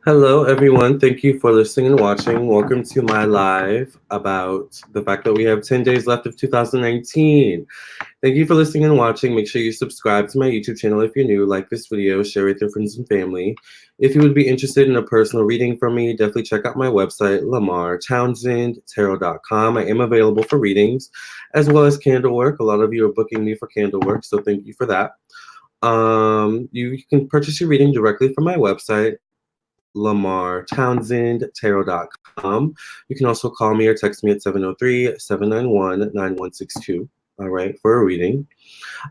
Hello, everyone. Thank you for listening and watching. Welcome to my live about the fact that we have 10 days left of 2019. Thank you for listening and watching. Make sure you subscribe to my YouTube channel if you're new, like this video, share with your friends and family. If you would be interested in a personal reading from me, definitely check out my website, Lamarr Townsend Tarot.com. I am available for readings as well as candle work. A lot of you are booking me for candle work, so thank you for that. You can purchase your reading directly from my website, LamarrTownsendTarot.com. You can also call me or text me at 703-791-9162. All right, for a reading.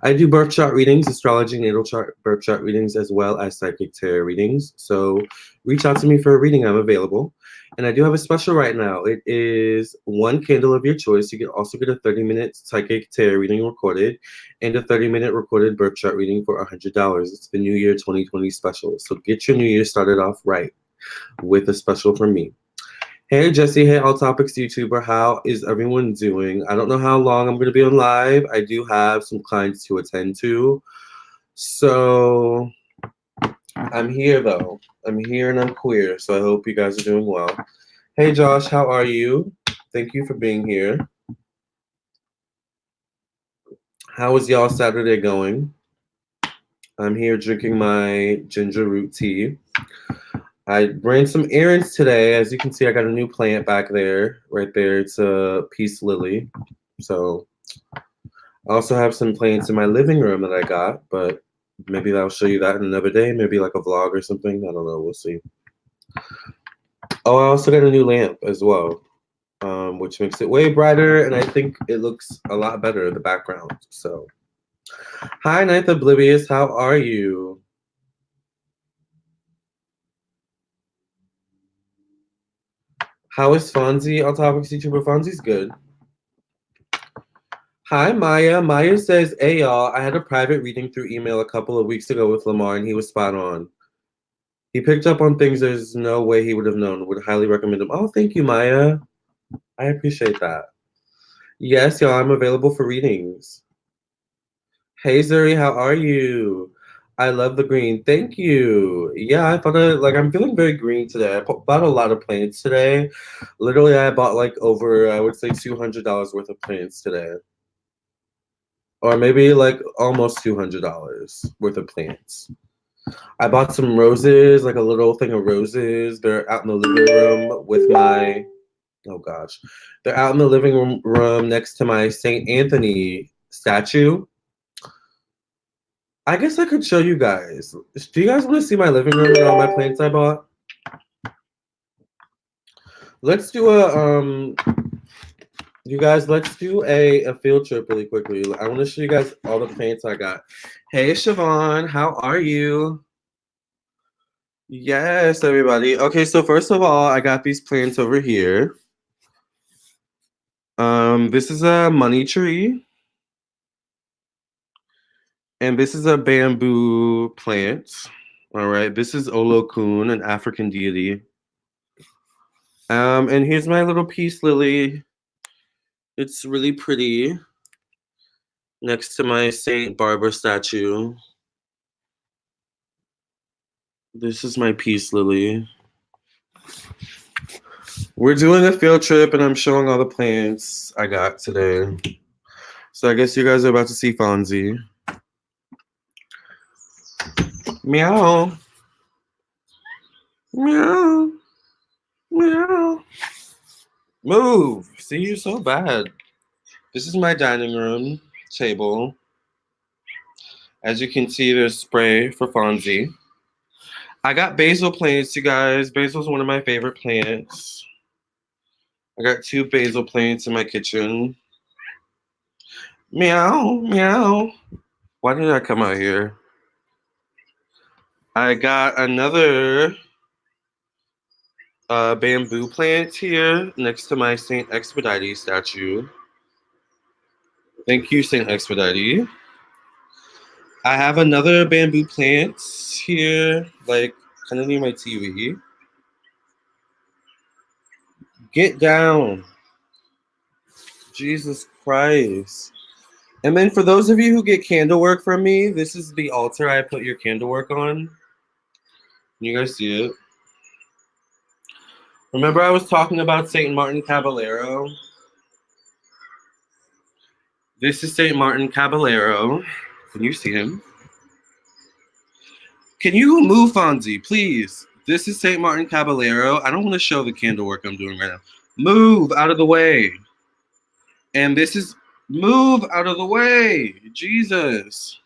I do birth chart readings, astrology, natal chart, birth chart readings, as well as psychic tarot readings. So reach out to me for a reading. I'm available. And I do have a special right now. It is one candle of your choice. You can also get a 30-minute psychic tarot reading recorded and a 30-minute recorded birth chart reading for $100. It's the New Year 2020 special. So get your New Year started off right with a special from me. Hey Jesse, hey All Topics YouTuber, how is everyone doing? I don't know how long I'm going to be on live. I do have some clients to attend to. So I'm here though. I'm here and I'm queer, so I hope you guys are doing well. Hey Josh, how are you? Thank you for being here. How is y'all Saturday going? I'm here drinking my ginger root tea. I ran some errands today. As you can see, I got a new plant back there, right there. It's a peace lily. So I also have some plants in my living room that I got, but maybe I'll show you that in another day, maybe like a vlog or something. I don't know. We'll see. Oh, I also got a new lamp as well, which makes it way brighter, and I think it looks a lot better, the background. So, hi, Ninth Oblivious. How are you? How is Fonzie? All Topics YouTuber Fonzie's good. Hi, Maya. Maya says, hey, y'all, I had a private reading through email a couple of weeks ago with Lamarr, and he was spot on. He picked up on things there's no way he would have known. Would highly recommend him. Oh, thank you, Maya. I appreciate that. Yes, y'all, I'm available for readings. Hey, Zuri, how are you? I love the green. Thank you. Yeah, I thought I'm feeling very green today. I bought a lot of plants today. Literally, I bought like over, I would say $200 worth of plants today. Or maybe like almost $200 worth of plants. I bought some roses, like a little thing of roses. They're out in the living room with my, oh gosh. They're out in the living room next to my St. Anthony statue. I guess I could show you guys. Do you guys want to see my living room and all my plants I bought? Let's do you guys, let's do a field trip really quickly. I want to show you guys all the plants I got. Hey, Siobhan, how are you? Yes, everybody. Okay, so first of all, I got these plants over here. This is a money tree. And this is a bamboo plant. All right, this is Olokun, an African deity. And here's my little peace lily. It's really pretty. Next to my Saint Barbara statue. This is my peace lily. We're doing a field trip and I'm showing all the plants I got today. So I guess you guys are about to see Fonzie. Meow. Meow. Meow. Move. See, you're so bad. This is my dining room table. As you can see, there's spray for Fonzie. I got basil plants, you guys. Basil's one of my favorite plants. I got 2 basil plants in my kitchen. Meow, meow. Why did I come out here? I got another bamboo plant here next to my St. Expedite statue. Thank you, St. Expedite. I have another bamboo plant here, like kind of near my TV. Get down. Jesus Christ. And then for those of you who get candle work from me, this is the altar I put your candle work on. You guys see it? Remember I was talking about Saint Martin Caballero? This is Saint Martin Caballero. Can you see him? Can you move, Fonzie, please? This is Saint Martin Caballero. I don't want to show the candle work I'm doing right now. Move out of the way. And this is... Move out of the way. Jesus.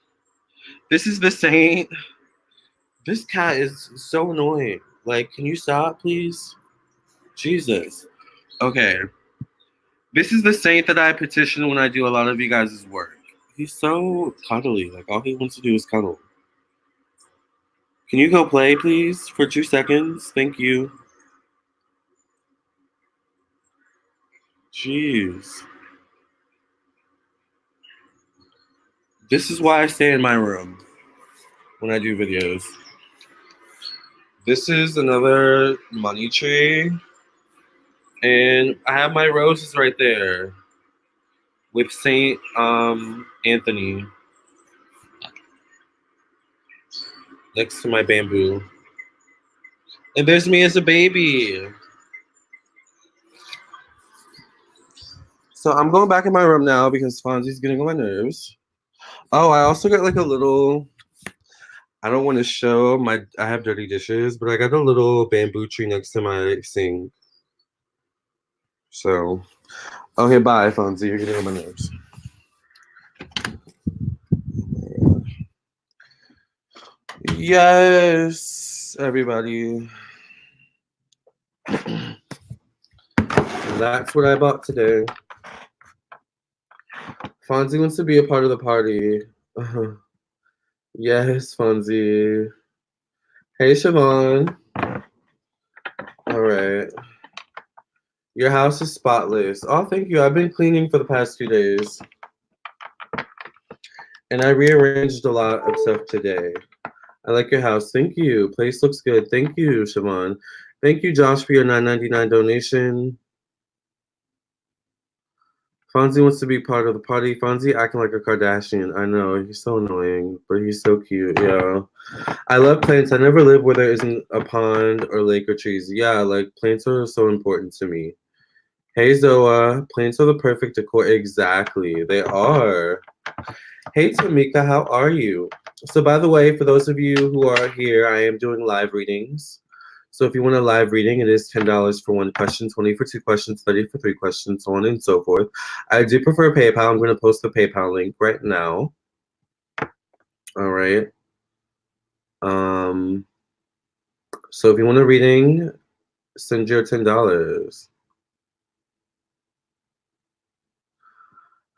This is the saint. This cat is so annoying. Like, can you stop, please? Jesus. Okay. This is the saint that I petition when I do a lot of you guys' work. He's so cuddly. Like, all he wants to do is cuddle. Can you go play, please, for 2 seconds? Thank you. Jeez. This is why I stay in my room when I do videos. This is another money tree. And I have my roses right there with Saint Anthony next to my bamboo. And there's me as a baby. So I'm going back in my room now because Fonzie's getting on my nerves. Oh, I also got like a little... I don't want to show I have dirty dishes, but I got a little bamboo tree next to my sink. So, okay, bye, Fonzie. You're getting on my nerves. Yes, everybody. That's what I bought today. Fonzie wants to be a part of the party. Yes, Fonzie. Hey, Siobhan. All right. Your house is spotless. Oh, thank you. I've been cleaning for the past 2 days. And I rearranged a lot of stuff today. I like your house. Thank you. Place looks good. Thank you, Siobhan. Thank you, Josh, for your $9.99 donation. Fonzie wants to be part of the party. Fonzie acting like a Kardashian. I know. He's so annoying, but he's so cute. Yeah. I love plants. I never live where there isn't a pond or lake or trees. Yeah, like plants are so important to me. Hey, Zoa. Plants are the perfect decor. Exactly. They are. Hey, Tamika. How are you? So, by the way, for those of you who are here, I am doing live readings. So if you want a live reading, it is $10 for 1 question, 20 for 2 questions, 30 for 3 questions, so on and so forth. I do prefer PayPal. I'm going to post the PayPal link right now. All right. So if you want a reading, send your $10.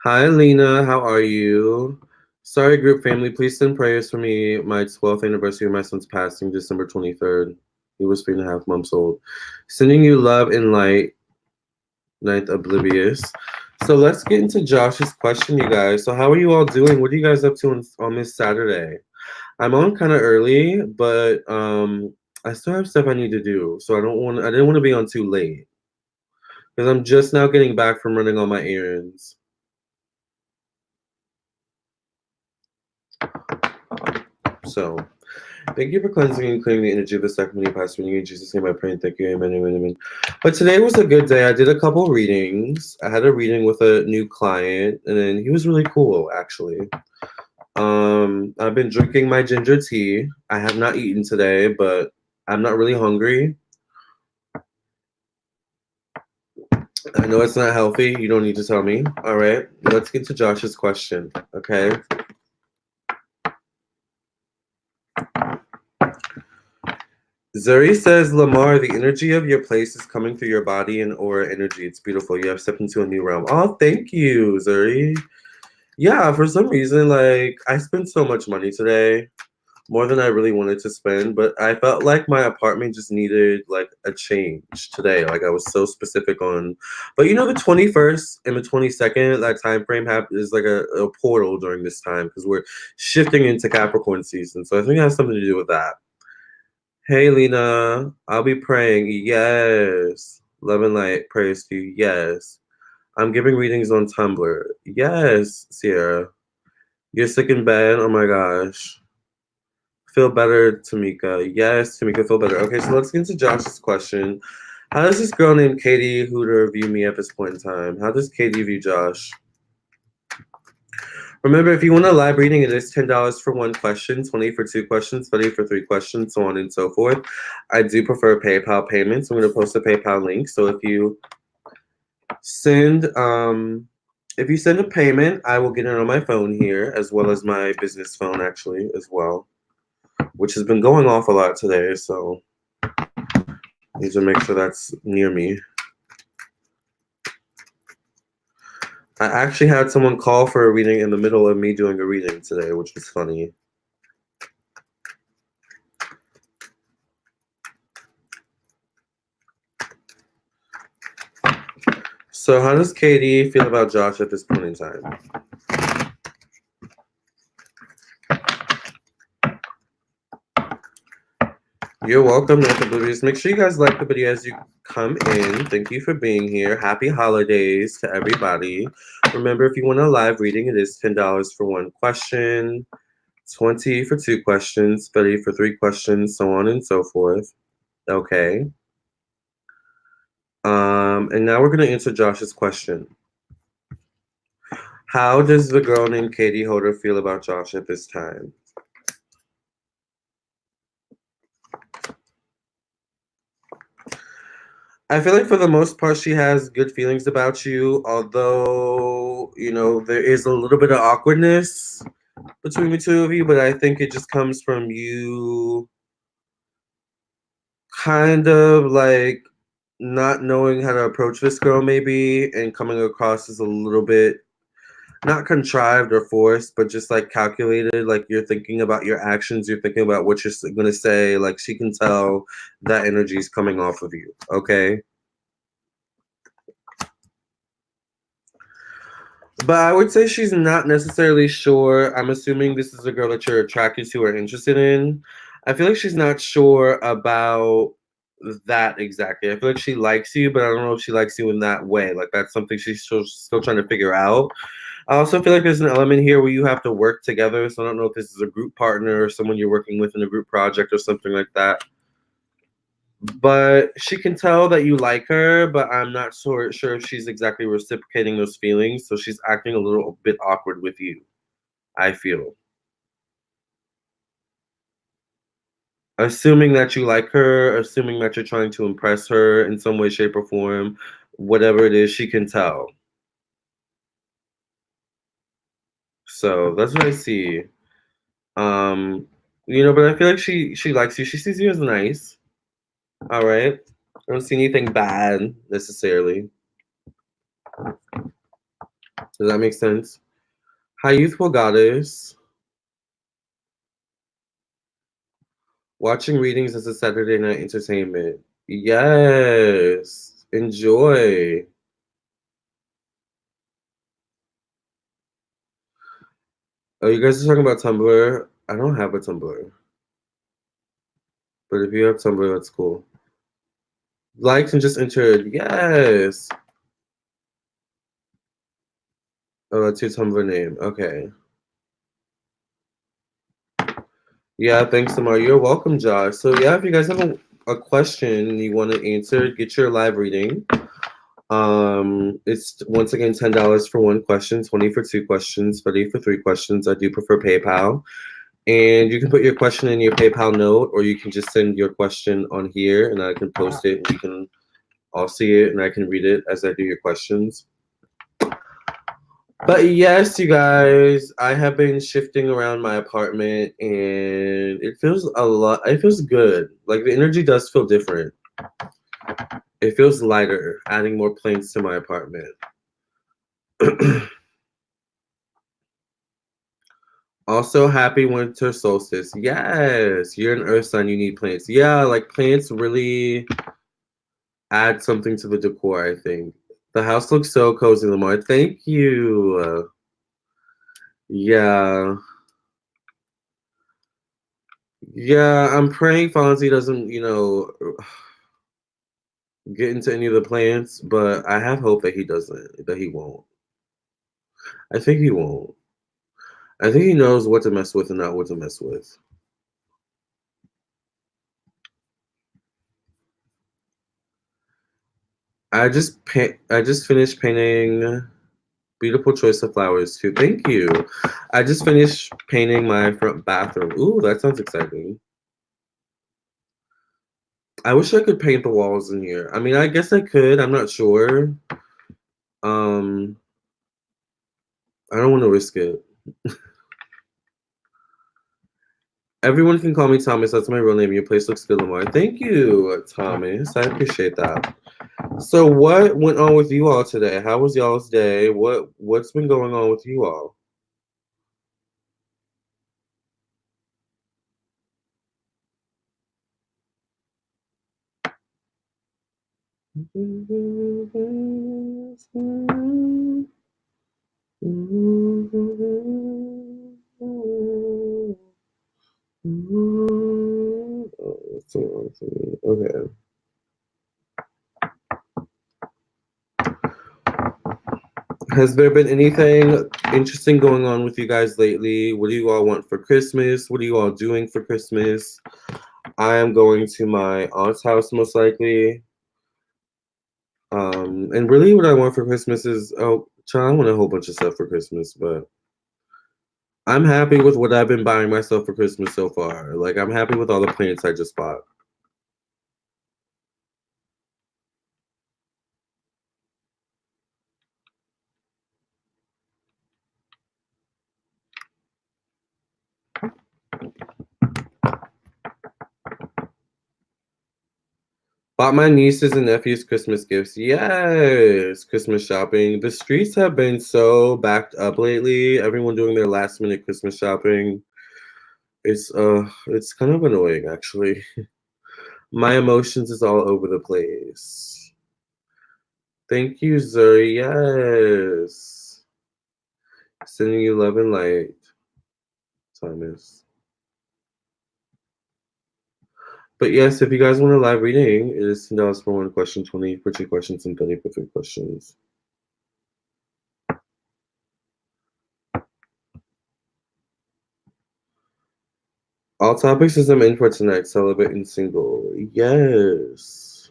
Hi, Lena. How are you? Sorry, group family. Please send prayers for me. My 12th anniversary of my son's passing, December 23rd. He was 3.5 months old. Sending you love and light. 9th oblivious. So let's get into Josh's question, you guys. So how are you all doing? What are you guys up to on this Saturday? I'm on kind of early, but I still have stuff I need to do. So I didn't want to be on too late. Because I'm just now getting back from running all my errands. So thank you for cleansing and clearing the energy of the sacrament past renewing in Jesus' name. I pray and thank you. Amen, amen, amen. But today was a good day. I did a couple readings. I had a reading with a new client, and then he was really cool, actually. I've been drinking my ginger tea. I have not eaten today, but I'm not really hungry. I know it's not healthy. You don't need to tell me. All right, let's get to Josh's question, okay? Zuri says, Lamarr, the energy of your place is coming through your body and aura energy. It's beautiful. You have stepped into a new realm. Oh, thank you, Zuri. Yeah, for some reason, like, I spent so much money today, more than I really wanted to spend, but I felt like my apartment just needed, like, a change today. Like, I was so specific on, but you know, the 21st and the 22nd, that time frame is like a portal during this time because we're shifting into Capricorn season. So I think it has something to do with that. Hey, Lena, I'll be praying. Yes. Love and light, prayers to you. Yes. I'm giving readings on Tumblr. Yes, Sierra. You're sick in bed? Oh my gosh. Feel better, Tamika. Yes, Tamika, feel better. Okay, so let's get into Josh's question. How does this girl named Katie Hooter view me at this point in time? How does Katie view Josh? Remember, if you want a live reading, it is $10 for one question, $20 for two questions, $30 for three questions, so on and so forth. I do prefer PayPal payments. I'm going to post a PayPal link. So if you send a payment, I will get it on my phone here, as well as my business phone, actually, as well, which has been going off a lot today. So I need to make sure that's near me. I actually had someone call for a reading in the middle of me doing a reading today, which was funny. So how does Katie feel about Josh at this point in time? You're welcome, North Oblivious. Make sure you guys like the video as you come in. Thank you for being here. Happy holidays to everybody. Remember, if you want a live reading, it is $10 for one question, $20 for two questions, $30 for three questions, so on and so forth. Okay. And now we're going to answer Josh's question. How does the girl named Katie Holder feel about Josh at this time? I feel like for the most part, she has good feelings about you, although, you know, there is a little bit of awkwardness between the two of you, but I think it just comes from you kind of like not knowing how to approach this girl, maybe, and coming across as a little bit not contrived or forced, but just like calculated. Like you're thinking about your actions, you're thinking about what you're gonna say. Like she can tell that energy is coming off of you. Okay. But I would say she's not necessarily sure. I'm assuming this is a girl that you're attracted to or interested in. I feel like she's not sure about that exactly. I feel like she likes you, but I don't know if she likes you in that way. Like that's something she's still trying to figure out. I also feel like there's an element here where you have to work together. So I don't know if this is a group partner or someone you're working with in a group project or something like that. But she can tell that you like her, but I'm not sure if she's exactly reciprocating those feelings. So she's acting a little bit awkward with you, I feel. Assuming that you like her, assuming that you're trying to impress her in some way, shape, or form, whatever it is, she can tell. So that's what I see. You know, but I feel like she likes you. She sees you as nice. All right. I don't see anything bad necessarily. Does that make sense? Hi, youthful goddess. Watching readings as a Saturday night entertainment. Yes. Enjoy. Oh, you guys are talking about Tumblr? I don't have a Tumblr. But if you have Tumblr, that's cool. Liked and just entered. Yes. Oh, that's your Tumblr name. Okay. Yeah, thanks, Lamarr. You're welcome, Josh. So yeah, if you guys have a question you want to answer, get your live reading. It's once again $10 for one question, $20 for two questions, $30 for three questions. I do prefer PayPal. And you can put your question in your PayPal note, or you can just send your question on here and I can post it and you can all see it and I can read it as I do your questions. But yes, you guys, I have been shifting around my apartment and it feels it feels good. Like the energy does feel different. It feels lighter, adding more plants to my apartment. Also, happy winter solstice. Yes, you're an earth sign, you need plants. Yeah, like plants really add something to the decor, I think. The house looks so cozy, Lamarr. Thank you. Yeah. Yeah, I'm praying Fonzie doesn't, get into any of the plants, but I have hope that he doesn't, that he won't. I think he won't. I think he knows what to mess with and not what to mess with. I just finished painting. Beautiful choice of flowers too. Thank you. I just finished painting my front bathroom. Ooh, that sounds exciting. I wish I could paint the walls in here. I mean, I guess I could. I'm not sure. Um, I don't want to risk it. Everyone can call me Thomas. That's my real name. Your place looks good, Lamarr. Thank you, Thomas. I appreciate that. So, what went on with you all today? How was y'all's day? What's been going on with you all? Okay. Has there been anything interesting going on with you guys lately? What do you all want for Christmas? What are you all doing for Christmas? I am going to my aunt's house most likely. And really what I want for Christmas is, child, I want a whole bunch of stuff for Christmas, but I'm happy with what I've been buying myself for Christmas so far. Like, I'm happy with all the plants I just bought. Bought my nieces and nephews Christmas gifts. Yes, Christmas shopping. The streets have been so backed up lately. Everyone doing their last minute Christmas shopping. It's kind of annoying actually. My emotions is all over the place. Thank you, Zuri. Yes. Sending you love and light, Thomas. But yes, if you guys want a live reading, it is $10 for one question, 20 for two questions, and 30 for three questions. All topics is I'm in for tonight, celibate and single. Yes.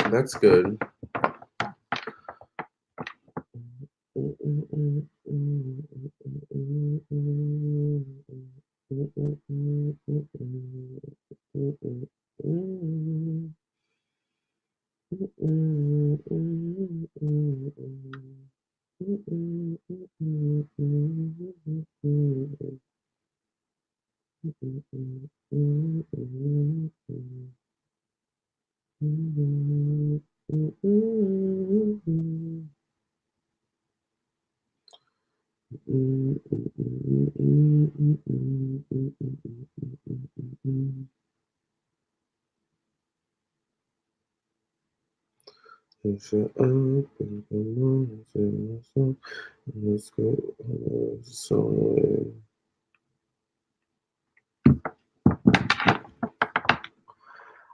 That's good.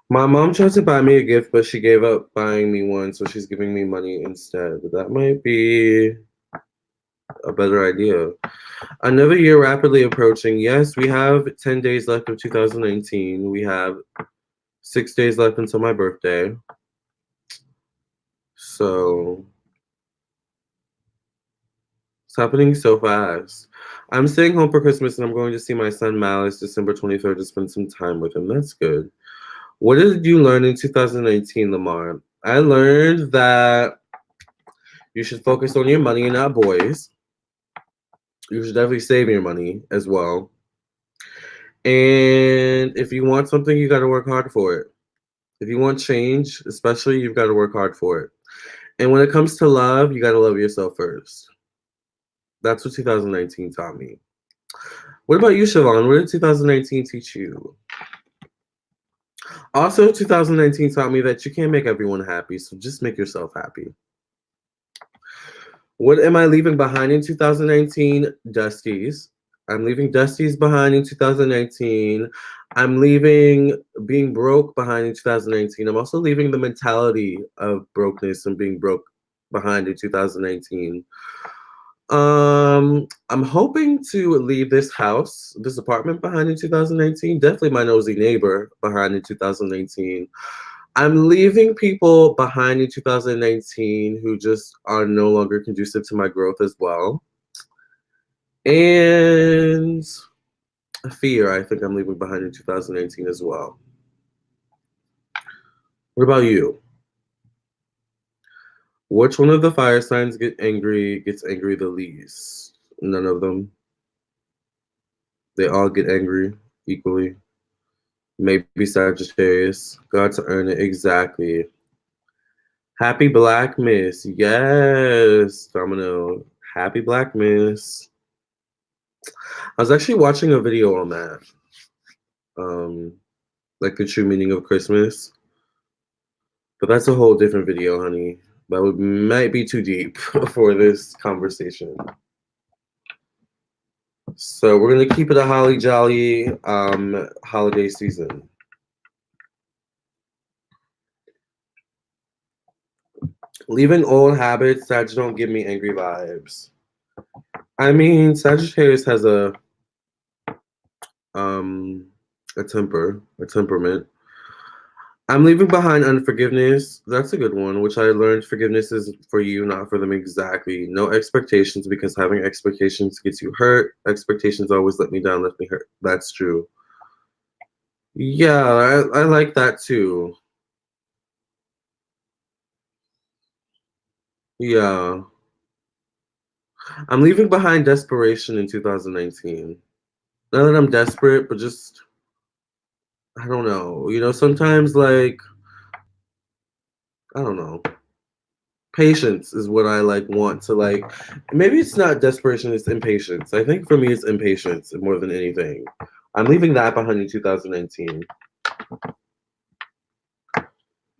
My mom tried to buy me a gift, but she gave up buying me one, so she's giving me money instead. That might be a better idea. Another year rapidly approaching. Yes, we have 10 days left of 2019. We have 6 days left until my birthday. So it's happening so fast. I'm staying home for Christmas and I'm going to see my son Malice December 23rd to spend some time with him. That's good. What did you learn in 2019, Lamarr? I learned that you should focus on your money and not boys. You should definitely save your money as well. And if you want something, you got to work hard for it. If you want change, especially, you've got to work hard for it. And when it comes to love, you got to love yourself first. That's what 2019 taught me. What about you, Siobhan? What did 2019 teach you? Also, 2019 taught me that you can't make everyone happy, so just make yourself happy. What am I leaving behind in 2019? Dusties. I'm leaving Dusties behind in 2019. I'm leaving being broke behind in 2019. I'm also leaving the mentality of brokenness and being broke behind in 2019. I'm hoping to leave this house, this apartment behind in 2019. Definitely my nosy neighbor behind in 2019. I'm leaving people behind in 2019 who just are no longer conducive to my growth as well. And fear, I think I'm leaving behind in 2019 as well. What about you? Which one of the fire signs gets angry the least? None of them. They all get angry equally. Maybe Sagittarius. Got to earn it. Exactly. Happy Black Miss. Yes, Domino. Happy Black Miss. I was actually watching a video on that. Like the true meaning of Christmas. But that's a whole different video, honey. Might be too deep for this conversation. So we're gonna keep it a holly jolly holiday season. Leaving old habits that don't give me angry vibes. I mean, Sagittarius has a temperament. I'm leaving behind unforgiveness. That's a good one, which I learned forgiveness is for you, not for them exactly. No expectations, because having expectations gets you hurt. Expectations always let me down, let me hurt. That's true. Yeah, I like that too. Yeah. I'm leaving behind desperation in 2019. Not that I'm desperate, but just, I don't know. You know, sometimes, like, I don't know. Patience is what I like want to like. Maybe it's not desperation, it's impatience. I think for me it's impatience more than anything. I'm leaving that behind in 2019.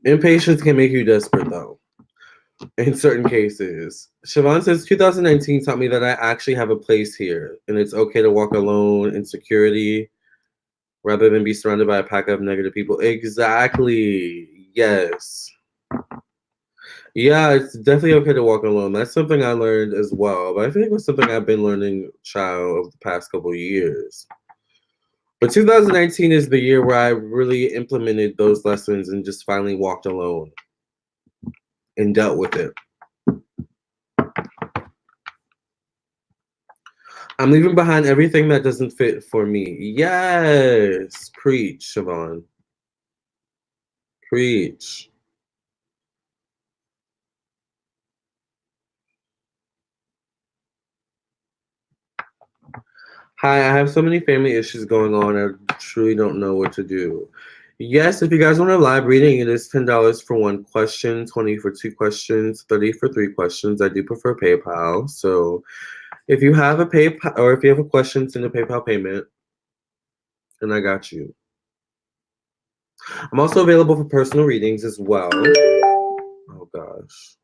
Impatience can make you desperate though, in certain cases. Siobhan says 2019 taught me that I actually have a place here and it's okay to walk alone in security rather than be surrounded by a pack of negative people. Exactly. Yes. Yeah, it's definitely okay to walk alone. That's something I learned as well. But I think it's something I've been learning, child, over the past couple of years. But 2019 is the year where I really implemented those lessons and just finally walked alone and dealt with it. I'm leaving behind everything that doesn't fit for me. Yes. Preach, Siobhan. Preach. Hi, I have so many family issues going on. I truly don't know what to do. Yes, if you guys want a live reading, it is $10 for one question, 20 for two questions, 30 for three questions. I do prefer PayPal. So if you have a PayPal or if you have a question, send a PayPal payment and I got you. I'm also available for personal readings as well. Oh gosh.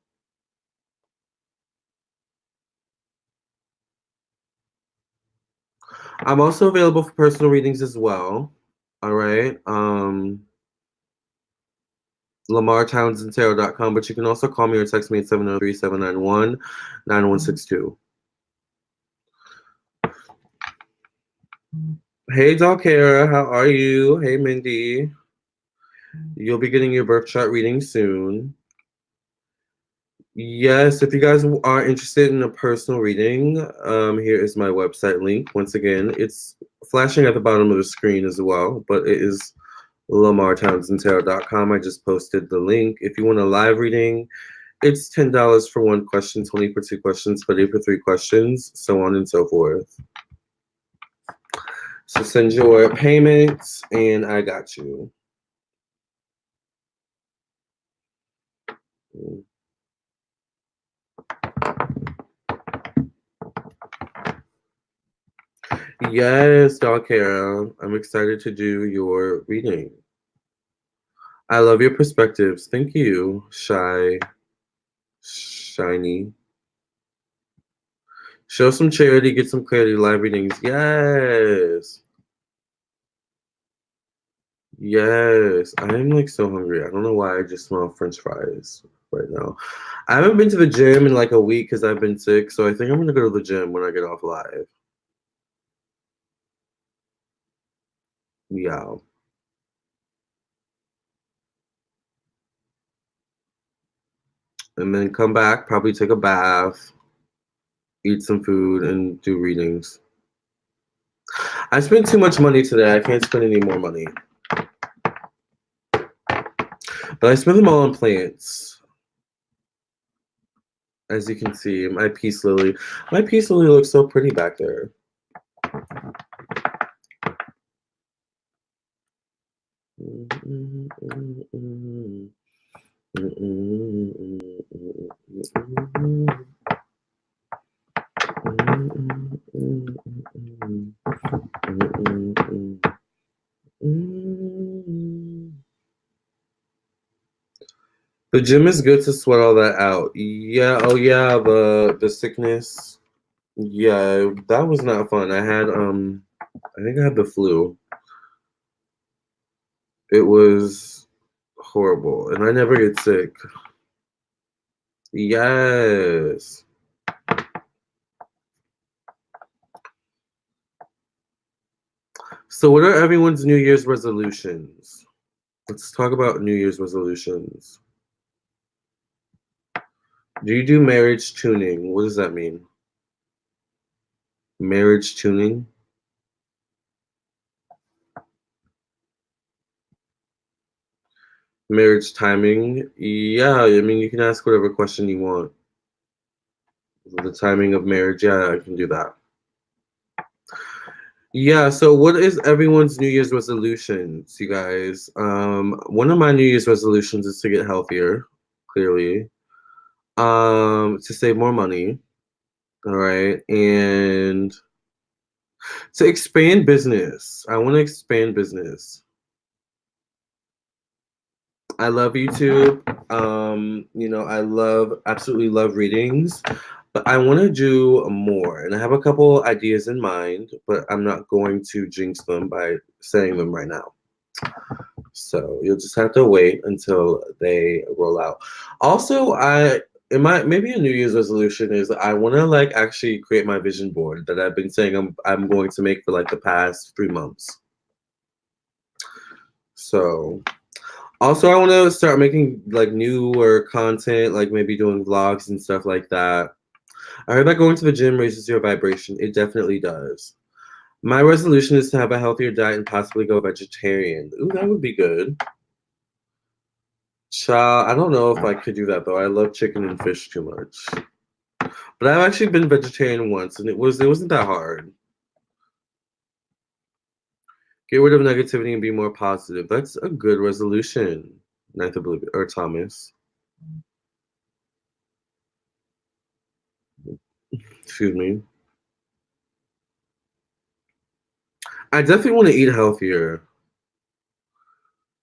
I'm also available for personal readings as well. All right. Lamarr Townsend Tarot.com, but you can also call me or text me at 703-791-9162. Hey, Dalkara, how are you? Hey, Mindy. You'll be getting your birth chart reading soon. Yes, if you guys are interested in a personal reading, here is my website link. Once again, it's flashing at the bottom of the screen as well, but it is LamarrTownsendTarot.com. I just posted the link. If you want a live reading, it's $10 for one question, 20 for two questions, 30 for three questions, so on and so forth. So send your payments, and I got you. Yes, Dalkara. I'm excited to do your reading. I love your perspectives. Thank you, Shiny. Show some charity, get some clarity, live readings. Yes. Yes. I am like so hungry. I don't know why I just smell French fries right now. I haven't been to the gym in like a week because I've been sick, so I think I'm gonna go to the gym when I get off live. Yeah. and then come back, probably take a bath, eat some food, and do readings. I spent too much money today. I can't spend any more money. But I spent them all on plants. As you can see, my peace lily. My peace lily looks so pretty back there. The gym is good to sweat all that out. Yeah, oh yeah, the sickness. Yeah, that was not fun. I think I had the flu. It was horrible, and I never get sick. Yes. So what are everyone's New Year's resolutions? Let's talk about New Year's resolutions. Do you do marriage tuning? What does that mean? Marriage tuning? Marriage timing? Yeah, I mean, you can ask whatever question you want. The timing of marriage, yeah, I can do that. Yeah, so what is everyone's New Year's resolutions, you guys? One of my New Year's resolutions is to get healthier, clearly. To save more money, all right, and to expand business. I want to expand business. I love YouTube. I absolutely love readings, but I want to do more. And I have a couple ideas in mind, but I'm not going to jinx them by saying them right now. So you'll just have to wait until they roll out. Also, maybe a New Year's resolution is I want to like actually create my vision board that I've been saying I'm going to make for like the past 3 months. So also I want to start making like newer content, like maybe doing vlogs and stuff like that. I heard that going to the gym raises your vibration. It definitely does. My resolution is to have a healthier diet and possibly go vegetarian. Ooh, that would be good. Child, I don't know if I could do that though. I love chicken and fish too much. But I've actually been vegetarian once, and it wasn't that hard. Get rid of negativity and be more positive. That's a good resolution. Ninth of believe or Thomas. Excuse me. I definitely want to eat healthier.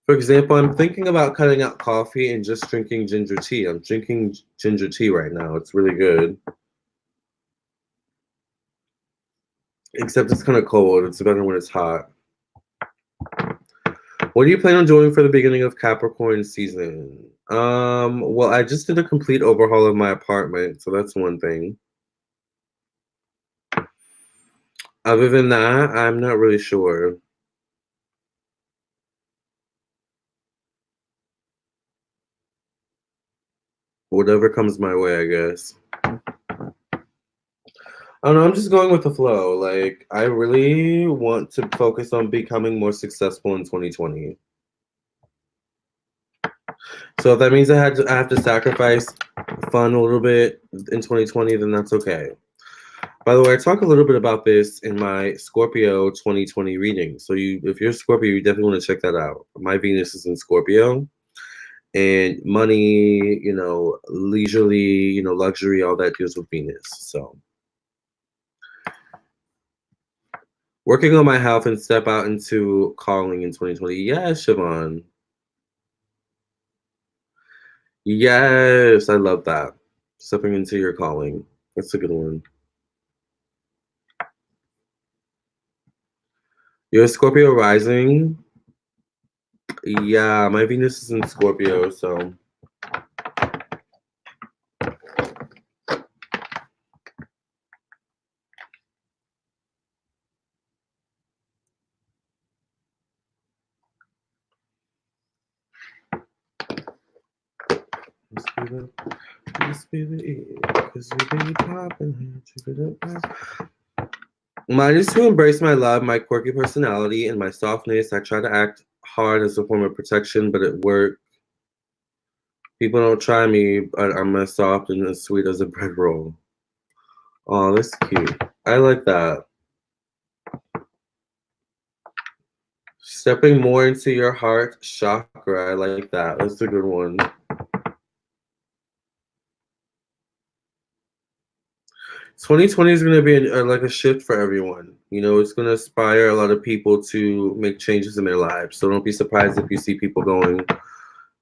For example, I'm thinking about cutting out coffee and just drinking ginger tea. I'm drinking ginger tea right now. It's really good. Except it's kind of cold. It's better when it's hot. What do you plan on doing for the beginning of Capricorn season? Well, I just did a complete overhaul of my apartment, so that's one thing. Other than that, I'm not really sure. Whatever comes my way, I guess. I don't know, I'm just going with the flow. Like, I really want to focus on becoming more successful in 2020. So if that means I have to sacrifice fun a little bit in 2020, then that's okay. By the way, I talk a little bit about this in my Scorpio 2020 reading. So if you're a Scorpio, you definitely want to check that out. My Venus is in Scorpio, and money, leisurely, luxury, all that deals with Venus. So working on my health and step out into calling in 2020. Yes, Siobhan. Yes, I love that. Stepping into your calling. That's a good one. You're a Scorpio rising. Yeah, my Venus is in Scorpio, so. Just be the ear, cause you be popping. Mine is to embrace my love, my quirky personality, and my softness. I try to act hard as a form of protection, but at work, people don't try me, but I'm as soft and as sweet as a bread roll. Oh, that's cute. I like that. Stepping more into your heart chakra. I like that. That's a good one. 2020 is going to be like a shift for everyone. You know, it's going to inspire a lot of people to make changes in their lives. So don't be surprised if you see people going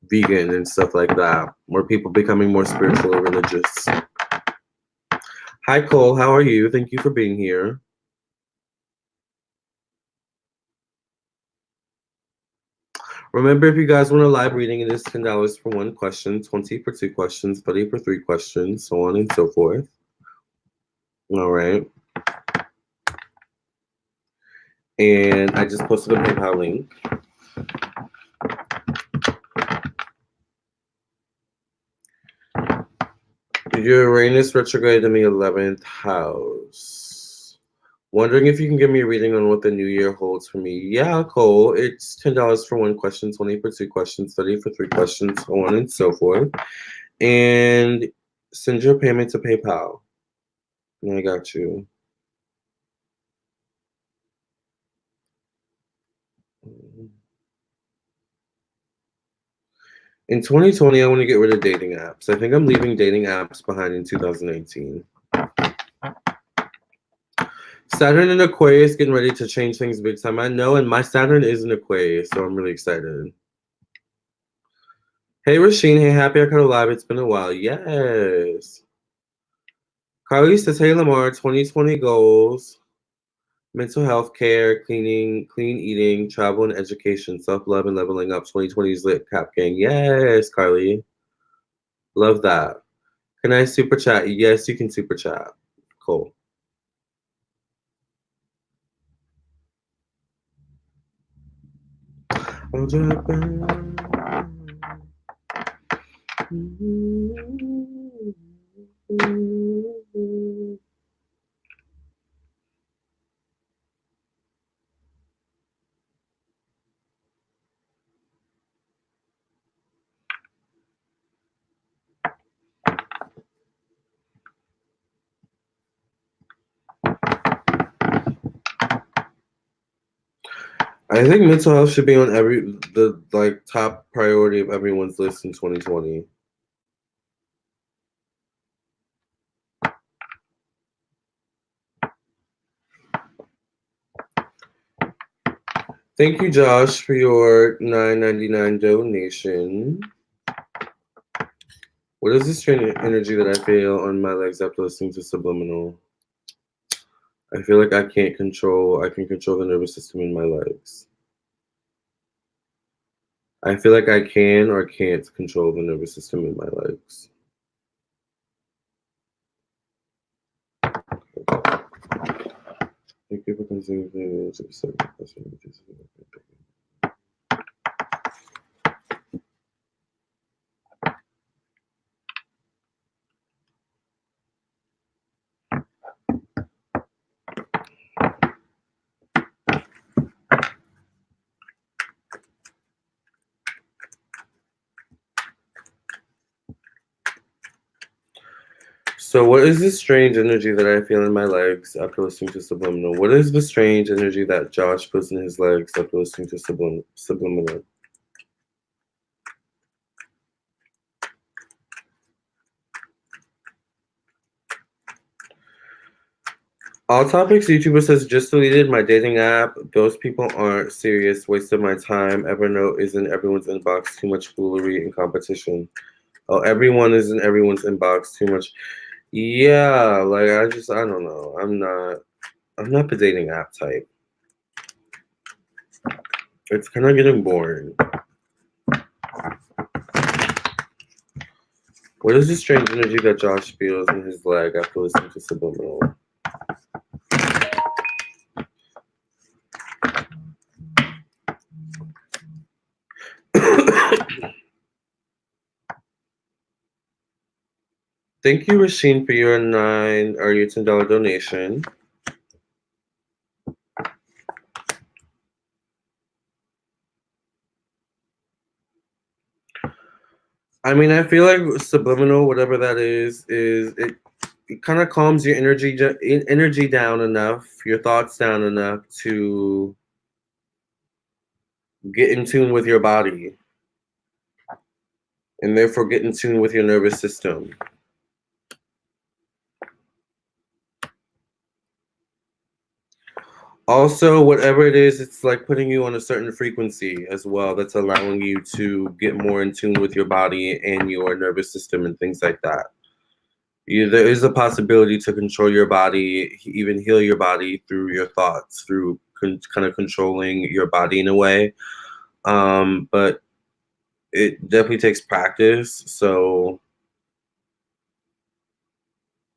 vegan and stuff like that, or people becoming more spiritual or religious. Hi, Cole. How are you? Thank you for being here. Remember, if you guys want a live reading, it is $10 for one question, 20 for two questions, 30 for three questions, so on and so forth. All right. And I just posted a PayPal link. Uranus retrograde in the 11th house. Wondering if you can give me a reading on what the new year holds for me. Yeah, Cole. It's $10 for one question, 20 for two questions, 30 for three questions, so on and so forth. And send your payment to PayPal. And I got you. In 2020, I want to get rid of dating apps. I think I'm leaving dating apps behind in 2018. Saturn in Aquarius getting ready to change things big time. I know, and my Saturn is in Aquarius, so I'm really excited. Hey, Rasheen. Hey, happy I cut live. It's been a while. Yes. Carly says, hey, Lamarr, 2020 goals. Mental health care, clean eating, travel and education, self-love and leveling up. 2020's lit cap gang. Yes, Carly. Love that. Can I super chat? Yes, you can super chat. Cool. I think mental health should be on the top priority of everyone's list in 2020. Thank you, Josh, for your $9.99 donation. What is this energy that I feel on my legs after listening to Subliminal? I feel like I can control the nervous system in my legs. I feel like I can or can't control the nervous system in my legs. Thank you for considering the So what is this strange energy that I feel in my legs after listening to Subliminal? What is the strange energy that Josh puts in his legs after listening to Subliminal? All Topics YouTuber says, just deleted my dating app. Those people aren't serious. Wasted my time. Evernote is in everyone's inbox. Too much foolery and competition. Oh, everyone is in everyone's inbox. Too much. Yeah, like I don't know. I'm not the dating app type. It's kind of getting boring. What is the strange energy that Josh feels in his leg after listening to Subliminal? Thank you, Roisin, for your $10 donation. I mean, I feel like subliminal, whatever that is it kind of calms your energy down enough, your thoughts down enough to get in tune with your body, and therefore get in tune with your nervous system. Also, whatever it is, it's like putting you on a certain frequency as well that's allowing you to get more in tune with your body and your nervous system and things like that. There is a possibility to control your body, even heal your body through your thoughts, through kind of controlling your body in a way. But it definitely takes practice. So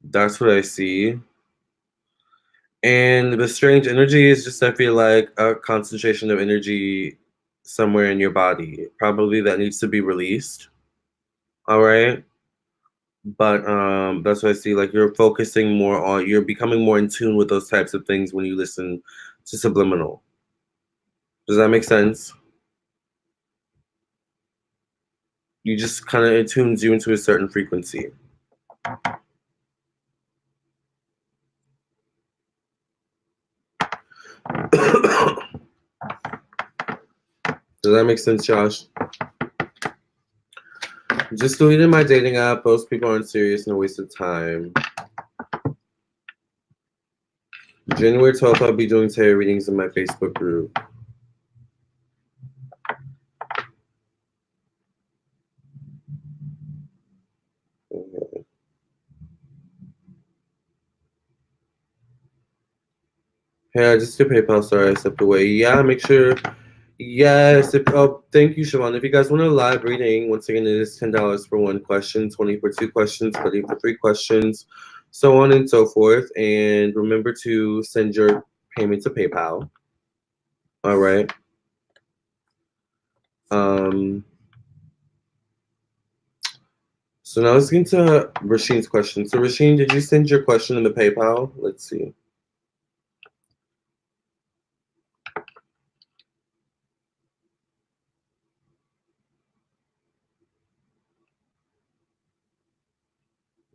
that's what I see. And the strange energy is just, I feel like, a concentration of energy somewhere in your body, probably that needs to be released. All right. But that's what I see. Like, you're becoming more in tune with those types of things when you listen to Subliminal. Does that make sense? You just kind of, it tunes you into a certain frequency. Does that make sense, Josh? Just deleted my dating app. Most people aren't serious and a waste of time. January 12th, I'll be doing tarot readings in my Facebook group. Okay. Hey, I just did PayPal. Sorry, I stepped away. Yeah, make sure. Yes. Thank you, Siobhan. If you guys want a live reading, once again, it is $10 for one question, 20 for two questions, 30 for three questions, so on and so forth. And remember to send your payment to PayPal. All right. So now let's get into Rasheen's question. So Rasheen, did you send your question in the PayPal? Let's see.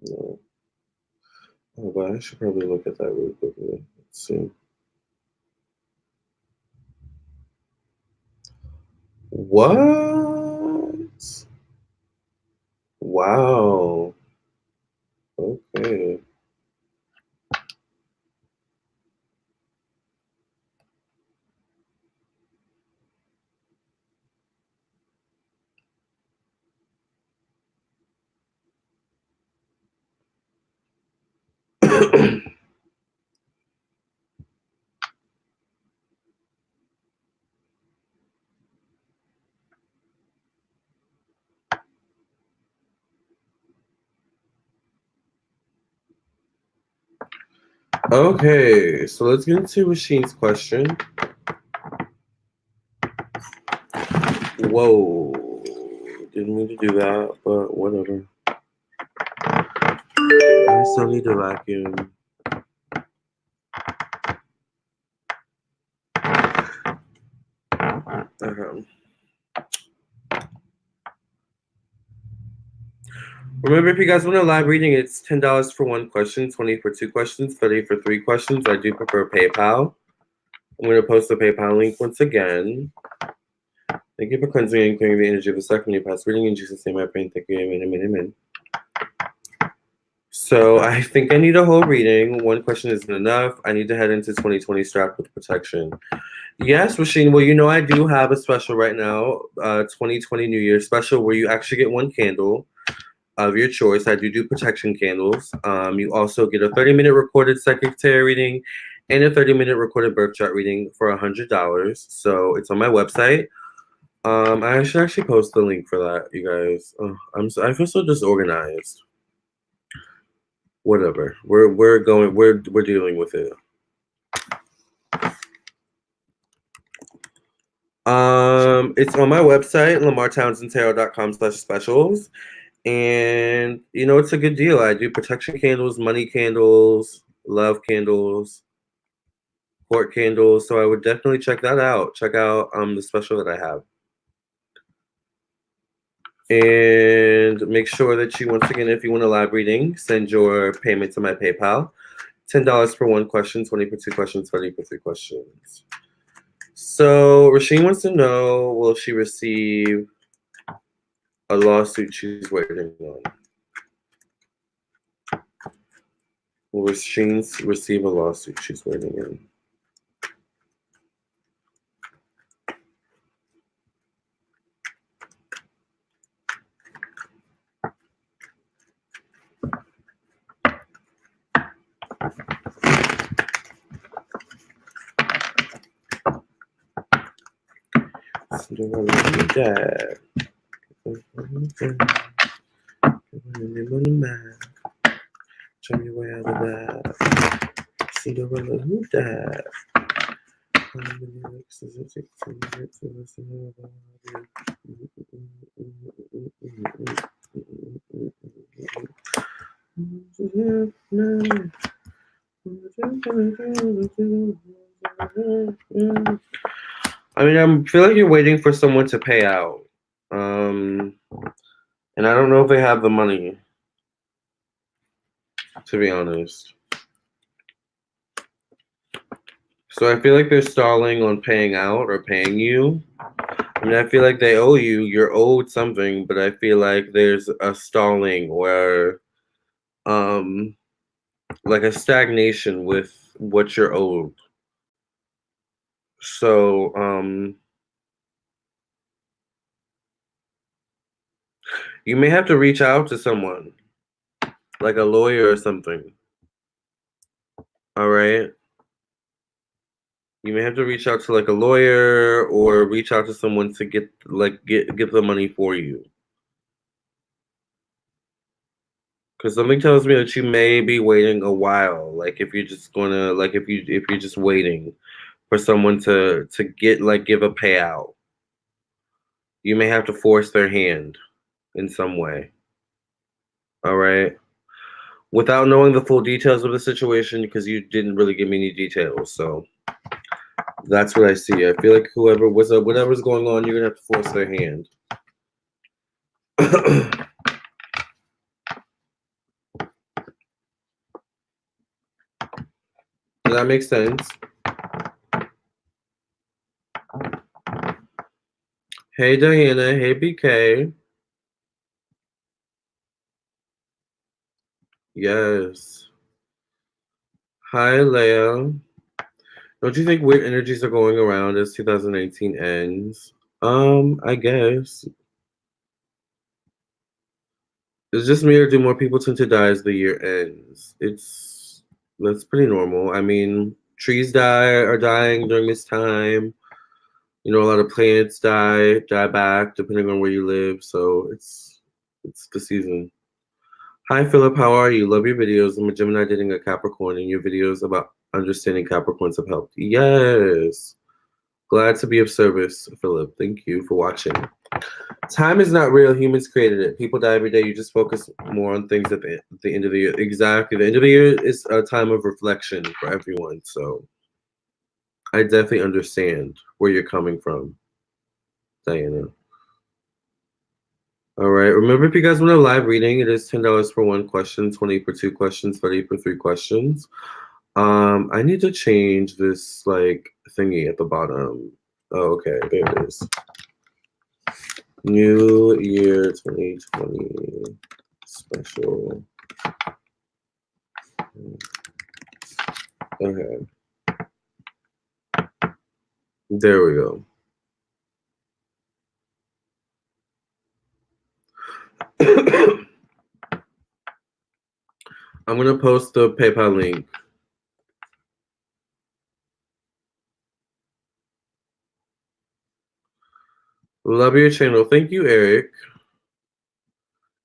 No. Oh, but I should probably look at that really quickly. Let's see. What? Wow. Okay. Okay, so let's get into Rasheen's question. Whoa. Didn't mean to do that, but whatever. I still need to vacuum. Remember, if you guys want a live reading, it's $10 for one question, 20 for two questions, 30 for three questions. I do prefer PayPal. I'm going to post the PayPal link once again. Thank you for cleansing and clearing the energy of the second you pass reading. In Jesus' name I pray and thank you. Amen, amen, amen. So I think I need a whole reading. One question isn't enough. I need to head into 2020 strapped with protection. Yes, Rasheen. Well, you know, I do have a special right now, 2020 New Year special, where you actually get one candle of your choice. I do protection candles. You also get a 30-minute recorded psychic tarot reading and a 30-minute recorded birth chart reading for $100. So it's on my website. I should actually post the link for that, you guys. I feel so disorganized. Whatever. We're dealing with it. It's on my website, LamarrTownsendTarot.com/specials. And, you know, it's a good deal. I do protection candles, money candles, love candles, court candles. So I would definitely check that out. Check out the special that I have. And make sure that you, once again, if you want a live reading, send your payment to my PayPal. $10 for one question, 20 for two questions, 30 for three questions. So Roisin wants to know, will she receive a lawsuit she's waiting on? Will Roisin receive a lawsuit she's waiting in? Dad. Show me where the dad. Cinderella, who died? I mean, I feel like you're waiting for someone to pay out. And I don't know if they have the money, to be honest. So I feel like they're stalling on paying out or paying you. I mean, I feel like they owe you. You're owed something, but I feel like there's a stalling or like a stagnation with what you're owed. So you may have to reach out to someone, like a lawyer or something. All right. You may have to reach out to like a lawyer or reach out to someone to get the money for you. Because something tells me that you may be waiting a while. Like if you're just gonna if you're just waiting for someone to give a payout. You may have to force their hand in some way. All right. Without knowing the full details of the situation, because you didn't really give me any details. So that's what I see. I feel like whatever's going on, you're gonna have to force their hand. Does that make sense? Hey Diana, hey BK. Yes. Hi Leah. Don't you think weird energies are going around as 2019 ends? I guess. It's just me, or do more people tend to die as the year ends? That's pretty normal. I mean, trees are dying during this time. You know, a lot of planets die back depending on where you live. So it's the season. Hi Philip, how are you? Love your videos. I'm a Gemini dating a Capricorn, and your videos about understanding Capricorns have helped. Yes. Glad to be of service, Philip. Thank you for watching. Time is not real. Humans created it. People die every day. You just focus more on things at the end of the year. Exactly. The end of the year is a time of reflection for everyone. So I definitely understand where you're coming from, Diana. All right. Remember, if you guys want a live reading, it is $10 for one question, 20 for two questions, 30 for three questions. I need to change this thingy at the bottom. Oh, okay. There it is. New Year 2020 special. Okay. There we go. I'm going to post the PayPal link. Love your channel. Thank you, Eric.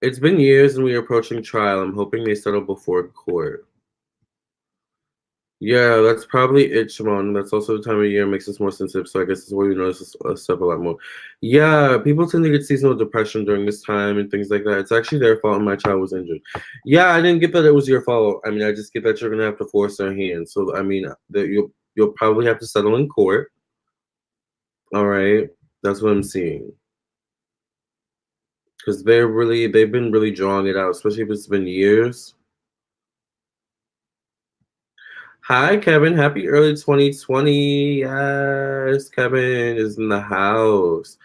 It's been years and we are approaching trial. I'm hoping they settle before court. Yeah, that's probably it, Siobhan. That's also the time of year makes us more sensitive, so I guess that's why we notice this stuff a lot more. Yeah, people tend to get seasonal depression during this time and things like that. It's actually their fault and my child was injured. Yeah, I didn't get that it was your fault. I mean, I just get that you're gonna have to force their hand. So I mean that you'll probably have to settle in court. All right. That's what I'm seeing. Because they've been really drawing it out, especially if it's been years. Hi, Kevin. Happy early 2020. Yes, Kevin is in the house.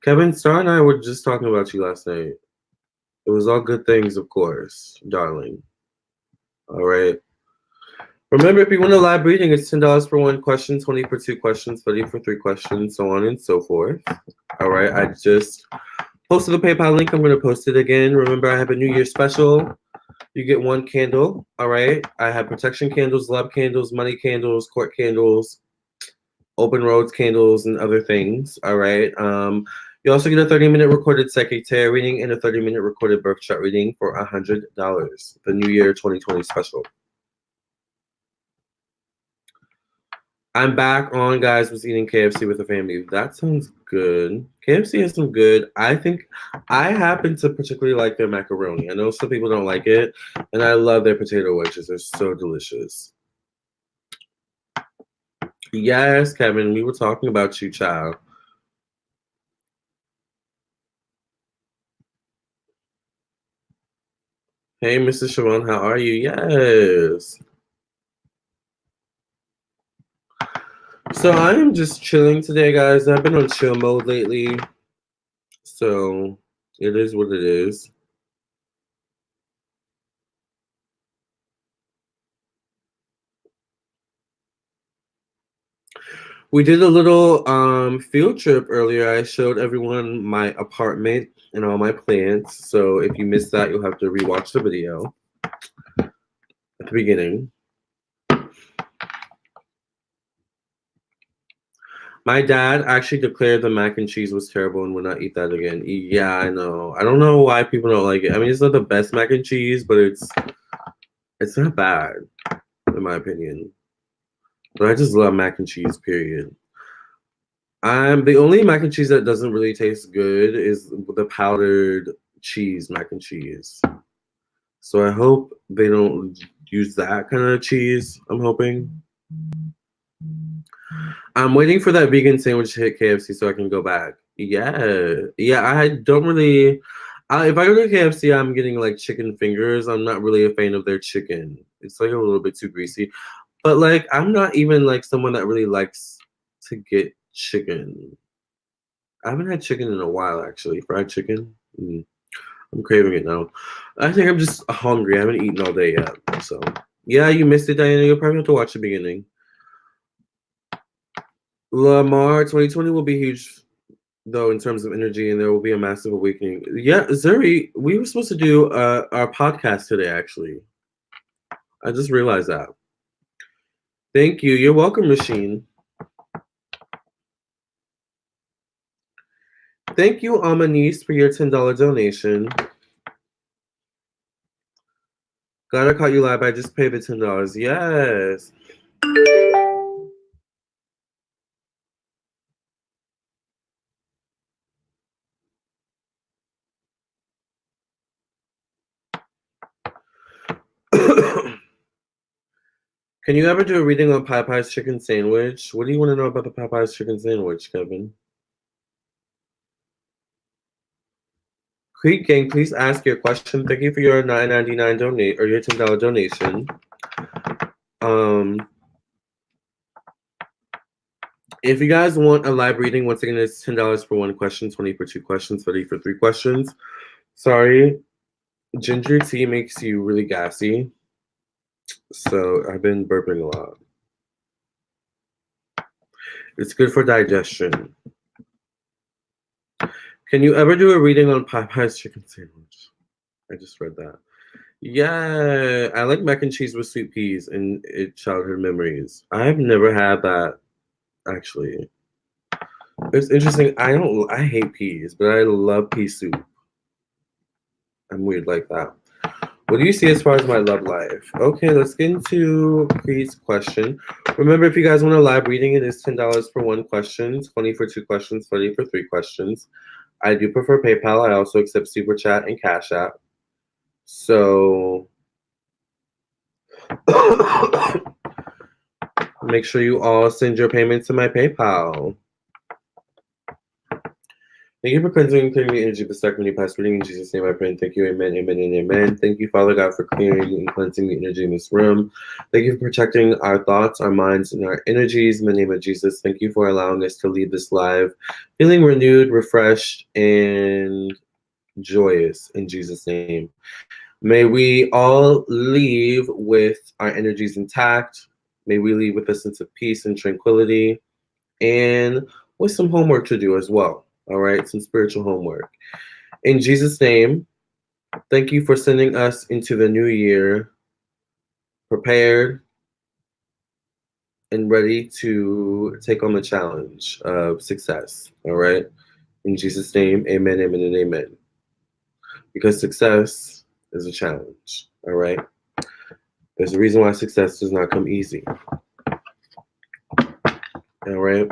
Kevin, Star and I were just talking about you last night. It was all good things, of course, darling. All right. Remember, if you want a live reading, it's $10 for one question, 20 for two questions, 30 for three questions, so on and so forth. All right. I just posted the PayPal link. I'm going to post it again. Remember, I have a New Year special. You get one candle. All right. I have protection candles, love candles, money candles, court candles, open roads candles, and other things. All right. You also get a 30-minute recorded psychic tarot reading and a 30-minute recorded birth chart reading for $100. The New Year 2020 special. I'm back on, guys. Was eating KFC with the family. That sounds good. KFC has some good. I think I happen to particularly like their macaroni. I know some people don't like it, and I love their potato wedges. They're so delicious. Yes, Kevin, we were talking about you, child. Hey, Mrs. Siobhan, how are you? Yes. So I am just chilling today, guys. I've been on chill mode lately. So it is what it is. We did a little field trip earlier. I showed everyone my apartment and all my plants. So if you missed that, you'll have to rewatch the video at the beginning. My dad actually declared the mac and cheese was terrible and would not eat that again. Yeah, I know. I don't know why people don't like it. I mean, it's not the best mac and cheese, but it's not bad, in my opinion. But I just love mac and cheese, period. The only mac and cheese that doesn't really taste good is the powdered cheese mac and cheese. So I hope they don't use that kind of cheese. I'm hoping. I'm waiting for that vegan sandwich to hit KFC so I can go back. Yeah. I don't really. If I go to KFC, I'm getting like chicken fingers. I'm not really a fan of their chicken. It's like a little bit too greasy. But like, I'm not even like someone that really likes to get chicken. I haven't had chicken in a while, actually. Fried chicken. I'm craving it now. I think I'm just hungry. I haven't eaten all day yet. So, yeah, you missed it, Diana. You'll probably have to watch the beginning. Lamarr 2020 will be huge, though, in terms of energy, and there will be a massive awakening. Yeah, Zuri, we were supposed to do our podcast today, actually. I just realized that. Thank you. You're welcome, Machine. Thank you, Amanise, for your $10 donation. Glad I caught you live. I just paid the $10. Yes. Can you ever do a reading on Popeyes chicken sandwich? What do you want to know about the Popeyes chicken sandwich, Kevin? Creek Gang, please ask your question. Thank you for your $9.99 donate or your $10 donation. If you guys want a live reading, once again, it's $10 for one question, 20 for two questions, 30 for three questions. Sorry, ginger tea makes you really gassy, so I've been burping a lot. It's good for digestion. Can you ever do a reading on Popeye's chicken sandwich? I just read that. Yeah, I like mac and cheese with sweet peas and childhood memories. I've never had that, actually. It's interesting. I hate peas, but I love pea soup. I'm weird like that. What do you see as far as my love life? Okay, let's get into Creed's question. Remember, if you guys want a live reading, it is $10 for one question, $20 for two questions, $30 for three questions. I do prefer PayPal. I also accept Super Chat and Cash App. So make sure you all send your payments to my PayPal. Thank you for cleansing and clearing the energy of the stuck many past reading. In Jesus' name I pray and thank you. Amen, amen, and amen. Thank you, Father God, for clearing and cleansing the energy in this room. Thank you for protecting our thoughts, our minds, and our energies. In the name of Jesus, thank you for allowing us to leave this live feeling renewed, refreshed, and joyous in Jesus' name. May we all leave with our energies intact. May we leave with a sense of peace and tranquility and with some homework to do as well. All right, some spiritual homework. In Jesus' name, thank you for sending us into the new year prepared and ready to take on the challenge of success. All right, in Jesus' name, amen, amen, and amen. Because success is a challenge. All right, there's a reason why success does not come easy. All right.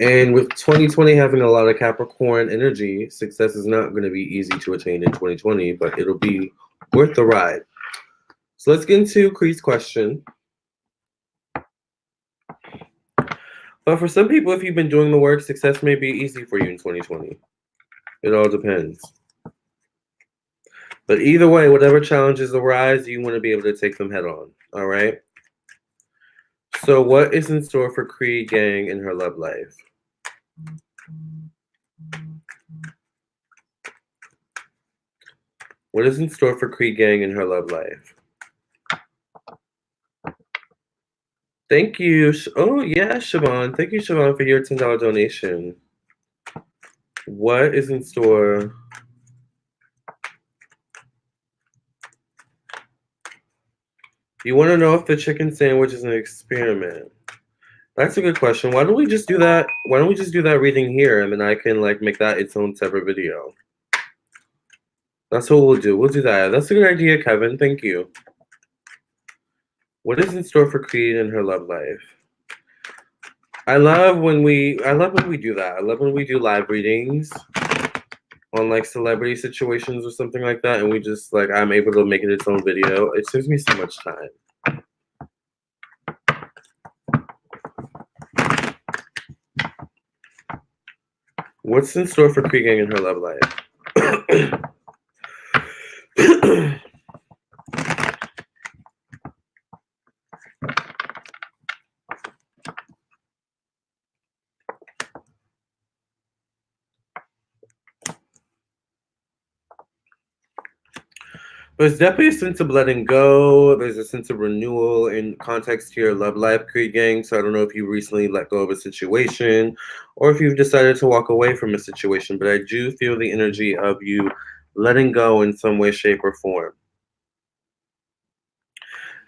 And with 2020 having a lot of Capricorn energy, success is not going to be easy to attain in 2020, but it'll be worth the ride. So let's get into Creed's question. But for some people, if you've been doing the work, success may be easy for you in 2020. It all depends. But either way, whatever challenges arise, you want to be able to take them head on. All right? So what is in store for Creed Gang in her love life? What is in store for Creed Gang in her love life? Thank you. Oh, yeah, Siobhan. Thank you, Siobhan, for your $10 donation. What is in store? You want to know if the chicken sandwich is an experiment? That's a good question. Why don't we just do that? Why don't we just do that reading here, and then I can like make that its own separate video? That's what we'll do. We'll do that. That's a good idea, Kevin. Thank you. What is in store for Creed in her love life? I love when we do that. I love when we do live readings on like celebrity situations or something like that, and we just like I'm able to make it its own video. It saves me so much time. What's in store for Creed Gang in her love life? There's definitely a sense of letting go. There's a sense of renewal in context to your love life, Creed Gang. So I don't know if you recently let go of a situation or if you've decided to walk away from a situation, but I do feel the energy of you letting go in some way, shape, or form.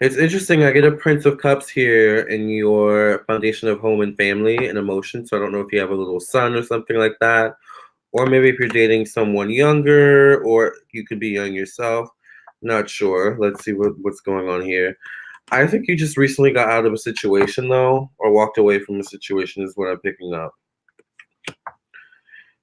It's interesting. I get a Prince of Cups here in your foundation of home and family and emotion. So I don't know if you have a little son or something like that. Or maybe if you're dating someone younger, or you could be young yourself. Not sure. Let's see what's going on here. I think you just recently got out of a situation, though, or walked away from a situation is what I'm picking up.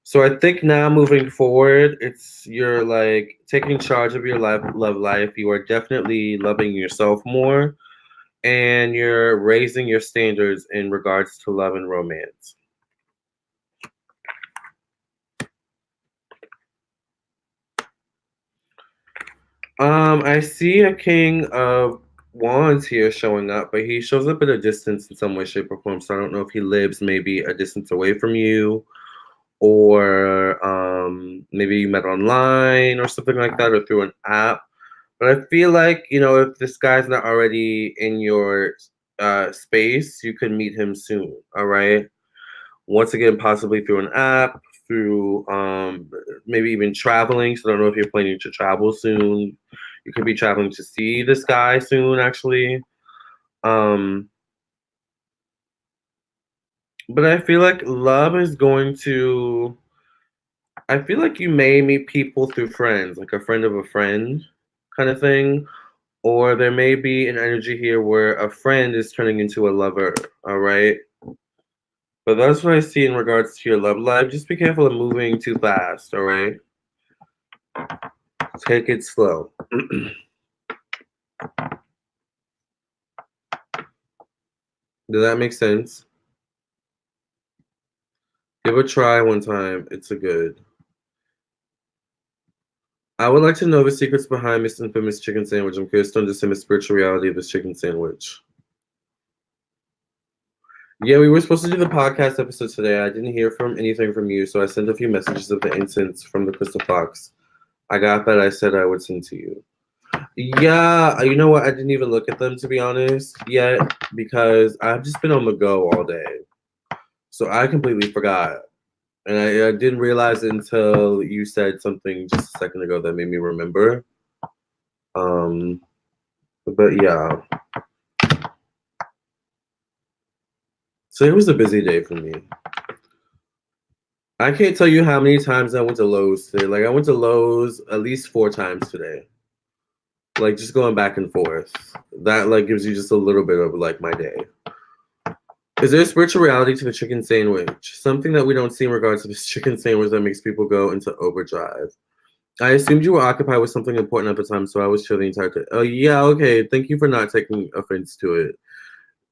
So I think now moving forward, you're like taking charge of your love life. You are definitely loving yourself more, and you're raising your standards in regards to love and romance. I see a King of Wands here showing up, but he shows up at a distance in some way, shape, or form. So I don't know if he lives maybe a distance away from you, or maybe you met online or something like that, or through an app. But I feel like, if this guy's not already in your space, you could meet him soon, all right? Once again, possibly through an app, through maybe even traveling. So I don't know if you're planning to travel soon. You could be traveling to see this guy soon, actually. But I feel like love is going I feel like you may meet people through friends, like a friend of a friend kind of thing. Or there may be an energy here where a friend is turning into a lover, all right? But that's what I see in regards to your love life. Just be careful of moving too fast, all right? Take it slow. Does that make sense? Give a try one time. It's a good. I would like to know the secrets behind this infamous chicken sandwich. I'm curious to understand the spiritual reality of this chicken sandwich. Yeah, we were supposed to do the podcast episode today. I didn't hear from anything from you, so I sent a few messages of the incense from the crystal fox. I got that. I said I would send to you. Yeah, you know what? I didn't even look at them, to be honest, yet, because I've just been on the go all day. So I completely forgot. And I didn't realize it until you said something just a second ago that made me remember. But yeah. So it was a busy day for me. I can't tell you how many times I went to Lowe's today. Like, I went to Lowe's at least 4 times today. Like, just going back and forth. That, like, gives you just a little bit of, like, my day. Is there a spiritual reality to the chicken sandwich? Something that we don't see in regards to this chicken sandwich that makes people go into overdrive. I assumed you were occupied with something important at the time, so I was chill the entire time. Oh, yeah, okay. Thank you for not taking offense to it.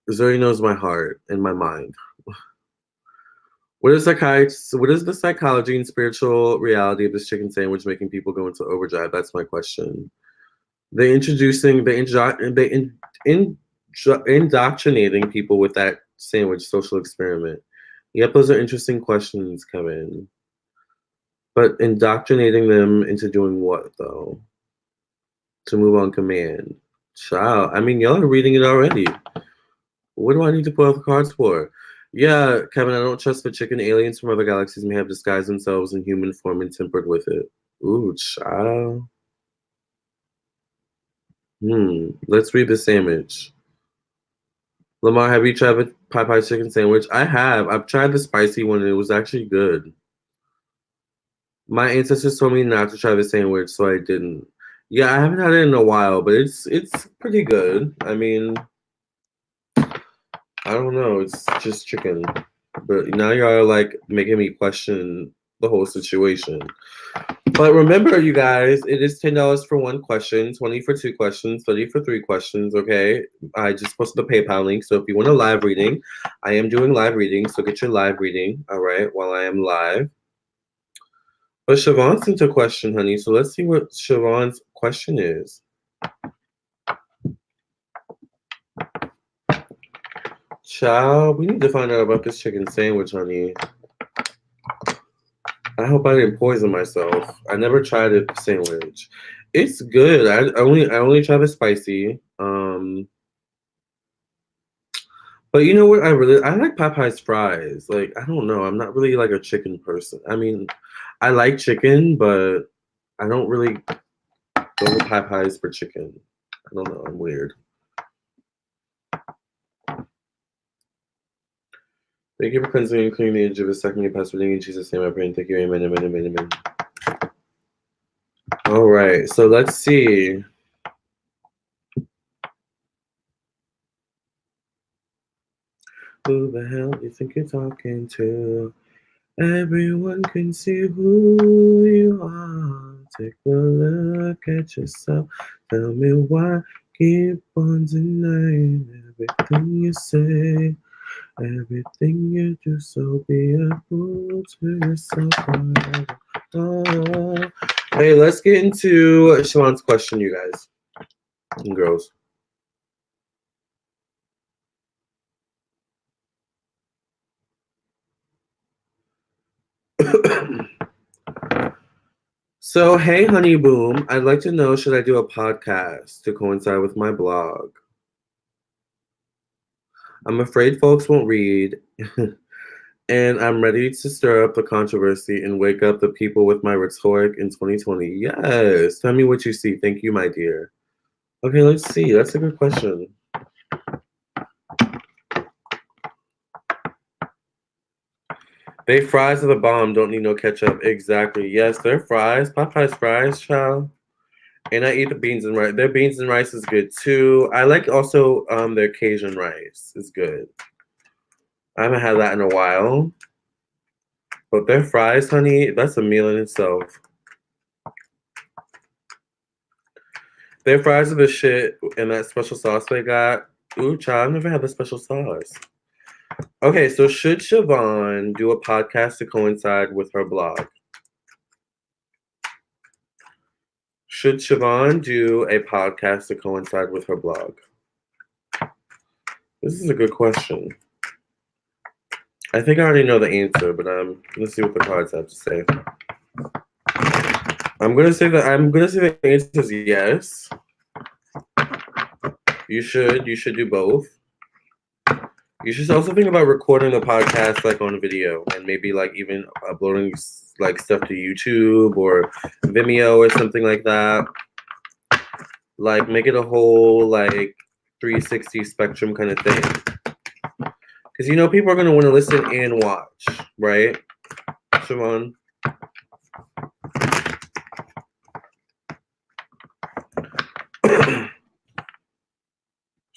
Zuri knows my heart and my mind. What is the psychology and spiritual reality of this chicken sandwich making people go into overdrive? That's my question. Indoctrinating people with that sandwich social experiment. Yep, those are interesting questions, Kevin. But indoctrinating them into doing what, though? To move on command. Child, I mean, y'all are reading it already. What do I need to pull out the cards for? Yeah, Kevin, I don't trust the chicken. Aliens from other galaxies may have disguised themselves in human form and tempered with it. Ooh, child. Let's read the sandwich. Lamarr, have you tried the Popeyes chicken sandwich? I have. I've tried the spicy one and it was actually good. My ancestors told me not to try the sandwich, so I didn't. Yeah, I haven't had it in a while, but it's pretty good. I mean, I don't know. It's just chicken. But now y'all are like making me question the whole situation. But remember, you guys, it is $10 for 1 question, 20 for 2 questions, 30 for 3 questions, okay? I just posted the PayPal link, so if you want a live reading, I am doing live reading, so get your live reading, all right, while I am live. But Siobhan sent a question, honey, so let's see what Siobhan's question is. Child, we need to find out about this chicken sandwich, honey. I hope I didn't poison myself. I never tried a sandwich. It's good. I only try the spicy. But you know what? I like Popeyes fries. Like, I don't know. I'm not really like a chicken person. I mean, I like chicken, but I don't really go with Popeyes for chicken. I don't know. I'm weird. Thank you for cleansing and cleaning the edge of a second your past in Jesus' name I pray and thank you. Amen, amen, amen, amen. All right. So let's see. Who the hell do you think you're talking to? Everyone can see who you are. Take a look at yourself. Tell me why. Keep on denying everything you say, everything you do. So be a fool to yourself forever. Oh. Hey, let's get into Siobhan's question, you guys and girls. So, hey, Honey Boom, I'd like to know, should I do a podcast to coincide with my blog? I'm afraid folks won't read, and I'm ready to stir up the controversy and wake up the people with my rhetoric in 2020. Yes, tell me what you see. Thank you, my dear. Okay, let's see. That's a good question. They fries are the bomb. Don't need no ketchup. Exactly. Yes, they're fries. Popeyes fries, child. And I eat the beans and rice. Their beans and rice is good too. I like also their Cajun rice is good. I haven't had that in a while. But their fries, honey, that's a meal in itself. Their fries are the shit, and that special sauce they got. Ooh, child, I've never had the special sauce. Okay, so should Siobhan do a podcast to coincide with her blog? Should Siobhan do a podcast to coincide with her blog? This is a good question. I think I already know the answer, but let's see what the cards have to say. I'm gonna say the answer is yes. You should do both. You should also think about recording the podcast like on video and maybe like even uploading like stuff to YouTube or Vimeo or something like that. Like make it a whole like 360 spectrum kind of thing. Because people are gonna want to listen and watch, right? Siobhan?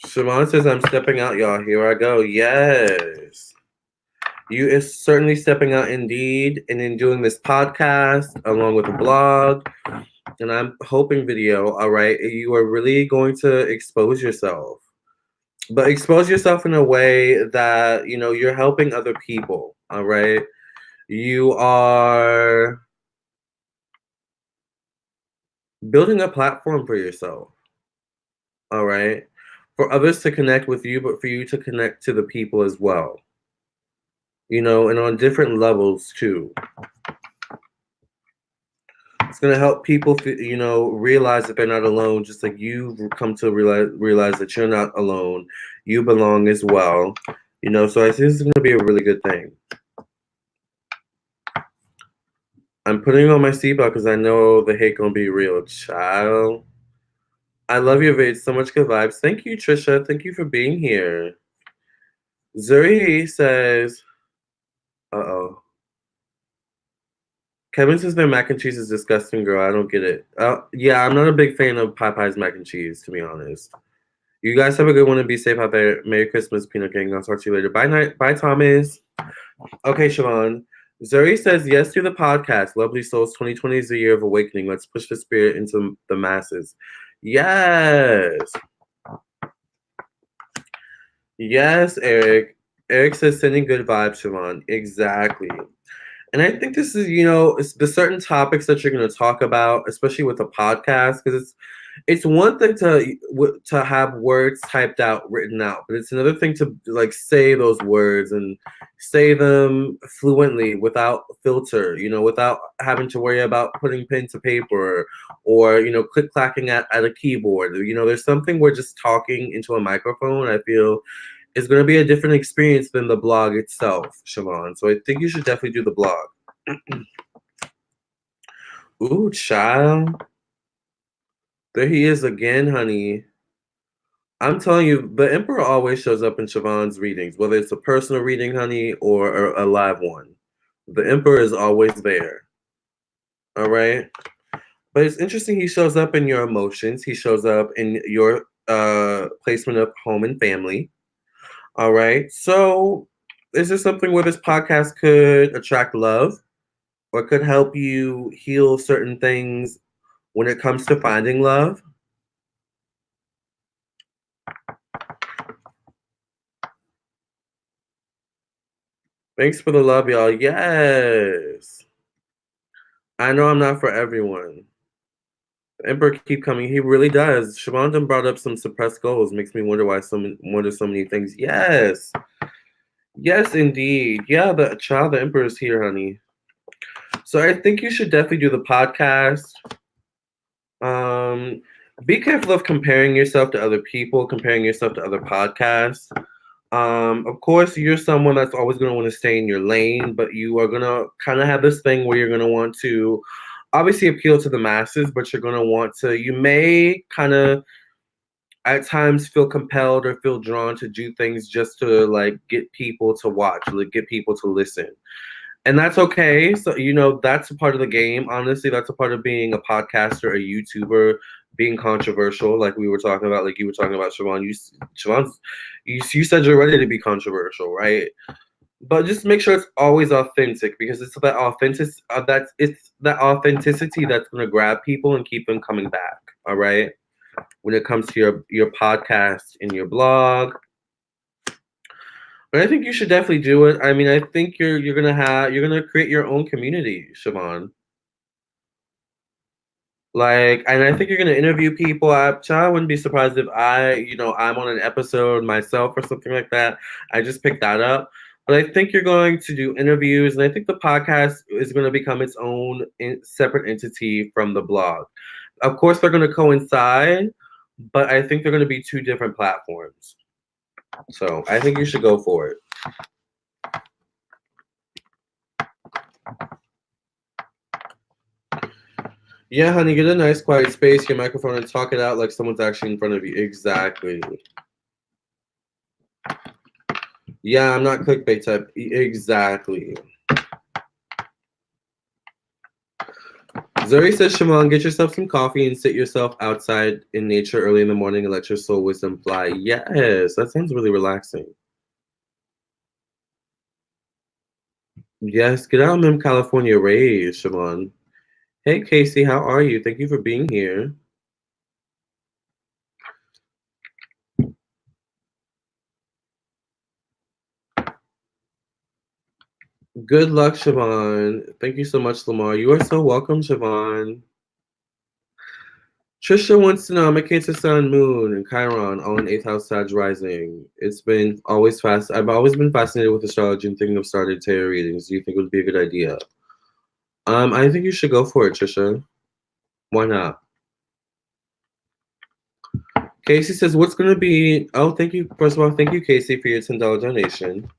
Siobhan says, I'm stepping out, y'all. Here I go. Yes. You is certainly stepping out indeed, and in doing this podcast along with a blog, and I'm hoping video, all right? You are really going to expose yourself. But expose yourself in a way that, you're helping other people, all right? You are building a platform for yourself, all right? For others to connect with you, but for you to connect to the people as well. And on different levels too. It's going to help people, realize that they're not alone, just like you've come to realize that you're not alone. You belong as well. So I think this is going to be a really good thing. I'm putting on my seatbelt because I know the hate going to be real, child. I love your vid. So much good vibes. Thank you, Trisha. Thank you for being here. Zuri says, uh-oh. Kevin says their mac and cheese is disgusting, girl. I don't get it. Yeah, I'm not a big fan of Popeyes mac and cheese, to be honest. You guys have a good one and be safe out there. Merry Christmas, Peanut Gang. I'll talk to you later. Bye, night. Bye, Thomas. Okay, Siobhan. Zuri says yes to the podcast. Lovely Souls 2020 is the year of awakening. Let's push the spirit into the masses. Yes. Yes, Eric. Eric says sending good vibes, Siobhan. Exactly. And I think this is, it's the certain topics that you're going to talk about, especially with a podcast, because it's one thing to have words typed out, written out, but it's another thing to like say those words and say them fluently without filter, without having to worry about putting pen to paper or click clacking at a keyboard. There's something where just talking into a microphone, I feel, is going to be a different experience than the blog itself, Siobhan. So I think you should definitely do the blog. Ooh, child. There he is again, honey. I'm telling you, the Emperor always shows up in Siobhan's readings, whether it's a personal reading, honey, or a live one. The Emperor is always there. All right? But it's interesting he shows up in your emotions. He shows up in your placement of home and family. All right. So is there something where this podcast could attract love or could help you heal certain things when it comes to finding love? Thanks for the love, y'all. Yes. I know I'm not for everyone. The Emperor keep coming. He really does. Siobhan done brought up some suppressed goals. Makes me wonder why so many things. Yes. Yes, indeed. Yeah, the Emperor is here, honey. So I think you should definitely do the podcast. Be careful of comparing yourself to other people, comparing yourself to other podcasts. Of course, you're someone that's always going to want to stay in your lane, but you are going to kind of have this thing where you're going to want to obviously appeal to the masses, but you're going to want to, you may kind of at times feel compelled or feel drawn to do things just to like get people to watch, like get people to listen. And that's okay. So, that's a part of the game. Honestly, that's a part of being a podcaster, a YouTuber. being controversial, like we were talking about, like you were talking about, Siobhan. You said you're ready to be controversial, right? But just make sure it's always authentic, because it's that authenticity that's gonna grab people and keep them coming back. All right. When it comes to your podcast and your blog, but I think you should definitely do it. I mean, I think you're gonna create your own community, Siobhan. Like, and I think you're gonna interview people. I wouldn't be surprised if I'm on an episode myself or something like that. I just picked that up. But I think you're going to do interviews, and I think the podcast is going to become its own separate entity from the blog. Of course, they're going to coincide, but I think they're going to be two different platforms. So I think you should go for it. Yeah, honey, get a nice quiet space, your microphone, and talk it out like someone's actually in front of you. Exactly. Yeah, I'm not clickbait type. Exactly. Zuri says, Shimon, get yourself some coffee and sit yourself outside in nature early in the morning and let your soul wisdom fly. Yes, that sounds really relaxing. Yes, get out of them California rays, Shimon. Hey, Casey, how are you? Thank you for being here. Good luck, Siobhan. Thank you so much, Lamarr. You are so welcome, Siobhan. Trisha wants to know, I'm a Cancer Sun, Moon, and Chiron, all in 8th house Sag rising. It's been always fast. I've always been fascinated with astrology and thinking of starting tarot readings. Do you think it would be a good idea? I think you should go for it, Trisha. Why not? Casey says, what's going to be... Oh, thank you. First of all, thank you, Casey, for your $10 donation.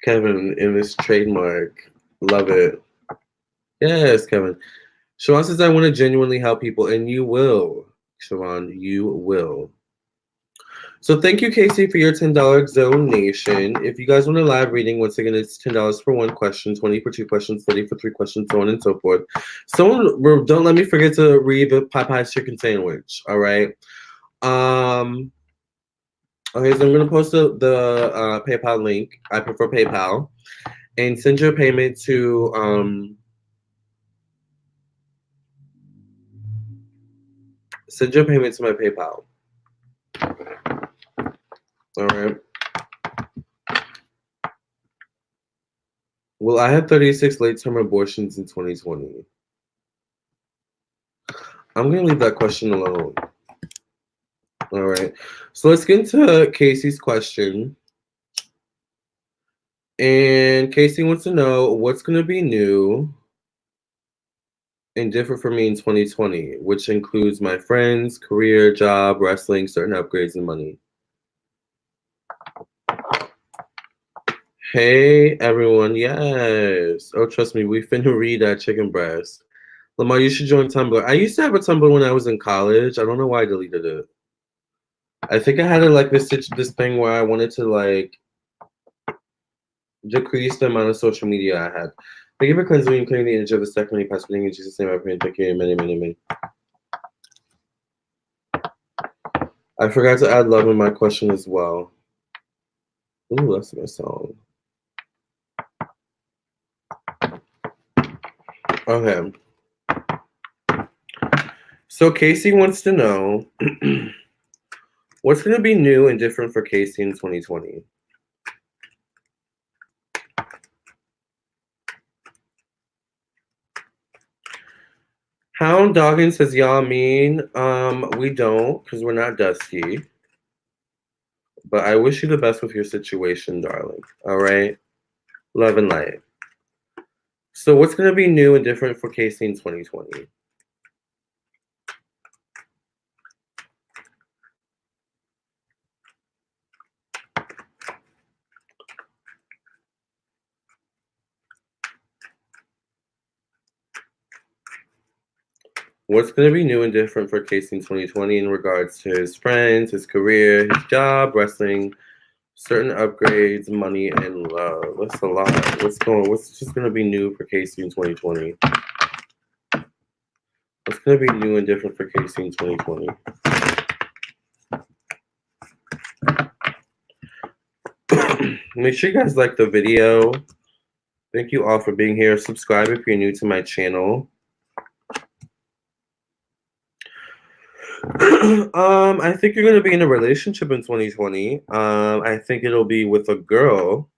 Kevin, in this trademark. Love it. Yes, Kevin. Siobhan says, I want to genuinely help people, and you will, Siobhan. You will. So thank you, Casey, for your $10 donation. If you guys want a live reading, once again, it's $10 for one question, 20 for two questions, 30 for three questions, so on and so forth. Don't let me forget to read the Popeyes chicken sandwich, all right? Okay, so I'm going to post the PayPal link. I prefer PayPal. And send your payment to... Send your payment to my PayPal. All right. Well, I had 36 late-term abortions in 2020. I'm going to leave that question alone. All right. So let's get into Casey's question. And Casey wants to know what's going to be new and different for me in 2020, which includes my friends, career, job, wrestling, certain upgrades, and money. Hey, everyone. Yes. Oh, trust me, we finna read that chicken breast. Lamarr, you should join Tumblr. I used to have a Tumblr when I was in college. I don't know why I deleted it. I think I had this thing where I wanted to like decrease the amount of social media I had. Thank you for cleansing me and clearing the energy of the second many past in Jesus' name. I pray and thank you. Amen, amen, amen. I forgot to add love in my question as well. Ooh, that's my song. Okay. So Casey wants to know what's going to be new and different for Casey in 2020. Hound Doggin says, y'all mean? We don't, because we're not dusty. But I wish you the best with your situation, darling. All right? Love and light. So what's going to be new and different for Casey in 2020? What's going to be new and different for Casey in 2020 in regards to his friends, his career, his job, wrestling, Certain upgrades, money, and love. That's a lot. What's just gonna be new for Casey in 2020? What's gonna be new and different for Casey in 2020? Make sure you guys like the video. Thank you all for being here. Subscribe if you're new to my channel. I think you're gonna be in a relationship in 2020. I think it'll be with a girl.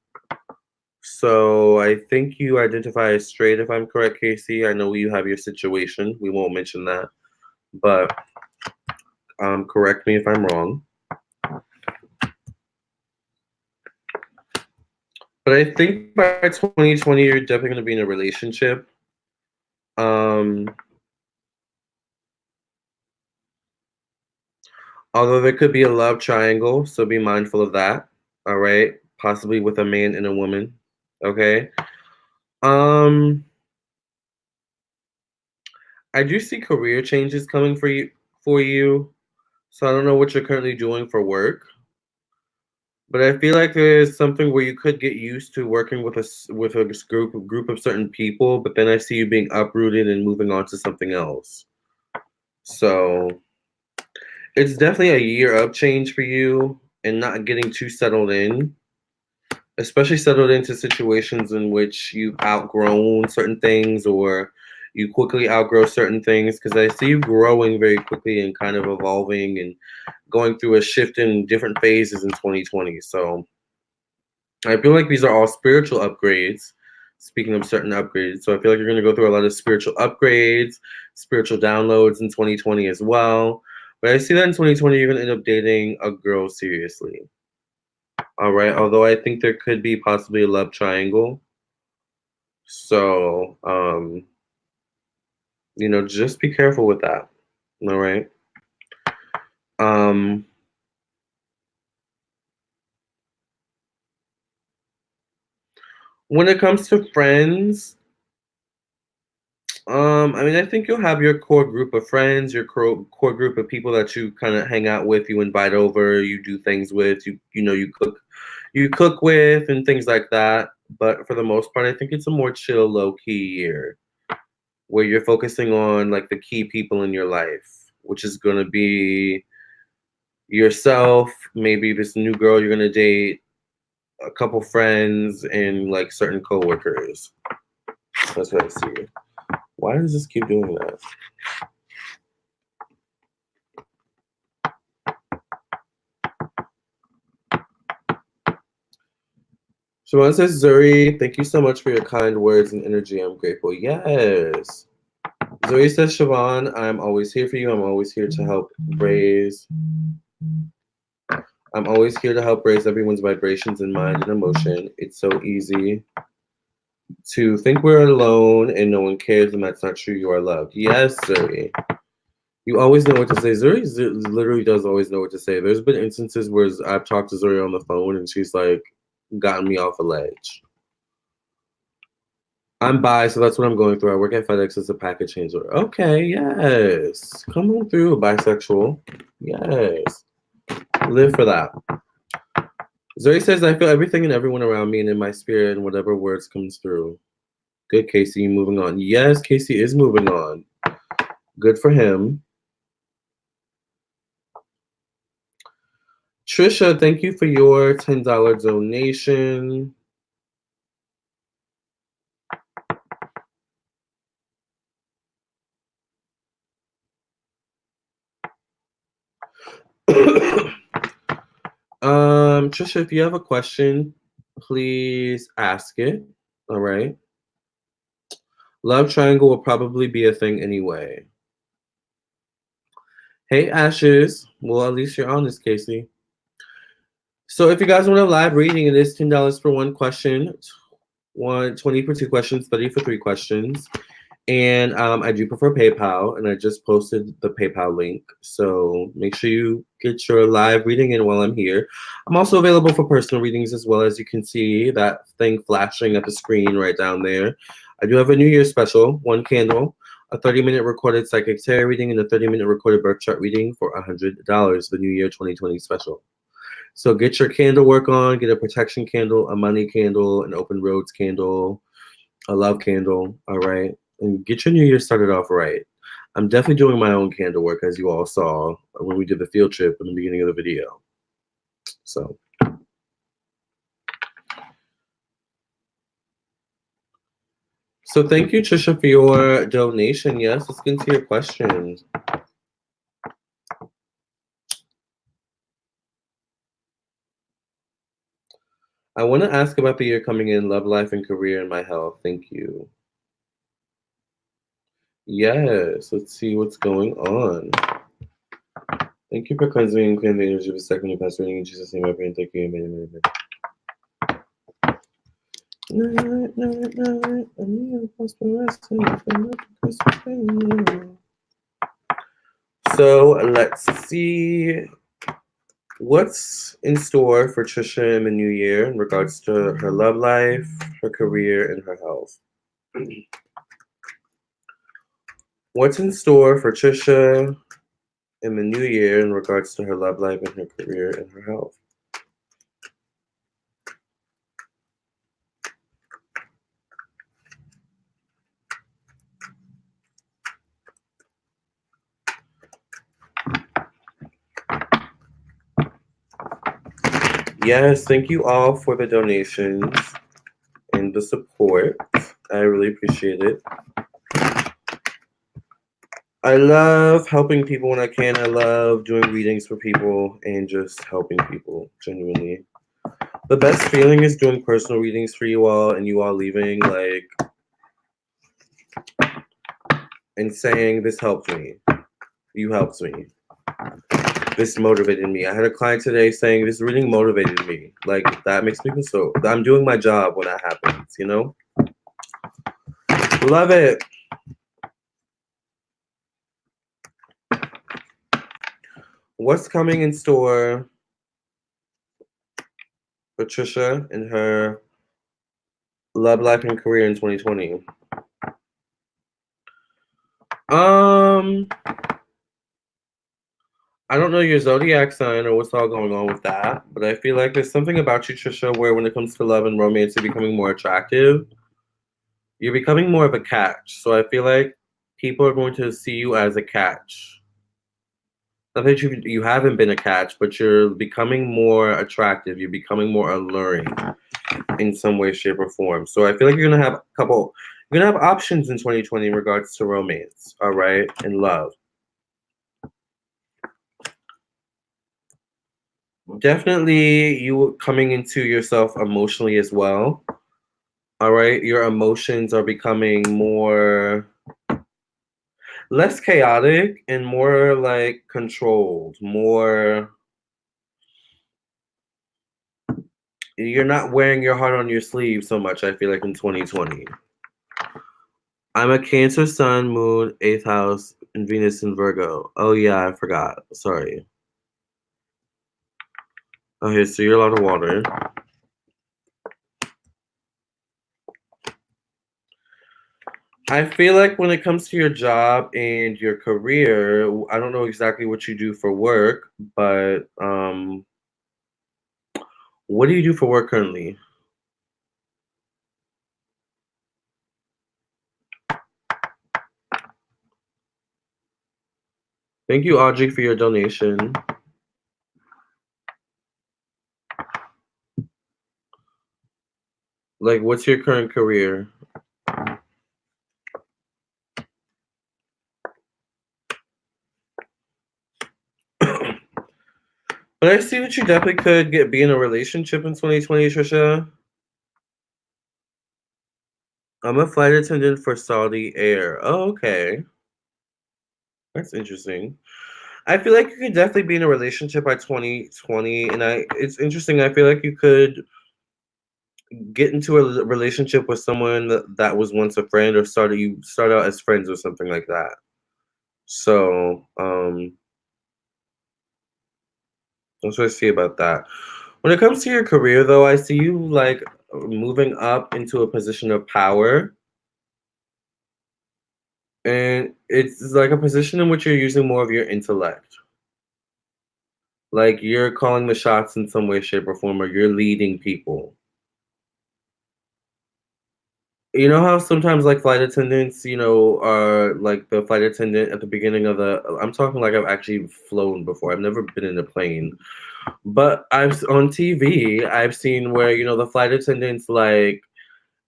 So I think you identify as straight, if I'm correct, Casey. I know you have your situation. We won't mention that, but correct me if I'm wrong. But I think by 2020, you're definitely going to be in a relationship. Although there could be a love triangle, so be mindful of that. All right, possibly with a man and a woman. Okay. I do see career changes coming for you. So I don't know what you're currently doing for work, but I feel like there's something where you could get used to working with a group of certain people, but then I see you being uprooted and moving on to something else. So it's definitely a year of change for you and not getting too settled in, especially settled into situations in which you've outgrown certain things or you quickly outgrow certain things, because I see you growing very quickly and kind of evolving and going through a shift in different phases in 2020. So I feel like these are all spiritual upgrades. Speaking of certain upgrades, so I feel like you're going to go through a lot of spiritual upgrades, spiritual downloads in 2020 as well. But I see that in 2020, you're going to end up dating a girl seriously. All right. Although I think there could be possibly a love triangle. So, just be careful with that. All right. When it comes to friends, I think you'll have your core group of friends, your core group of people that you kind of hang out with, you invite over, you do things with, you cook with, and things like that. But for the most part, I think it's a more chill, low key year where you're focusing on like the key people in your life, which is gonna be yourself, maybe this new girl you're gonna date, a couple friends, and like certain coworkers. That's what I see. Why does this keep doing that? Siobhan says, Zuri, thank you so much for your kind words and energy. I'm grateful. Yes. Zuri says, Siobhan, I'm always here for you. I'm always here to help raise. I'm always here to help raise everyone's vibrations in mind and emotion. It's so easy to think we're alone and no one cares, and that's not true. You are loved. Yes, Zuri. You always know what to say. Zuri literally does always know what to say. There's been instances where I've talked to Zuri on the phone and she's like gotten me off a ledge. I'm bi, so that's what I'm going through. I work at FedEx as a package handler. Okay, yes. Come on through, bisexual. Yes. Live for that. Zuri says, I feel everything and everyone around me and in my spirit and whatever words comes through. Good, Casey, moving on. Yes, Casey is moving on. Good for him. Trisha, thank you for your $10 donation. Trisha, if you have a question, please ask it. All right. Love triangle will probably be a thing anyway. Hey, Ashes. Well, at least you're honest, Casey. So if you guys want a live reading, it is $10 for one question, 20 for two questions, 30 for three questions. And I do prefer PayPal, and I just posted the PayPal link. So make sure you get your live reading in while I'm here. I'm also available for personal readings as well. As you can see that thing flashing at the screen right down there. I do have a New Year's special, one candle, a 30-minute recorded psychic tarot reading, and a 30-minute recorded birth chart reading for $100, the New Year 2020 special. So get your candle work on, get a protection candle, a money candle, an open roads candle, a love candle, all right? And get your new year started off right. I'm definitely doing my own candle work, as you all saw when we did the field trip in the beginning of the video. So thank you, Trisha, for your donation. Yes, let's get into your questions. I want to ask about the year coming in, love life and career and my health. Thank you. Yes, let's see what's going on. Thank you for cleansing and clearing the energy of a second and past reading in Jesus' name. I pray and thank you. Amen. So let's see what's in store for Trisha in the new year in regards to her love life, her career, and her health. What's in store for Trisha in the new year in regards to her love life and her career and her health? Yes, thank you all for the donations and the support. I really appreciate it. I love helping people when I can. I love doing readings for people and just helping people, genuinely. The best feeling is doing personal readings for you all and you all leaving, like, and saying, this helped me. You helped me. This motivated me. I had a client today saying, this reading motivated me. Like, that makes me feel so... I'm doing my job when that happens, you know? Love it. What's coming in store for Trisha and her love life and career in 2020? I don't know your zodiac sign or what's all going on with that, but I feel like there's something about you, Trisha, where when it comes to love and romance, you're becoming more attractive. You're becoming more of a catch. So I feel like people are going to see you as a catch. Not that you haven't been a catch, but you're becoming more attractive. You're becoming more alluring in some way, shape, or form. So I feel like you're gonna have options in 2020 in regards to romance, all right, and love. Definitely you coming into yourself emotionally as well. All right, your emotions are becoming less chaotic and more like controlled, more, you're not wearing your heart on your sleeve so much, I feel like, in 2020. I'm a Cancer Sun, Moon, 8th house, and Venus in Virgo. Oh yeah, I forgot. Sorry. Okay, so you're a lot of water. I feel like when it comes to your job and your career, I don't know exactly what you do for work, but what do you do for work currently? Thank you, Audrey, for your donation. Like, what's your current career? But I see that you definitely could be in a relationship in 2020, Trisha. I'm a flight attendant for Saudi Air. Oh, okay. That's interesting. I feel like you could definitely be in a relationship by 2020, and it's interesting. I feel like you could get into a relationship with someone that was once a friend, or start out as friends or something like that. So, that's what I see about that. When it comes to your career, though, I see you like moving up into a position of power. And it's like a position in which you're using more of your intellect. Like you're calling the shots in some way, shape, or form, or you're leading people. You know how sometimes like flight attendants, are like the flight attendant at the beginning of I'm talking like I've actually flown before. I've never been in a plane. But on TV, I've seen where, the flight attendants like,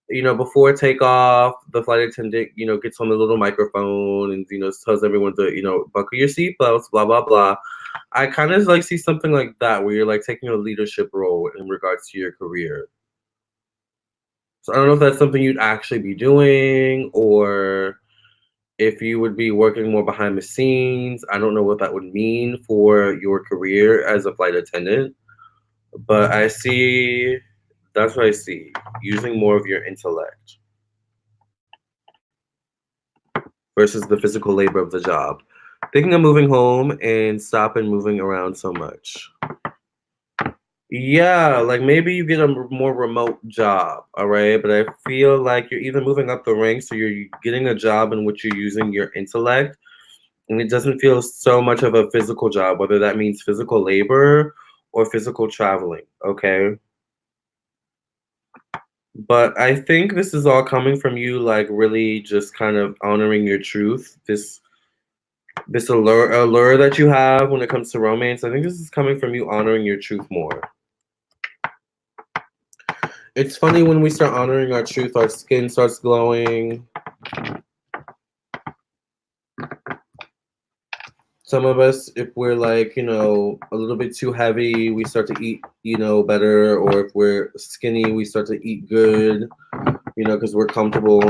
before takeoff, the flight attendant, gets on the little microphone and, tells everyone to, buckle your seatbelts, blah, blah, blah. I kind of like see something like that where you're like taking a leadership role in regards to your career. So I don't know if that's something you'd actually be doing or if you would be working more behind the scenes. I don't know what that would mean for your career as a flight attendant, but that's what I see, using more of your intellect versus the physical labor of the job. Thinking of moving home and stop and moving around so much. Yeah, like maybe you get a more remote job, all right? But I feel like you're either moving up the ranks or you're getting a job in which you're using your intellect, and it doesn't feel so much of a physical job, whether that means physical labor or physical traveling, okay? But I think this is all coming from you, like really just kind of honoring your truth. This allure that you have when it comes to romance. I think this is coming from you honoring your truth more. It's funny when we start honoring our truth, our skin starts glowing. Some of us, if we're like, a little bit too heavy, we start to eat, better. Or if we're skinny, we start to eat good, because we're comfortable.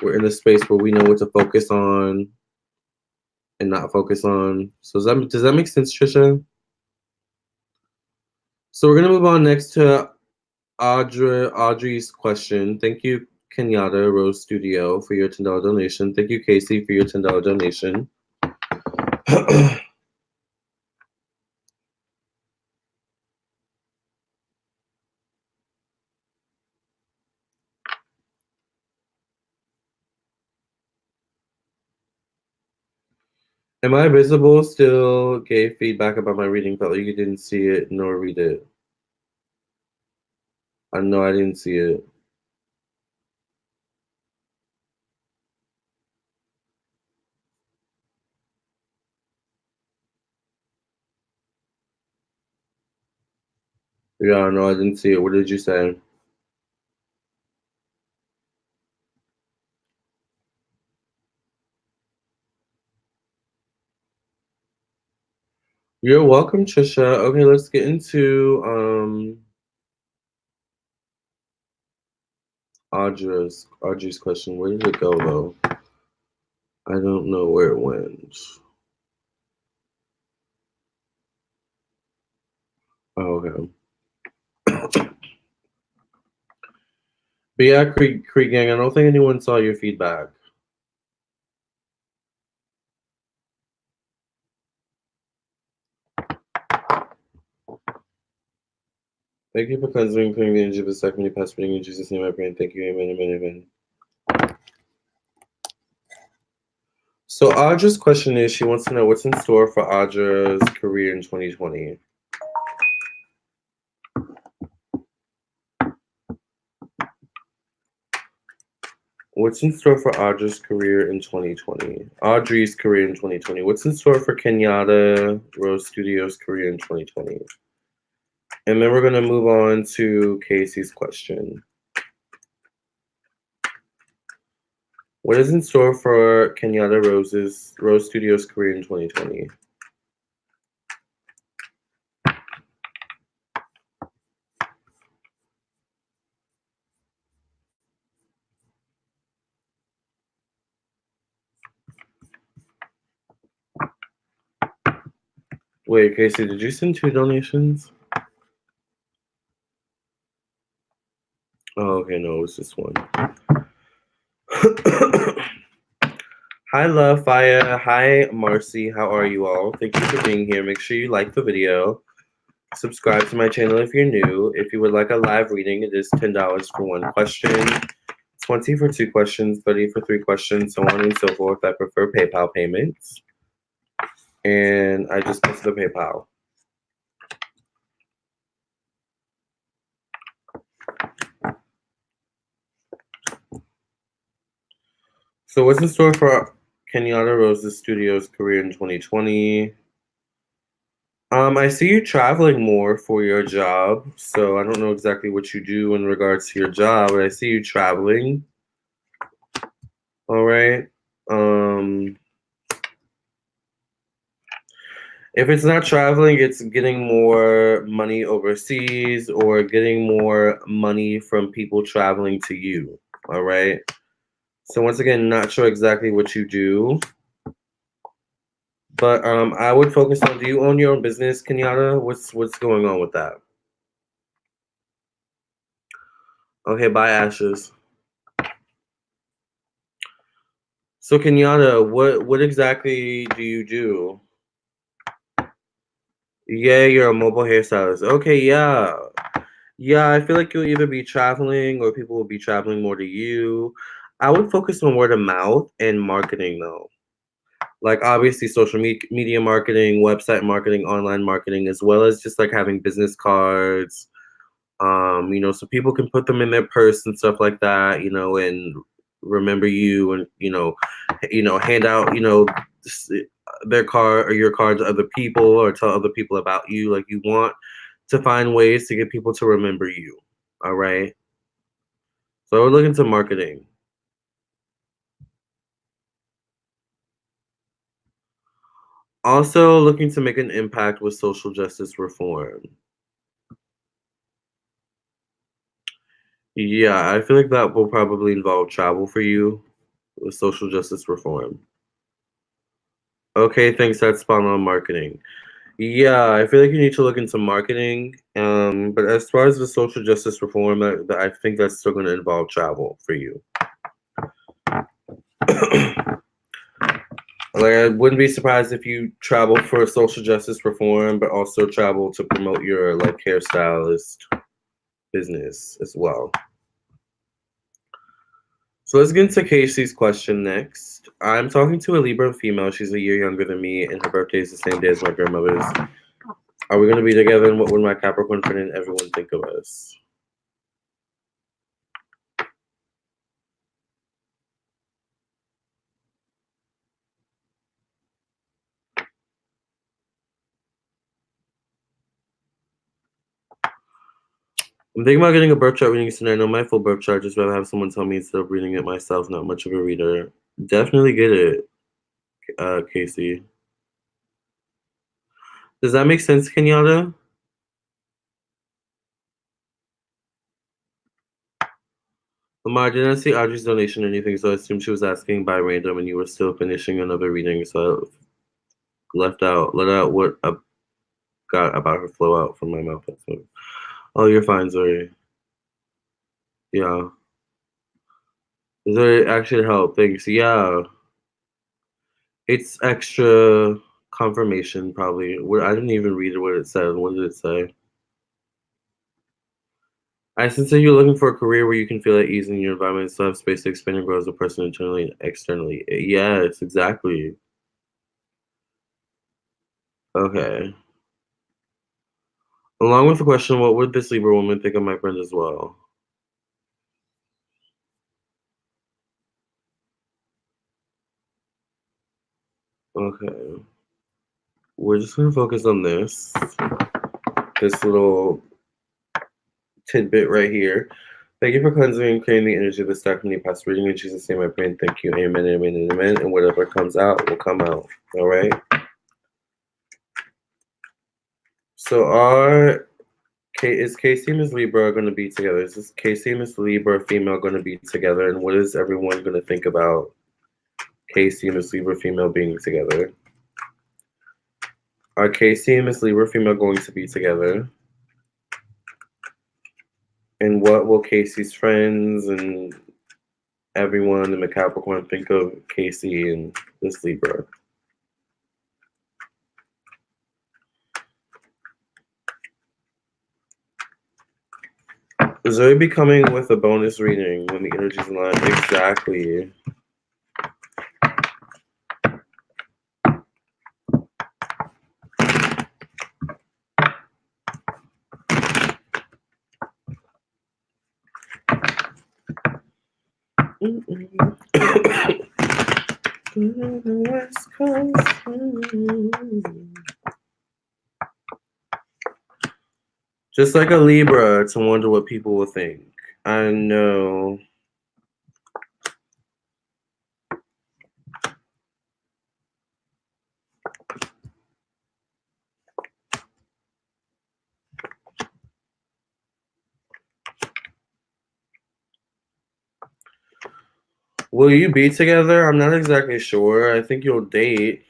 We're in a space where we know what to focus on and not focus on. So does that make sense, Trisha? So we're gonna move on next to Audrey's question. Thank you, Kenyatta Rose Studio, for your $10 donation. Thank you, Casey, for your $10 donation. Am I visible? Still gave feedback about my reading. Felt like you didn't see it nor read it. I know I didn't see it. Yeah, no, I didn't see it. What did you say? You're welcome, Trisha. Okay, let's get into Audrey's question. Where did it go though? I don't know where it went. Oh, okay. But yeah, Creek Gang, I don't think anyone saw your feedback. Thank you for cleansing, clearing the energy of the second you pass reading in Jesus' name I pray and thank you, amen, amen, amen. So Audra's question is, she wants to know what's in store for Audra's career in 2020. What's in store for Audra's career in 2020? Audrey's career in 2020. What's in store for Kenyatta Rose Studios' career in 2020? And then we're going to move on to Casey's question. What is in store for Kenyatta Rose Studios' career in 2020? Wait, Casey, did you send 2 donations? Oh, okay, no, it was just 1. Hi, Love Fire. Hi, Marcy. How are you all? Thank you for being here. Make sure you like the video. Subscribe to my channel if you're new. If you would like a live reading, it is $10 for 1 question, $20 for 2 questions, $30 for 3 questions, so on and so forth. I prefer PayPal payments. And I just posted the PayPal. So what's in store for Kenyatta Rose's Studios career in 2020? I see you traveling more for your job, so I don't know exactly what you do in regards to your job, but I see you traveling. All right. If it's not traveling, it's getting more money overseas or getting more money from people traveling to you. All right. So once again, not sure exactly what you do, but I would focus on. Do you own your own business, Kenyatta? What's going on with that? Okay, bye, Ashes. So Kenyatta, what exactly do you do? Yeah, you're a mobile hairstylist. Okay, yeah. Yeah, I feel like you'll either be traveling or people will be traveling more to you. I would focus on word of mouth and marketing though. Like obviously social media marketing, website marketing, online marketing, as well as just like having business cards, so people can put them in their purse and stuff like that, and remember you and, hand out, s- their card or your card to other people or tell other people about you. Like you want to find ways to get people to remember you. All right. So we're looking to marketing. Also looking to make an impact with social justice reform. Yeah, I feel like that will probably involve travel for you with social justice reform. Okay, thanks. That's spot on marketing. Yeah, I feel like you need to look into marketing. But as far as the social justice reform, I think that's still going to involve travel for you. Like, I wouldn't be surprised if you travel for social justice reform, but also travel to promote your like hairstylist business as well. So let's get into Casey's question next. I'm talking to a Libra female. She's a year younger than me, and her birthday is the same day as my grandmother's. Are we going to be together, and what would my Capricorn friend and everyone think of us? I'm thinking about getting a birth chart reading soon. I know my full birth chart, just rather have someone tell me instead of reading it myself. Not much of a reader. Definitely get it, Casey. Does that make sense, Kenyatta? Lamar, didn't see Audrey's donation or anything, so I assumed she was asking by random and you were still finishing another reading, so I let out what I got about her flow out from my mouth. So, oh, you're fine, Zoe. Yeah. Zoe actually helped. Thanks. Yeah. It's extra confirmation, probably. I didn't even read what it said. What did it say? I sense that you're looking for a career where you can feel at ease in your environment, still have space to expand and grow as a person internally and externally. Yes, exactly. Okay. Along with the question, what would this Libra woman think of my friend as well? Okay. We're just gonna focus on this little tidbit right here. Thank you for cleansing and clearing the energy of the stack from the past reading. In Jesus' name I pray and thank you. Amen, amen, and amen. And whatever comes out will come out. All right. So is Casey and Miss Libra going to be together? Is this Casey and Miss Libra female going to be together? And what is everyone going to think about Casey and Miss Libra female being together? Are Casey and Miss Libra female going to be together? And what will Casey's friends and everyone in the Capricorn think of Casey and Miss Libra? Zoe be coming with a bonus reading when the energy's in line. Exactly. The West Coast. Just like a Libra, to wonder what people will think. I know. Will you be together? I'm not exactly sure. I think you'll date.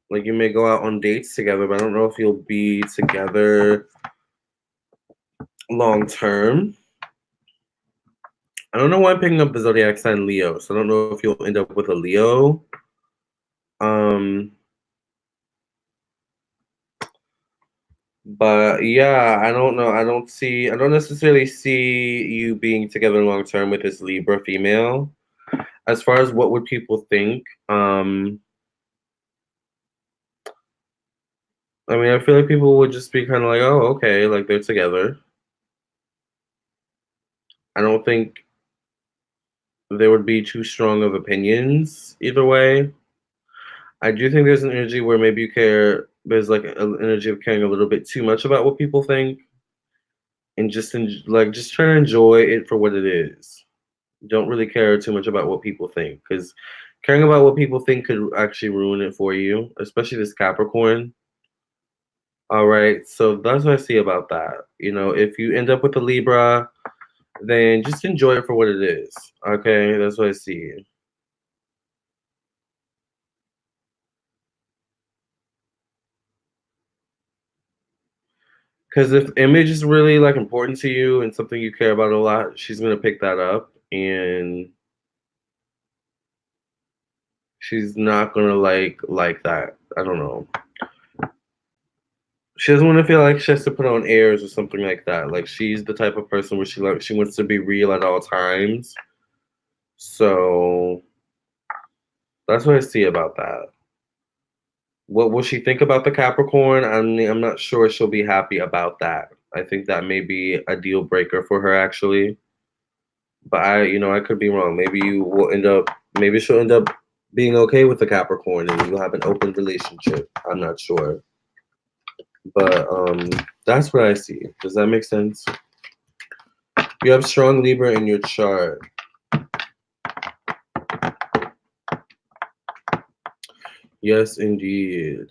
Like, you may go out on dates together, but I don't know if you'll be together long term. I don't know why I'm picking up the zodiac sign Leo, so I don't know if you'll end up with a Leo. But yeah, I don't know. I don't necessarily see you being together long term with this Libra female. As far as what would people think, I mean, I feel like people would just be kind of like, oh, okay, like they're together. I don't think there would be too strong of opinions either way. I do think there's an energy where maybe there's like an energy of caring a little bit too much about what people think, and just try to enjoy it for what it is. Don't really care too much about what people think, because caring about what people think could actually ruin it for you, especially this Capricorn. All right, so that's what I see about that. If you end up with a Libra, then just enjoy it for what it is. Okay, that's what I see. Because if image is really like important to you and something you care about a lot, she's gonna pick that up, and she's not gonna like that. I don't know. She doesn't want to feel like she has to put on airs or something like that. Like, she's the type of person where she wants to be real at all times. So that's what I see about that. What will she think about the Capricorn? I'm not sure she'll be happy about that. I think that may be a deal breaker for her, actually. But I could be wrong. Maybe she'll end up being okay with the Capricorn and you'll have an open relationship. I'm not sure. But that's what I see. Does that make sense? You have strong Libra in your chart. Yes, indeed.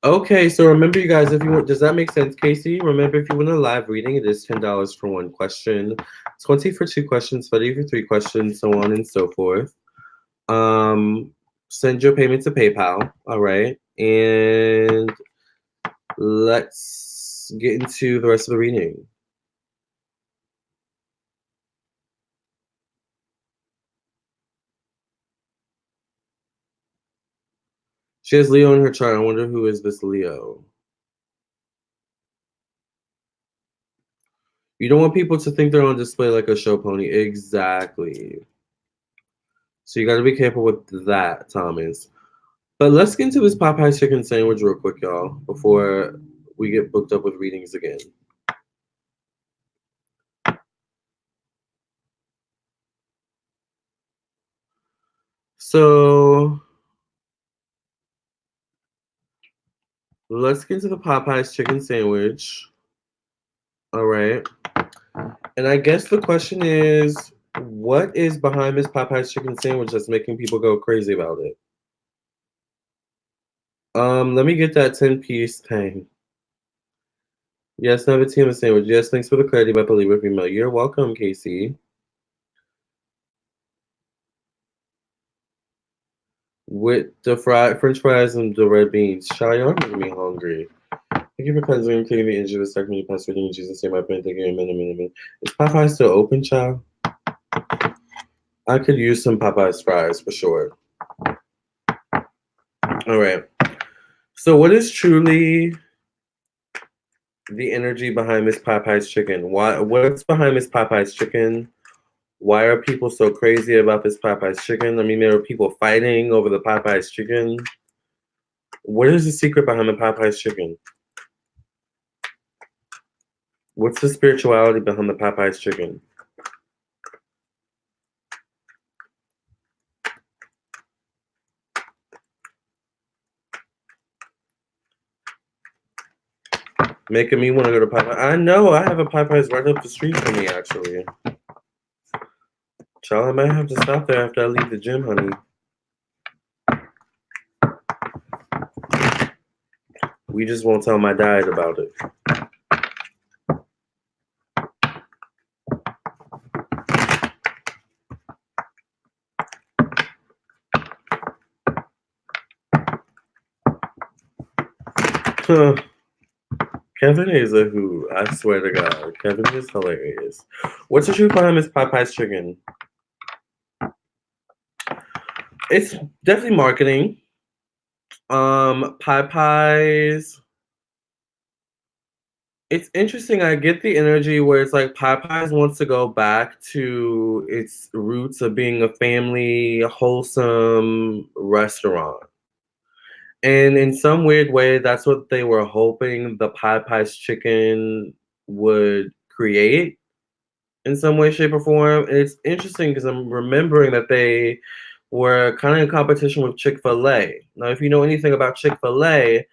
Okay, so remember, you guys, if you want, does that make sense, Casey? Remember, if you want a live reading, it is $10 for one question, 20 for two questions, 30 for three questions, so on and so forth. Send your payment to PayPal. All right, and let's get into the rest of the reading. She has Leo in her chart. I wonder who is this Leo. You don't want people to think they're on display like a show pony. Exactly. So you got to be careful with that, Thomas. But let's get into this Popeyes chicken sandwich real quick, y'all, before we get booked up with readings again. So let's get into the Popeyes chicken sandwich. All right. And I guess the question is, what is behind this Popeyes chicken sandwich that's making people go crazy about it? Let me get that 10-piece thing. Yes, have a team sandwich. Yes, thanks for the clarity about the Libra female. You're welcome, Casey. With the French fries and the red beans. Child, you're making me hungry. Thank you for cleansing and taking me into the second you pass reading in Jesus' name. I pray. Thank you. Amen. Is Popeyes still open, child? I could use some Popeyes fries for sure. All right. So, what is truly the energy behind Miss Popeyes chicken? What's behind Miss Popeyes chicken? Why are people so crazy about this Popeyes chicken? I mean, there are people fighting over the Popeyes chicken. What is the secret behind the Popeyes chicken? What's the spirituality behind the Popeyes chicken? Making me want to go to Popeyes. I know, I have a Popeyes right up the street from me, actually. Child, I might have to stop there after I leave the gym, honey. We just won't tell my diet about it. Kevin is a who. I swear to God. Kevin is hilarious. What's the truth behind Miss Popeye's chicken? It's definitely marketing. Popeyes. It's interesting. I get the energy where it's like Popeyes wants to go back to its roots of being a family, wholesome restaurant. And in some weird way, that's what they were hoping the Popeyes chicken would create in some way, shape, or form. And it's interesting because I'm remembering that they were kind of in competition with Chick-fil-A. Now, if you know anything about Chick-fil-A,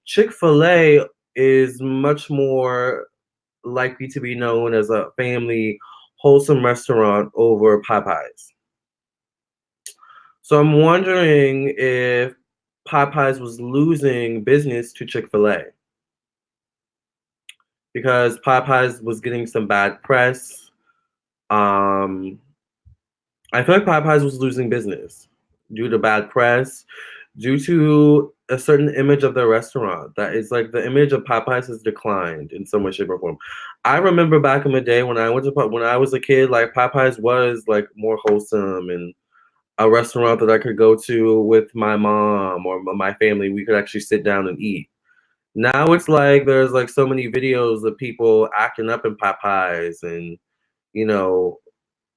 Chick-fil-A is much more likely to be known as a family, wholesome restaurant over Popeyes. So I'm wondering if Popeyes was losing business to Chick-fil-A because Popeyes was getting some bad press. I feel like Popeyes was losing business due to bad press, due to a certain image of the restaurant. That is like the image of Popeyes has declined in some way, shape, or form. I remember back in the day when I was a kid, like Popeyes was like more wholesome and a restaurant that I could go to with my mom or my family. We could actually sit down and eat. Now it's like there's like so many videos of people acting up in Popeyes and you know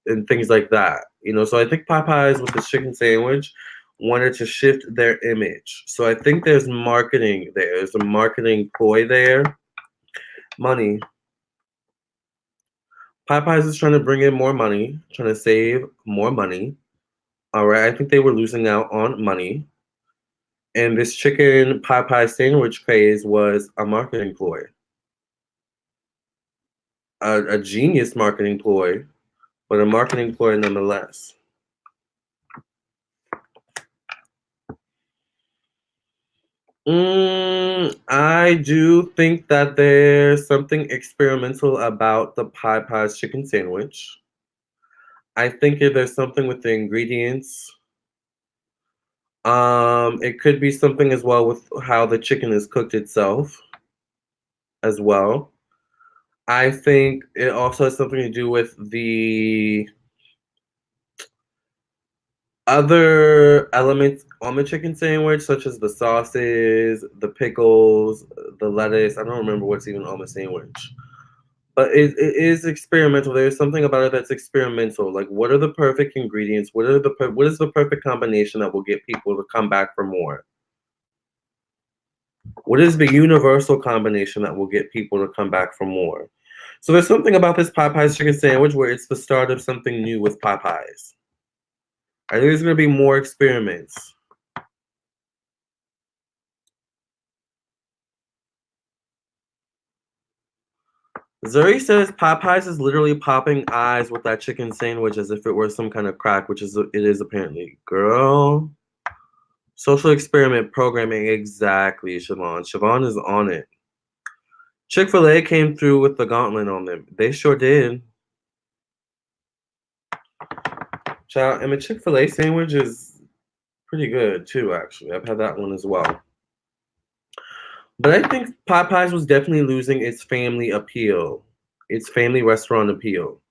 and things like that. So I think Popeyes with the chicken sandwich wanted to shift their image. So I think there's marketing there. There's a marketing ploy there. Money. Popeyes is trying to bring in more money, trying to save more money. All right, I think they were losing out on money. And this chicken Popeye sandwich craze was a marketing ploy. A genius marketing ploy, but a marketing ploy nonetheless. I do think that there's something experimental about the Popeyes chicken sandwich. I think if there's something with the ingredients. It could be something as well with how the chicken is cooked itself as well. I think it also has something to do with the other elements on the chicken sandwich, such as the sauces, the pickles, the lettuce. I don't remember what's even on the sandwich. But it is experimental. There's something about it that's experimental. Like, what are the perfect ingredients? What is the perfect combination that will get people to come back for more? What is the universal combination that will get people to come back for more? So there's something about this Popeyes chicken sandwich where it's the start of something new with Popeyes. I think there's going to be more experiments. Zuri says Popeyes is literally popping eyes with that chicken sandwich as if it were some kind of crack, which it is apparently. Girl. Social experiment programming, exactly, Siobhan. Siobhan is on it. Chick-fil-A came through with the gauntlet on them. They sure did. Child, and the Chick-fil-A sandwich is pretty good too, actually. I've had that one as well. But I think Popeyes was definitely losing its family appeal, its family restaurant appeal.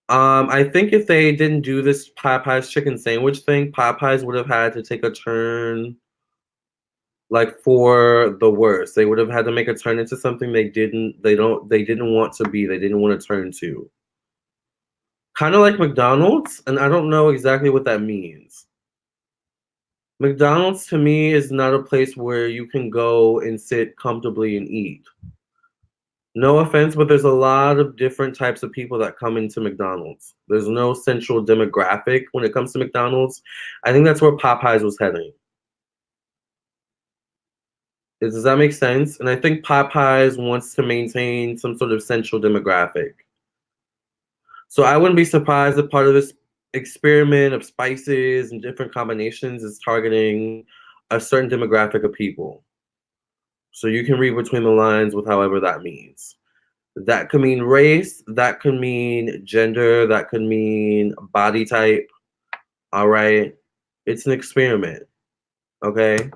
I think if they didn't do this Popeyes chicken sandwich thing, Popeyes would have had to take a turn like for the worse. They would have had to make a turn into something they didn't want to be. They didn't want to turn to. Kind of like McDonald's, and I don't know exactly what that means. McDonald's to me is not a place where you can go and sit comfortably and eat. No offense, but there's a lot of different types of people that come into McDonald's. There's no central demographic when it comes to McDonald's. I think that's where Popeyes was heading. Does that make sense? And I think Popeyes wants to maintain some sort of central demographic. So I wouldn't be surprised if part of this experiment of spices and different combinations is targeting a certain demographic of people. So you can read between the lines with however that means. That could mean race, that could mean gender, that could mean body type. All right. It's an experiment. Okay.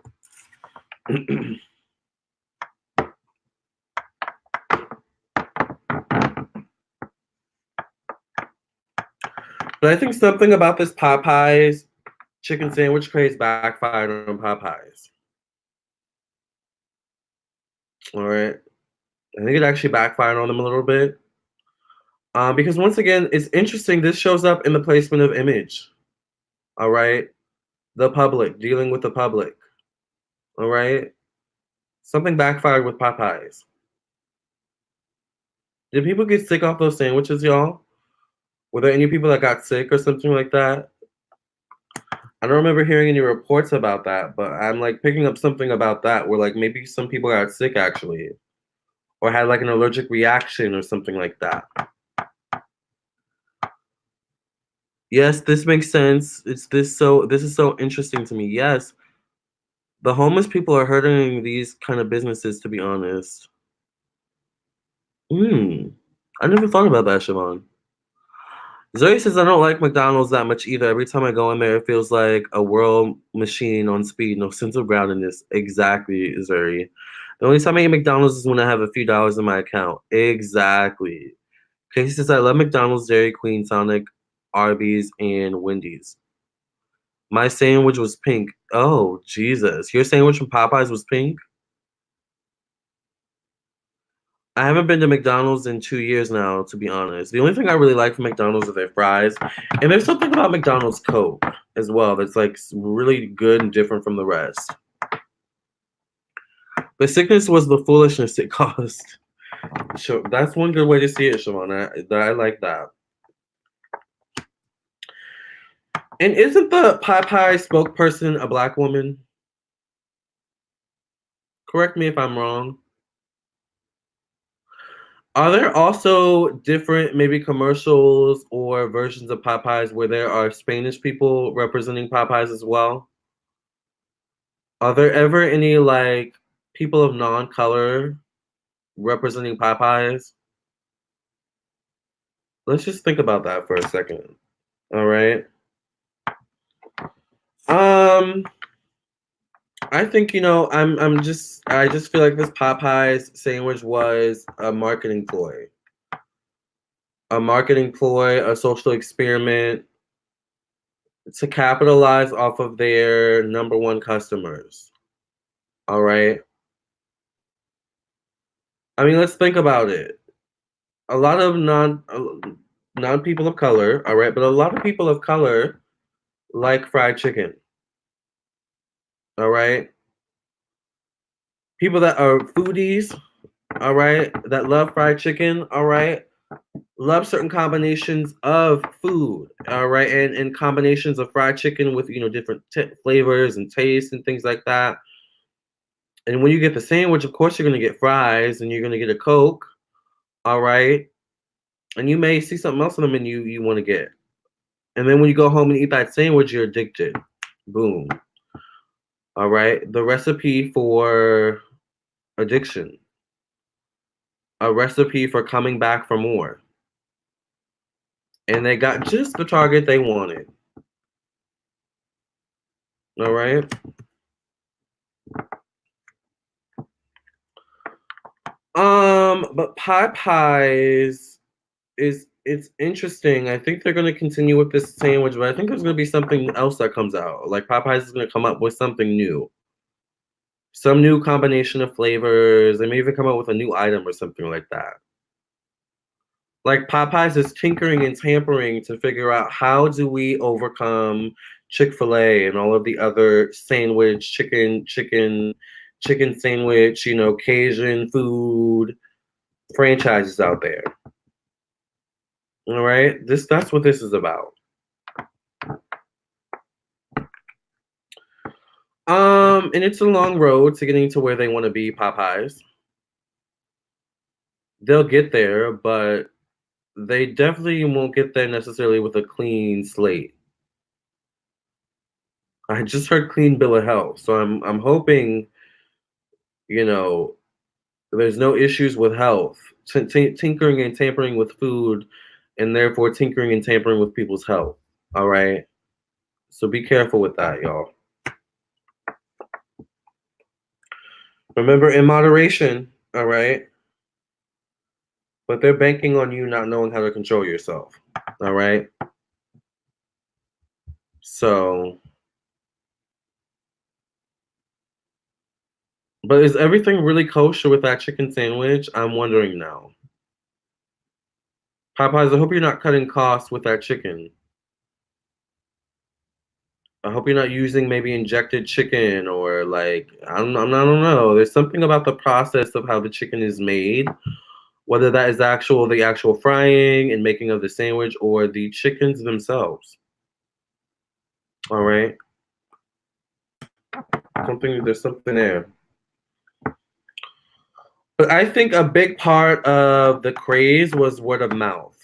But I think something about this Popeyes chicken sandwich craze backfired on Popeyes. All right. I think it actually backfired on them a little bit. Because once again, it's interesting. This shows up in the placement of image. All right. The public, dealing with the public. All right. Something backfired with Popeyes. Did people get sick off those sandwiches, y'all? Were there any people that got sick or something like that? I don't remember hearing any reports about that, but I'm like picking up something about that where like maybe some people got sick actually, or had like an allergic reaction or something like that. Yes, this makes sense. This is so interesting to me. Yes, the homeless people are hurting these kind of businesses, to be honest. I never thought about that, Siobhan. Zoe says I don't like McDonald's that much either. Every time I go in there, it feels like a world machine on speed, no sense of groundedness. Exactly, Zoe. The only time I eat McDonald's is when I have a few dollars in my account. Exactly. Casey says I love McDonald's, Dairy Queen, Sonic, Arby's, and Wendy's. My sandwich was pink. Oh, Jesus. Your sandwich from Popeyes was pink? I haven't been to McDonald's in 2 years now, to be honest. The only thing I really like from McDonald's are their fries. And there's something about McDonald's Coke as well that's like really good and different from the rest. But sickness was the foolishness it caused. So that's one good way to see it, Siobhan. I like that. And isn't the Popeye spokesperson a black woman? Correct me if I'm wrong. Are there also different maybe commercials or versions of Popeyes where there are Spanish people representing Popeyes as well? Are there ever any like people of non-color representing Popeyes? Let's just think about that for a second. All right. I think I just feel like this Popeyes sandwich was a marketing ploy. A marketing ploy, a social experiment to capitalize off of their number one customers. All right. I mean, let's think about it. A lot of non people of color, all right, but a lot of people of color like fried chicken. All right. People that are foodies, all right, that love fried chicken, all right, love certain combinations of food, all right, and combinations of fried chicken with different flavors and tastes and things like that. And when you get the sandwich, of course, you're gonna get fries and you're gonna get a Coke, all right, and you may see something else on the menu you want to get. And then when you go home and eat that sandwich, you're addicted. Boom. All right. The recipe for addiction. A recipe for coming back for more. And they got just the target they wanted. All right. But Popeyes it's interesting. I think they're gonna continue with this sandwich, but I think there's gonna be something else that comes out. Like Popeyes is gonna come up with something new. Some new combination of flavors. They may even come up with a new item or something like that. Like Popeyes is tinkering and tampering to figure out how do we overcome Chick-fil-A and all of the other sandwich, chicken sandwich, Cajun food franchises out there. All right, that's what this is about. And it's a long road to getting to where they want to be, Popeyes. They'll get there, but they definitely won't get there necessarily with a clean slate. I just heard clean bill of health, so I'm hoping, you know, there's no issues with health, tinkering and tampering with food, and therefore tinkering and tampering with people's health. All right, so be careful with that, y'all. Remember, in moderation. All right, but they're banking on you not knowing how to control yourself. All right, so. But is everything really kosher with that chicken sandwich? I'm wondering now. Popeyes, I hope you're not cutting costs with that chicken. I hope you're not using maybe injected chicken or like I don't know. There's something about the process of how the chicken is made, whether that is the actual frying and making of the sandwich or the chickens themselves. All right. There's something there. But I think a big part of the craze was word of mouth.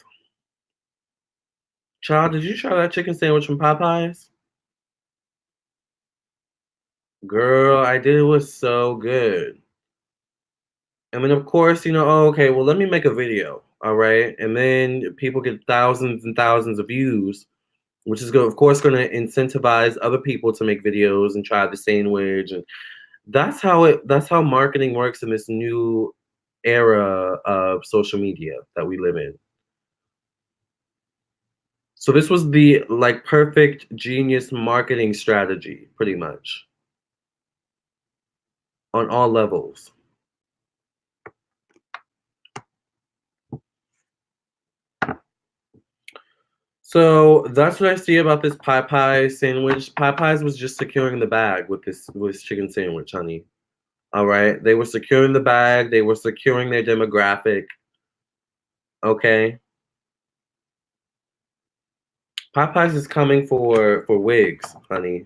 Child, did you try that chicken sandwich from Popeyes? Girl, I did. It was so good. I mean, of course, oh, okay, well, let me make a video, all right? And then people get thousands and thousands of views, which is, of course, going to incentivize other people to make videos and try the sandwich. And that's how marketing works in this new era of social media that we live in. So this was the perfect genius marketing strategy, pretty much, on all levels. So that's what I see about this Popeyes sandwich. Popeyes was just securing the bag with this chicken sandwich, honey. All right, they were securing the bag. They were securing their demographic. Okay, Popeyes is coming for wigs, honey.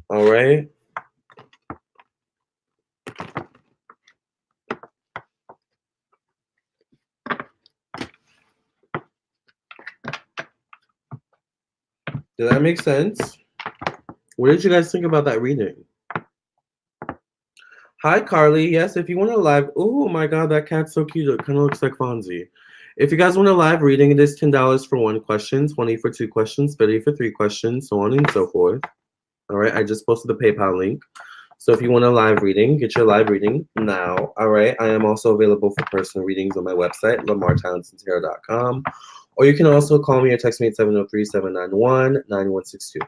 All right. Did that make sense? What did you guys think about that reading? Hi, Carly. Yes, if you want a live... Oh, my God, that cat's so cute. It kind of looks like Fonzie. If you guys want a live reading, it is $10 for 1 question, 20 for 2 questions, 30 for 3 questions, so on and so forth. All right, I just posted the PayPal link. So if you want a live reading, get your live reading now. All right, I am also available for personal readings on my website, LamarrTownsendTarot.com. Or you can also call me or text me at 703-791-9162.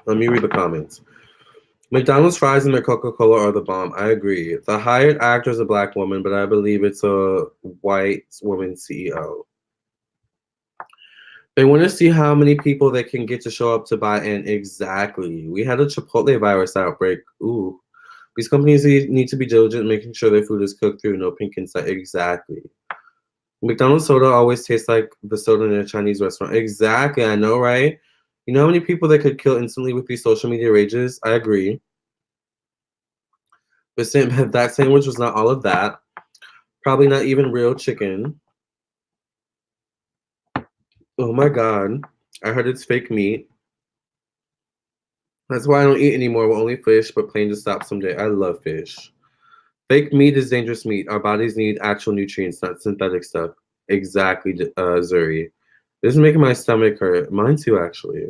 Let me read the comments. McDonald's fries and their Coca-Cola are the bomb. I agree. The hired actor is a black woman, but I believe it's a white woman CEO. They want to see how many people they can get to show up to buy in. Exactly. We had a Chipotle virus outbreak. Ooh. These companies need to be diligent, making sure their food is cooked through no pink inside. Exactly. McDonald's soda always tastes like the soda in a Chinese restaurant. Exactly. I know, right? You know how many people they could kill instantly with these social media rages? I agree. But that sandwich was not all of that. Probably not even real chicken. Oh my God. I heard it's fake meat. That's why I don't eat anymore with only fish, but plan to stop someday. I love fish. Fake meat is dangerous meat. Our bodies need actual nutrients, not synthetic stuff. Exactly, Zuri. This is making my stomach hurt. Mine too, actually.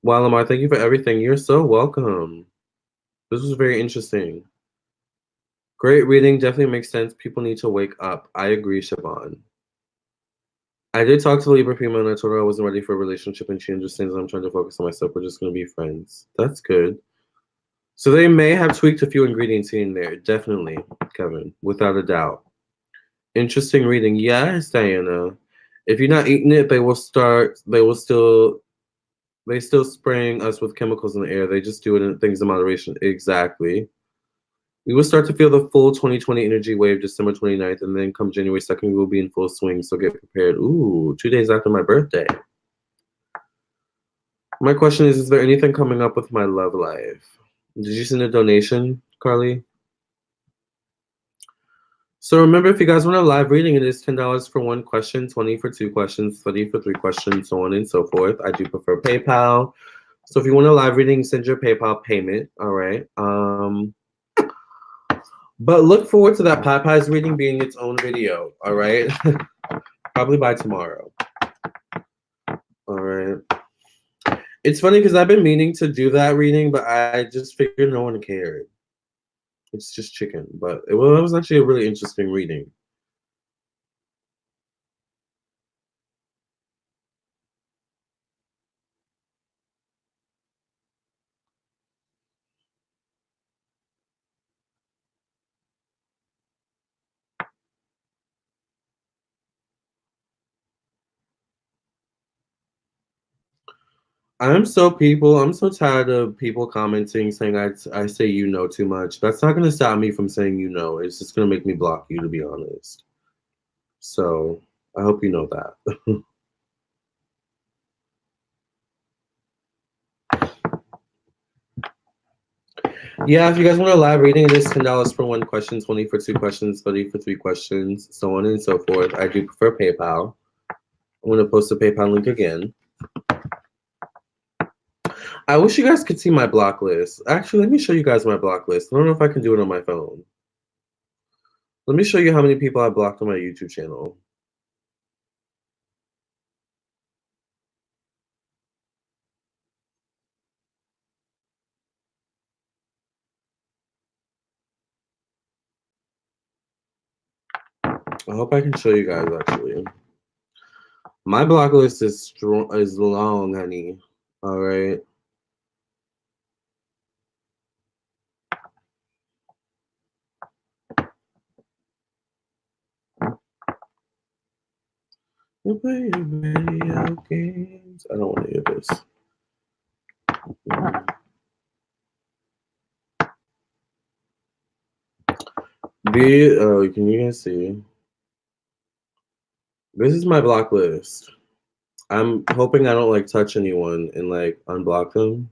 Wow, Lamarr, thank you for everything. You're so welcome. This was very interesting. Great reading. Definitely makes sense. People need to wake up. I agree, Siobhan. I did talk to Libra female and I told her I wasn't ready for a relationship and she understands I'm trying to focus on myself. We're just going to be friends. That's good. So they may have tweaked a few ingredients here and there. Definitely, Kevin, without a doubt. Interesting reading. Yes, Diana. If you're not eating it, they will still They still spraying us with chemicals in the air. They just do it in things in moderation. Exactly. We will start to feel the full 2020 energy wave December 29th, and then come January 2nd, we will be in full swing, so get prepared. Ooh, 2 days after my birthday. My question is there anything coming up with my love life? Did you send a donation, Carly? So remember, if you guys want a live reading, it is $10 for 1 question, 20 for 2 questions, 30 for 3 questions, so on and so forth. I do prefer PayPal. So if you want a live reading, send your PayPal payment, all right? But look forward to that Popeyes reading being its own video, all right? Probably by tomorrow. All right. It's funny because I've been meaning to do that reading, but I just figured no one cared. It's just chicken, but it was actually a really interesting reading. I'm so tired of people commenting saying I say you know too much. That's not gonna stop me from saying you know. It's just gonna make me block you, to be honest. So I hope you know that. Yeah, if you guys want a live reading, it is $10 for 1 question, 20 for 2 questions, 30 for 3 questions, so on and so forth. I do prefer PayPal. I'm gonna post the PayPal link again. I wish you guys could see my block list. Actually, let me show you guys my block list. I don't know if I can do it on my phone. Let me show you how many people I blocked on my YouTube channel. I hope I can show you guys, actually. My block list is long, honey. All right. You play video games. I don't want to hear this. Can you guys see? This is my block list. I'm hoping I don't like touch anyone and like unblock them.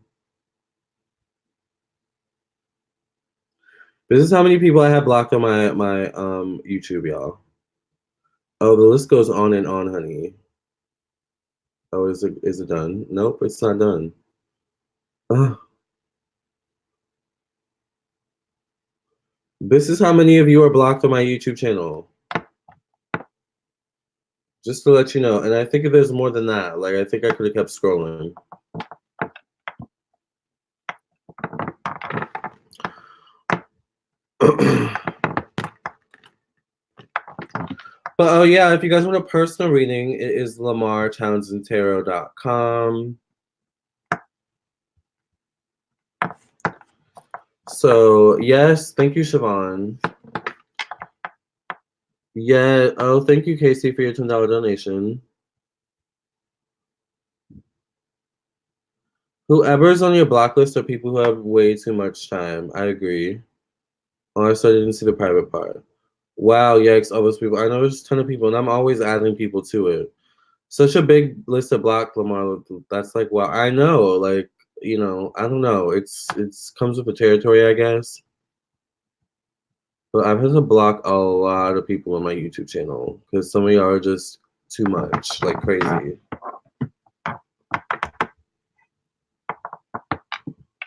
This is how many people I have blocked on my YouTube, y'all. Oh, the list goes on and on, honey. Oh, is it done? Nope, it's not done. Ugh. This is how many of you are blocked on my YouTube channel. Just to let you know. And I think if there's more than that, like I think I could have kept scrolling. But oh yeah, if you guys want a personal reading, it is LamarrTownsendTarot.com. So yes, thank you, Siobhan. Yeah. Oh, thank you, Casey, for your $10 donation. Whoever's on your block list are people who have way too much time. I agree. Oh, so I didn't see the private part. Wow, yikes, all those people. I know there's a ton of people, and I'm always adding people to it. Such a big list of block, Lamarr. That's like, wow, I know. Like, you know, I don't know. It's comes with the territory, I guess. But I've had to block a lot of people on my YouTube channel because some of y'all are just too much, like crazy.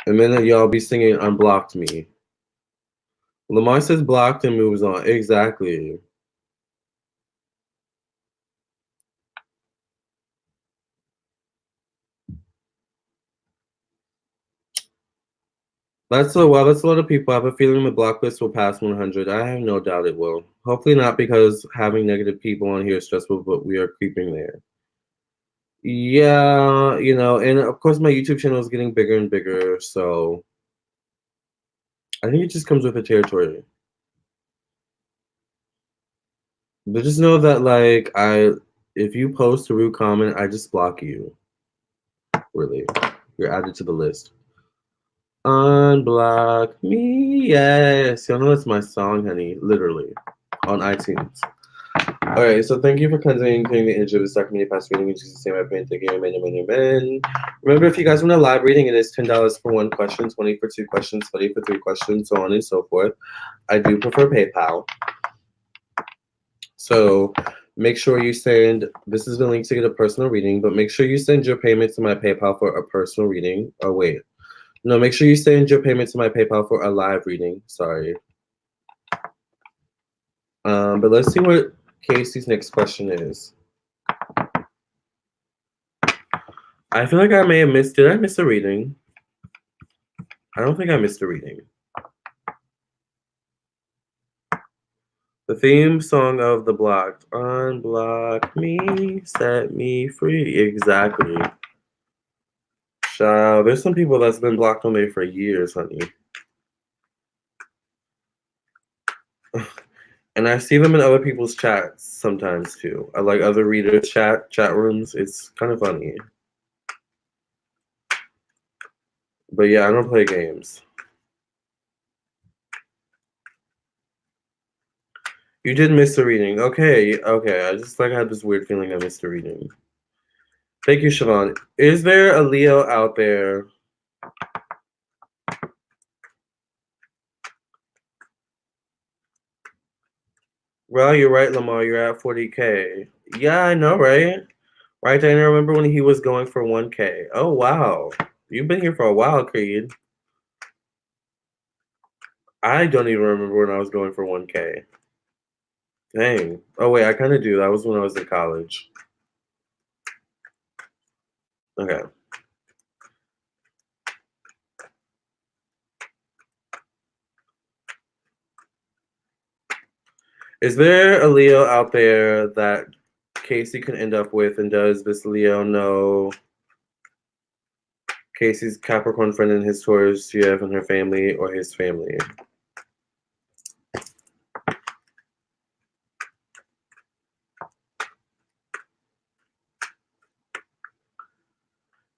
And then y'all be singing "Unblocked Me." Lamarr says blocked and moves on. Exactly. That's a lot of people. I have a feeling the block list will pass 100. I have no doubt it will. Hopefully not, because having negative people on here is stressful, but we are creeping there. Yeah, you know, and of course my YouTube channel is getting bigger and bigger, so I think it just comes with the territory. But just know that, like, if you post a rude comment, I just block you. Really. You're added to the list. Unblock me, yes. Y'all know it's my song, honey. Literally. On iTunes. Alright, so thank you for cleansing the energy of this dark media past reading. In Jesus' name, I pray and thank you. Amen, amen, amen. Remember, if you guys want a live reading, it is $10 for one question, $20 for two questions, $30 for three questions, so on and so forth. I do prefer PayPal. So make sure you send, this is the link to get a personal reading, but make sure you send your payment to my PayPal for a personal reading. Oh, wait. No, make sure you send your payment to my PayPal for a live reading. Sorry. But let's see what Casey's next question is. I feel like I may have missed, did I miss a reading? I don't think I missed a reading. The theme song of The Blocked. Unblock me, set me free. Exactly. Child, there's some people that's been blocked on there for years, honey. And I see them in other people's chats sometimes too. I like other readers' chat rooms. It's kind of funny. But yeah, I don't play games. You did miss a reading. Okay. I just like had this weird feeling I missed a reading. Thank you, Siobhan. Is there a Leo out there? Well, you're right, Lamarr. You're at 40K. Yeah, I know, right? Right, Diana, I remember when he was going for 1K. Oh, wow. You've been here for a while, Creed. I don't even remember when I was going for 1K. Dang. Oh, wait, I kind of do. That was when I was in college. Okay. Is there a Leo out there that Casey could end up with, and does this Leo know Casey's Capricorn friend and his Taurus GF and her family, or his family?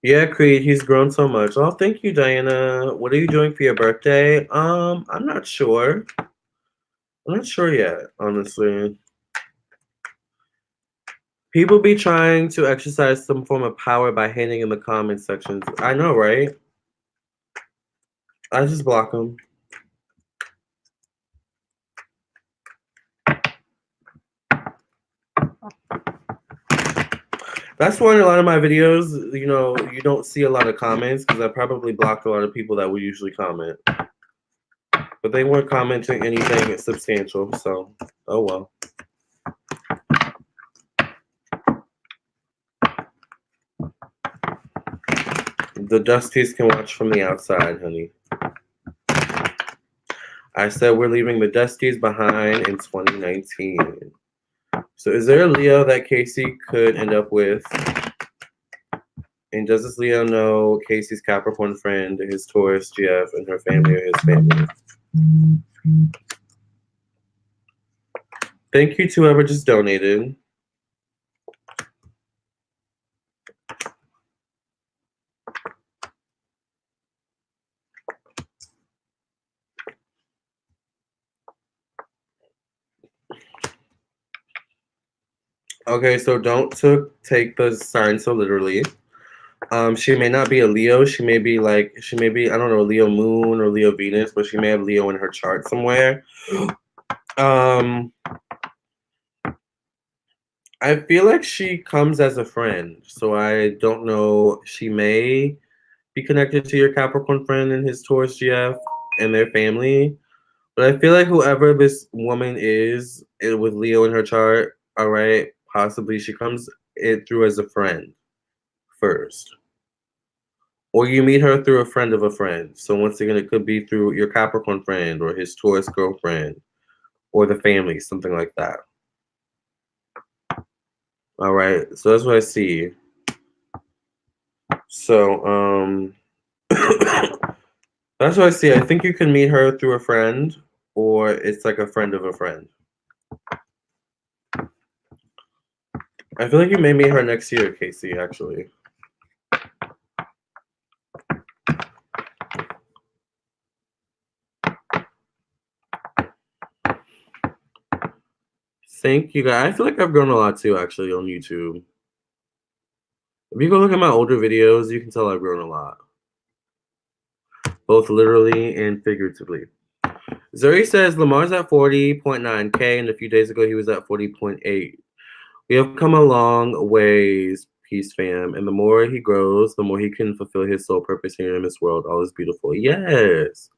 Yeah, Creed, he's grown so much. Oh, thank you, Diana. What are you doing for your birthday? I'm not sure. I'm not sure yet, honestly. People be trying to exercise some form of power by hating in the comment sections. I know, right? I just block them. That's why in a lot of my videos, you know, you don't see a lot of comments because I probably blocked a lot of people that would usually comment. But they weren't commenting anything substantial, so oh well. The Dusties can watch from the outside, honey. I said we're leaving the Dusties behind in 2019. So is there a Leo that Casey could end up with? And does this Leo know Casey's Capricorn friend, his Taurus GF, and her family, or his family? Thank you to whoever just donated. Okay, so don't take the sign so literally. She may not be a Leo. She may be, I don't know, Leo Moon or Leo Venus, but she may have Leo in her chart somewhere. I feel like she comes as a friend, so I don't know. She may be connected to your Capricorn friend and his Taurus GF and their family, but I feel like whoever this woman is with Leo in her chart, all right, possibly she comes it through as a friend first. Or you meet her through a friend of a friend. So once again, it could be through your Capricorn friend or his Taurus girlfriend or the family, something like that. All right, so that's what I see. So, that's what I see. I think you can meet her through a friend, or it's like a friend of a friend. I feel like you may meet her next year, Casey, actually. Thank you guys. I feel like I've grown a lot too, actually, on YouTube. If you go look at my older videos, you can tell I've grown a lot. Both literally and figuratively. Zuri says Lamar's at 40.9K, and a few days ago he was at 40.8. We have come a long ways, peace fam, and the more he grows, the more he can fulfill his soul purpose here in this world. All is beautiful. Yes.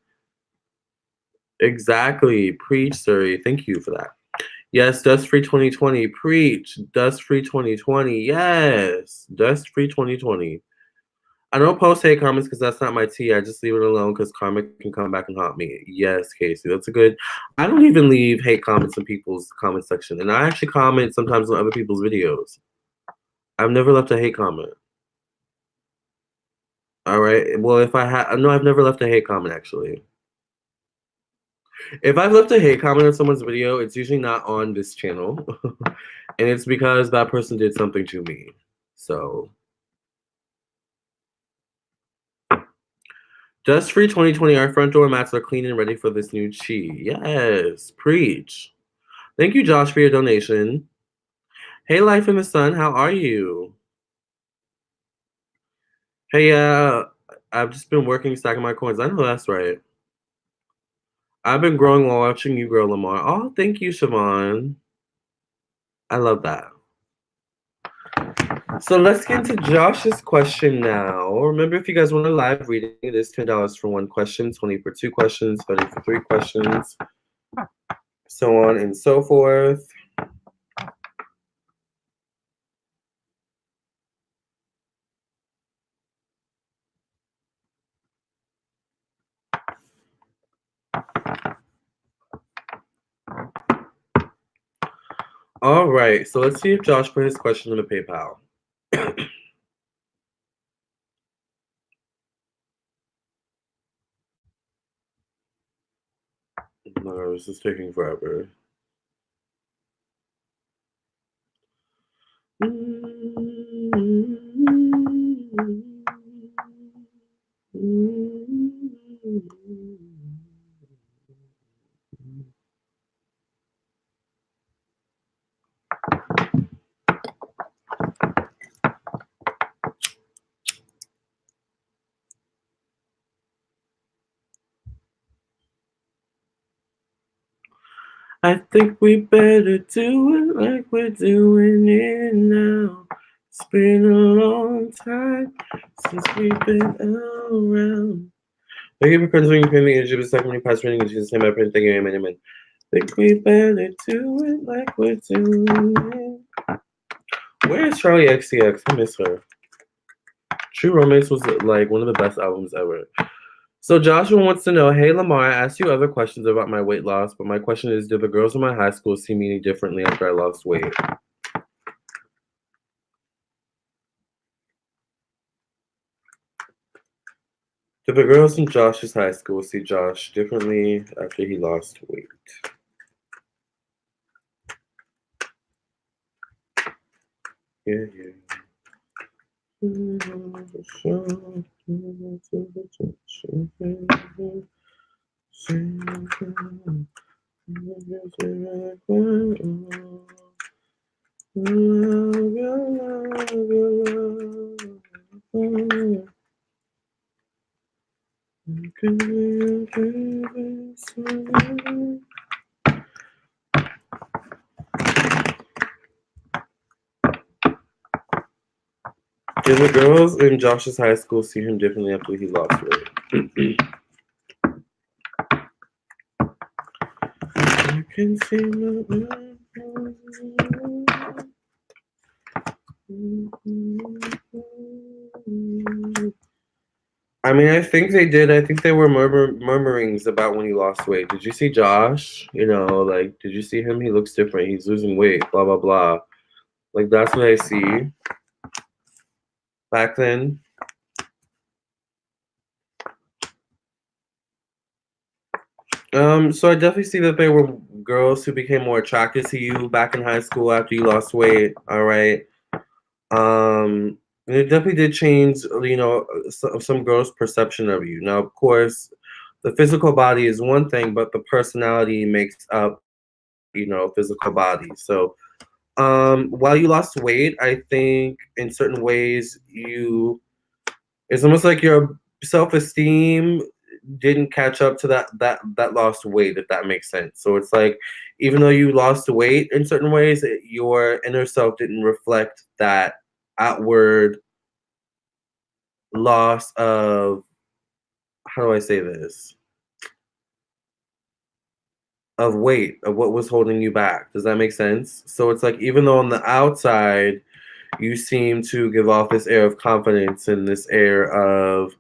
Exactly. Preach, Zuri. Thank you for that. Yes, Dust Free 2020. Preach. Dust Free 2020. Yes. Dust Free 2020. I don't post hate comments because that's not my tea. I just leave it alone because karma can come back and haunt me. Yes, Casey, that's a good. I don't even leave hate comments in people's comment section, and I actually comment sometimes on other people's videos. I've never left a hate comment. All right. Well, if I have, no, I've never left a hate comment actually. If I've left a hate comment on someone's video, it's usually not on this channel, and it's because that person did something to me. So. Dust Free 2020, our front door mats are clean and ready for this new chi. Yes, preach. Thank you, Josh, for your donation. Hey, Life in the Sun, how are you? Hey, I've just been working, stacking my coins. I know that's right. I've been growing while watching you grow, Lamarr. Oh, thank you, Siobhan. I love that. So let's get into Josh's question now. Remember, if you guys want a live reading, it is $10 for one question, 20 for two questions, 30 for three questions, so on and so forth. All right, so let's see if Josh put his question in the PayPal. No, this is taking forever. I think we better do it like we're doing it now. It's been a long time since we've been around. Thank you for continuing to me in Jesus' second when you pass reading in Jesus' name. I pray. Thank you, amen, amen. Think we better do it like we're doing it. Where is Charlie XCX? I miss her. True Romance was like one of the best albums ever. So Joshua wants to know, hey Lamarr, I asked you other questions about my weight loss, but my question is, do the girls in my high school see me any differently after I lost weight? Do the girls in Josh's high school see Josh differently after he lost weight? Yeah, yeah. Did the girls in Josh's high school see him differently after he lost weight? I can see I mean, I think they did. I think there were murmurings about when he lost weight. Did you see Josh? You know, like, did you see him? He looks different. He's losing weight, blah, blah, blah. Like, that's what I see back then. So I definitely see that there were girls who became more attracted to you back in high school after you lost weight. All right. It definitely did change, you know, some girls' perception of you. Now, of course, the physical body is one thing, but the personality makes up physical body. So while you lost weight, I think in certain ways it's almost like your self-esteem didn't catch up to that lost weight, if that makes sense. So it's like, even though you lost weight in certain ways, your inner self didn't reflect that outward loss of, how do I say this, of weight, of what was holding you back. Does that make sense? So it's like, even though on the outside you seem to give off this air of confidence and this air of,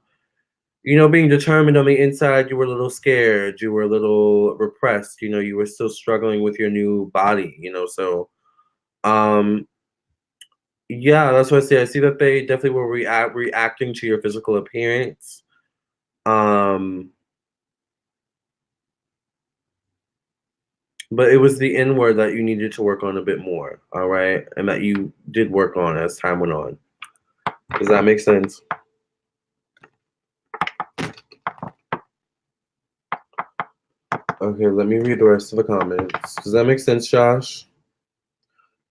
being determined, on the inside you were a little scared, you were a little repressed, you were still struggling with your new body, so yeah, that's what I say. I see that they definitely were reacting to your physical appearance. But it was the inward that you needed to work on a bit more, all right? And that you did work on as time went on. Does that make sense? Okay, let me read the rest of the comments. Does that make sense, Josh?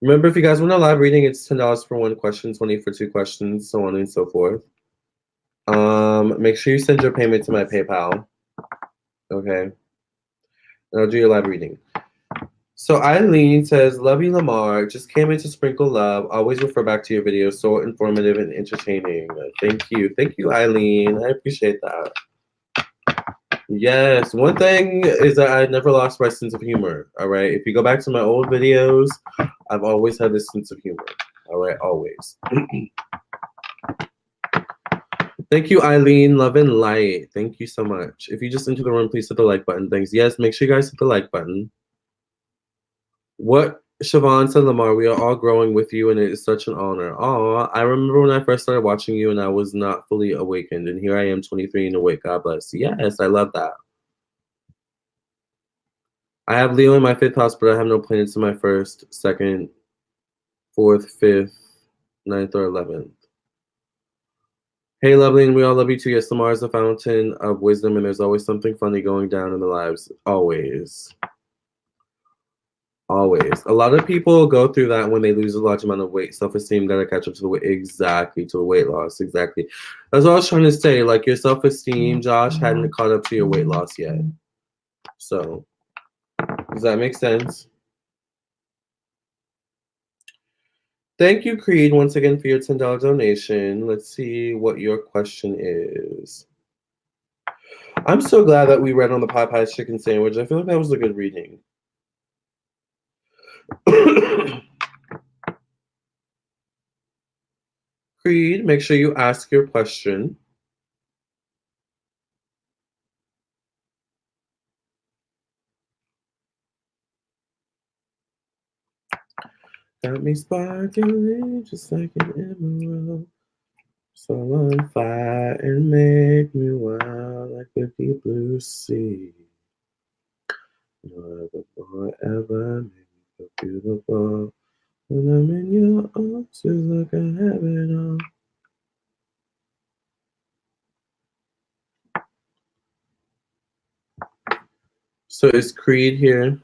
Remember, if you guys want a live reading, it's $10 for one question, $20 for two questions, so on and so forth. Make sure you send your payment to my PayPal. Okay. And I'll do your live reading. So Eileen says, love you, Lamarr. Just came in to sprinkle love. Always refer back to your videos. So informative and entertaining. Thank you. Thank you, Eileen. I appreciate that. Yes. One thing is that I never lost my sense of humor. All right. If you go back to my old videos, I've always had this sense of humor. All right. Always. Thank you, Eileen. Love and light. Thank you so much. If you just enter the room, please hit the like button. Thanks. Yes. Make sure you guys hit the like button. What Siobhan said, Lamarr, we are all growing with you, and it is such an honor. Oh, I remember when I first started watching you, and I was not fully awakened, and here I am, 23 and awake. God bless. Yes, I love that. I have Leo in my 5th house, but I have no planets in my 1st, 2nd, 4th, 5th, 9th, or 11th. Hey, lovely, and we all love you too. Yes, Lamarr is a fountain of wisdom, and there's always something funny going down in the lives. Always. Always. A lot of people go through that when they lose a large amount of weight. Self-esteem gotta catch up to the weight. Exactly, to the weight loss. Exactly. That's what I was trying to say. Like, your self-esteem, Josh, hadn't caught up to your weight loss yet. So, does that make sense? Thank you, Creed, once again for your $10 donation. Let's see what your question is. I'm so glad that we read on the Popeyes chicken sandwich. I feel like that was a good reading. Creed, make sure you ask your question. Got me sparkling just like an emerald. So on fire and make me wild like the deep blue sea. No other boy ever made me feel beautiful. When I'm in your arms, it's like I have it all. So is Creed here?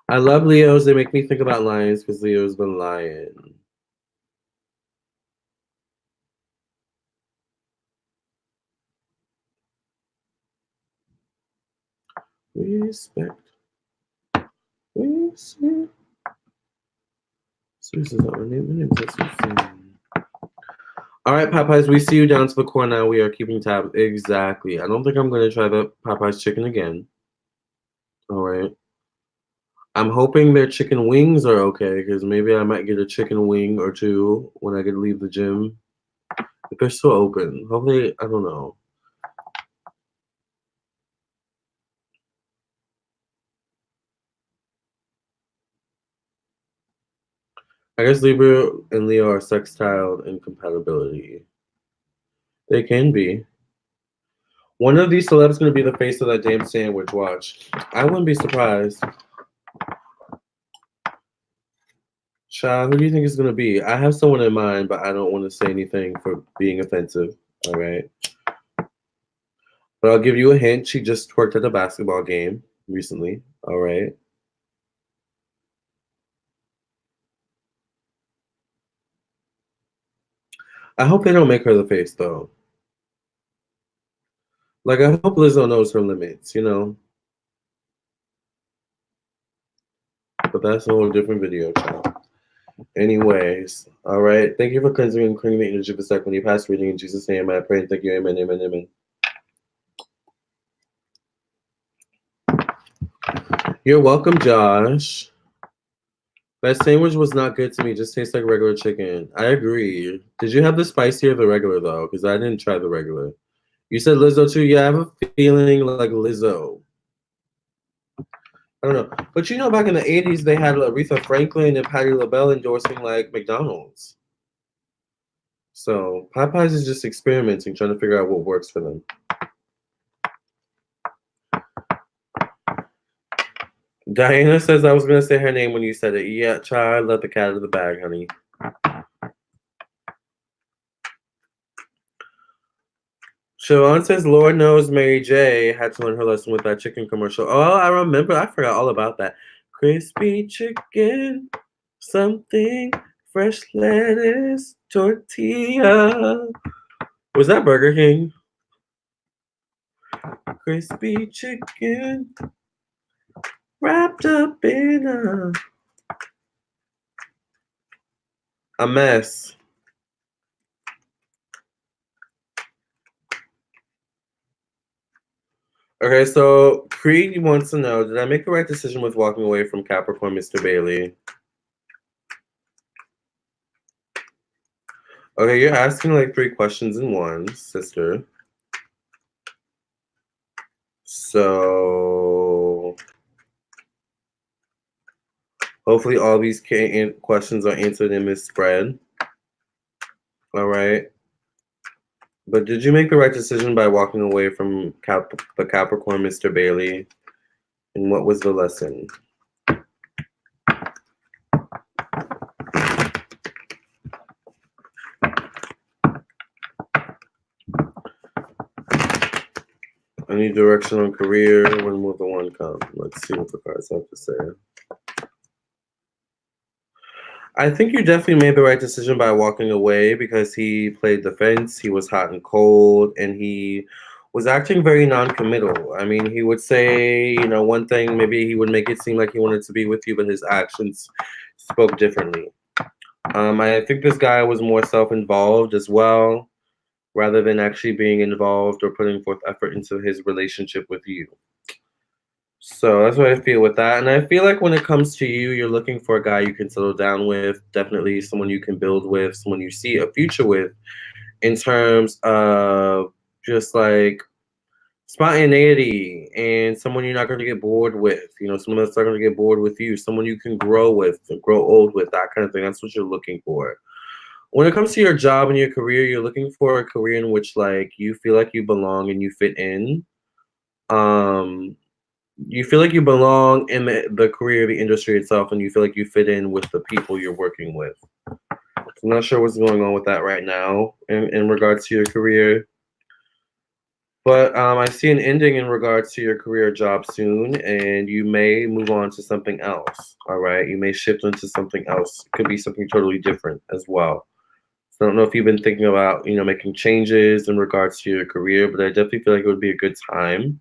I love Leos. They make me think about lions because Leo's been lying. Respect. Respect. So this is not my name. My name is Susan. All right, Popeyes, we see you down to the core now. We are keeping tabs. Exactly. I don't think I'm going to try the Popeyes chicken again. All right. I'm hoping their chicken wings are okay, because maybe I might get a chicken wing or two when I get to leave the gym. If they're still open. Hopefully, I don't know. I guess Libra and Leo are sextile in compatibility. They can be. One of these celebs going to be the face of that damn sandwich. Watch. I wouldn't be surprised. Child, who do you think it's going to be? I have someone in mind, but I don't want to say anything for being offensive. All right. But I'll give you a hint. She just worked at a basketball game. recently. All right. I hope they don't make her the face, though. Like, I hope Lizzo knows her limits, you know? But that's a whole different video, child. Anyways, all right. Thank you for cleansing and cleaning the energy of the sec when you pass reading. In Jesus' name, I pray and thank you. Amen, amen, amen. You're welcome, Josh. That sandwich was not good to me. Just tastes like regular chicken. I agree. Did you have the spicy or the regular, though? Because I didn't try the regular. You said Lizzo, too? Yeah, I have a feeling like Lizzo. I don't know. But you know, back in the 80s, they had Aretha Franklin and Patti LaBelle endorsing, like, McDonald's. So Popeyes is just experimenting, trying to figure out what works for them. Diana says I was going to say her name when you said it. Yeah, child, let the cat out of the bag, honey. Siobhan says, Lord knows Mary J had to learn her lesson with that chicken commercial. Oh, I remember. I forgot all about that. Crispy chicken, something, fresh lettuce, tortilla. Was that Burger King? Crispy chicken, wrapped up in a mess. Okay, so Creed wants to know, did I make the right decision with walking away from Capricorn, Mr. Bailey? Okay, you're asking like 3 questions in one, sister. So hopefully all these questions are answered in this spread. All right. But did you make the right decision by walking away from the Capricorn, Mr. Bailey? And what was the lesson? I need direction on career. When will the one come? Let's see what the cards have to say. I think you definitely made the right decision by walking away because he played defense. He was hot and cold, and he was acting very non-committal. I mean, he would say, you know, one thing, maybe he would make it seem like he wanted to be with you, but his actions spoke differently. I think this guy was more self-involved as well, rather than actually being involved or putting forth effort into his relationship with you. So that's what I feel with that. And I feel like when it comes to you, you're looking for a guy you can settle down with, definitely someone you can build with, someone you see a future with in terms of just like spontaneity and someone you're not going to get bored with, you know, someone that's not going to get bored with you, someone you can grow with, grow old with, that kind of thing. That's what you're looking for. When it comes to your job and your career, you're looking for a career in which like you feel like you belong and you fit in. You feel like you belong in the career, the industry itself, and you feel like you fit in with the people you're working with. I'm not sure what's going on with that right now in regards to your career. But I see an ending in regards to your career job soon, and you may move on to something else. All right. You may shift into something else. It could be something totally different as well. So I don't know if you've been thinking about, you know, making changes in regards to your career, but I definitely feel like it would be a good time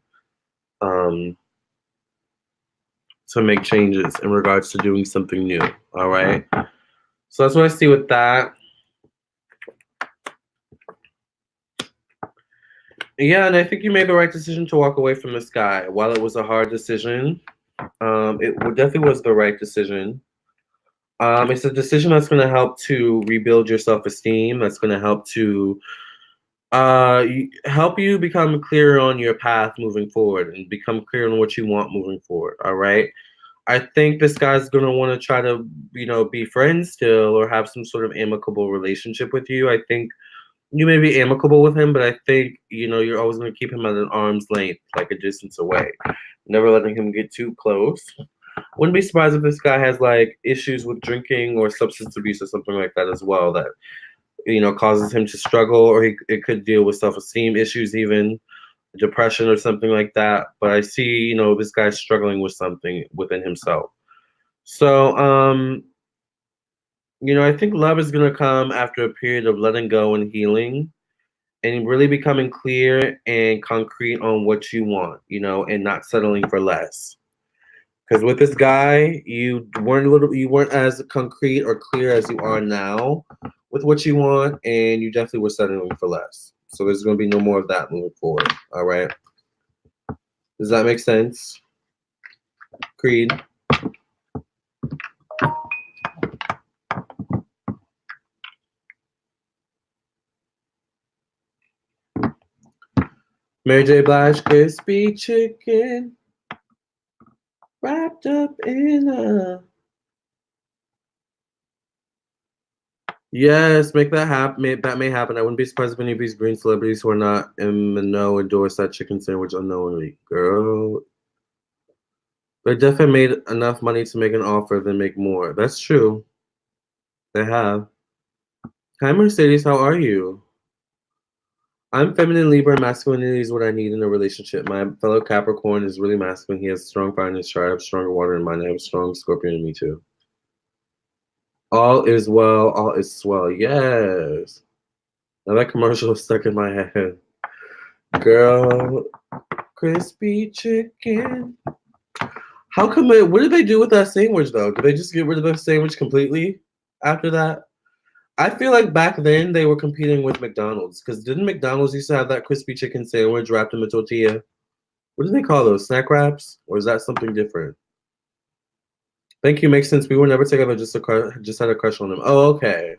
to make changes in regards to doing something new. All right. So that's what I see with that. Yeah, and I think you made the right decision to walk away from this guy. While it was a hard decision, it definitely was the right decision. It's a decision that's going to help to rebuild your self-esteem. That's going to help to help you become clear on your path moving forward and become clear on what you want moving forward. All right. I think this guy's going to want to try to, you know, be friends still or have some sort of amicable relationship with you. I think you may be amicable with him, but I think, you know, you're always going to keep him at an arm's length, like a distance away. Never letting him get too close. Wouldn't be surprised if this guy has like issues with drinking or substance abuse or something like that as well that, you know, causes him to struggle, or it could deal with self-esteem issues even. depression or something like that. But I see, you know, this guy's struggling with something within himself. So, you know, I think love is gonna come after a period of letting go and healing and really becoming clear and concrete on what you want, you know, and not settling for less. Because with this guy, you weren't as concrete or clear as you are now with what you want, and you definitely were settling for less. So there's going to be no more of that moving forward. All right. Does that make sense? Creed. Mary J. Blige, crispy chicken wrapped up in a. Yes, make that happen. That may happen. I wouldn't be surprised if any of these green celebrities who are not in the know endorse that chicken sandwich unknowingly. Girl, they definitely made enough money to make an offer than make more. That's true. They have. Hi, Mercedes. How are you? I'm feminine Libra. Masculinity is what I need in a relationship. My fellow Capricorn is really masculine. He has strong fire in his chart. I have stronger water in mine. I have a strong Scorpion in me too. All is well. All is swell. Yes. Now that commercial is stuck in my head. Girl, crispy chicken. How come what did they do with that sandwich though? Did they just get rid of the sandwich completely after that? I feel like back then they were competing with McDonald's because didn't McDonald's used to have that crispy chicken sandwich wrapped in a tortilla? What do they call those? Snack wraps? Or is that something different? Thank you. Makes sense. We were never together. Just had a crush on him. Oh, okay.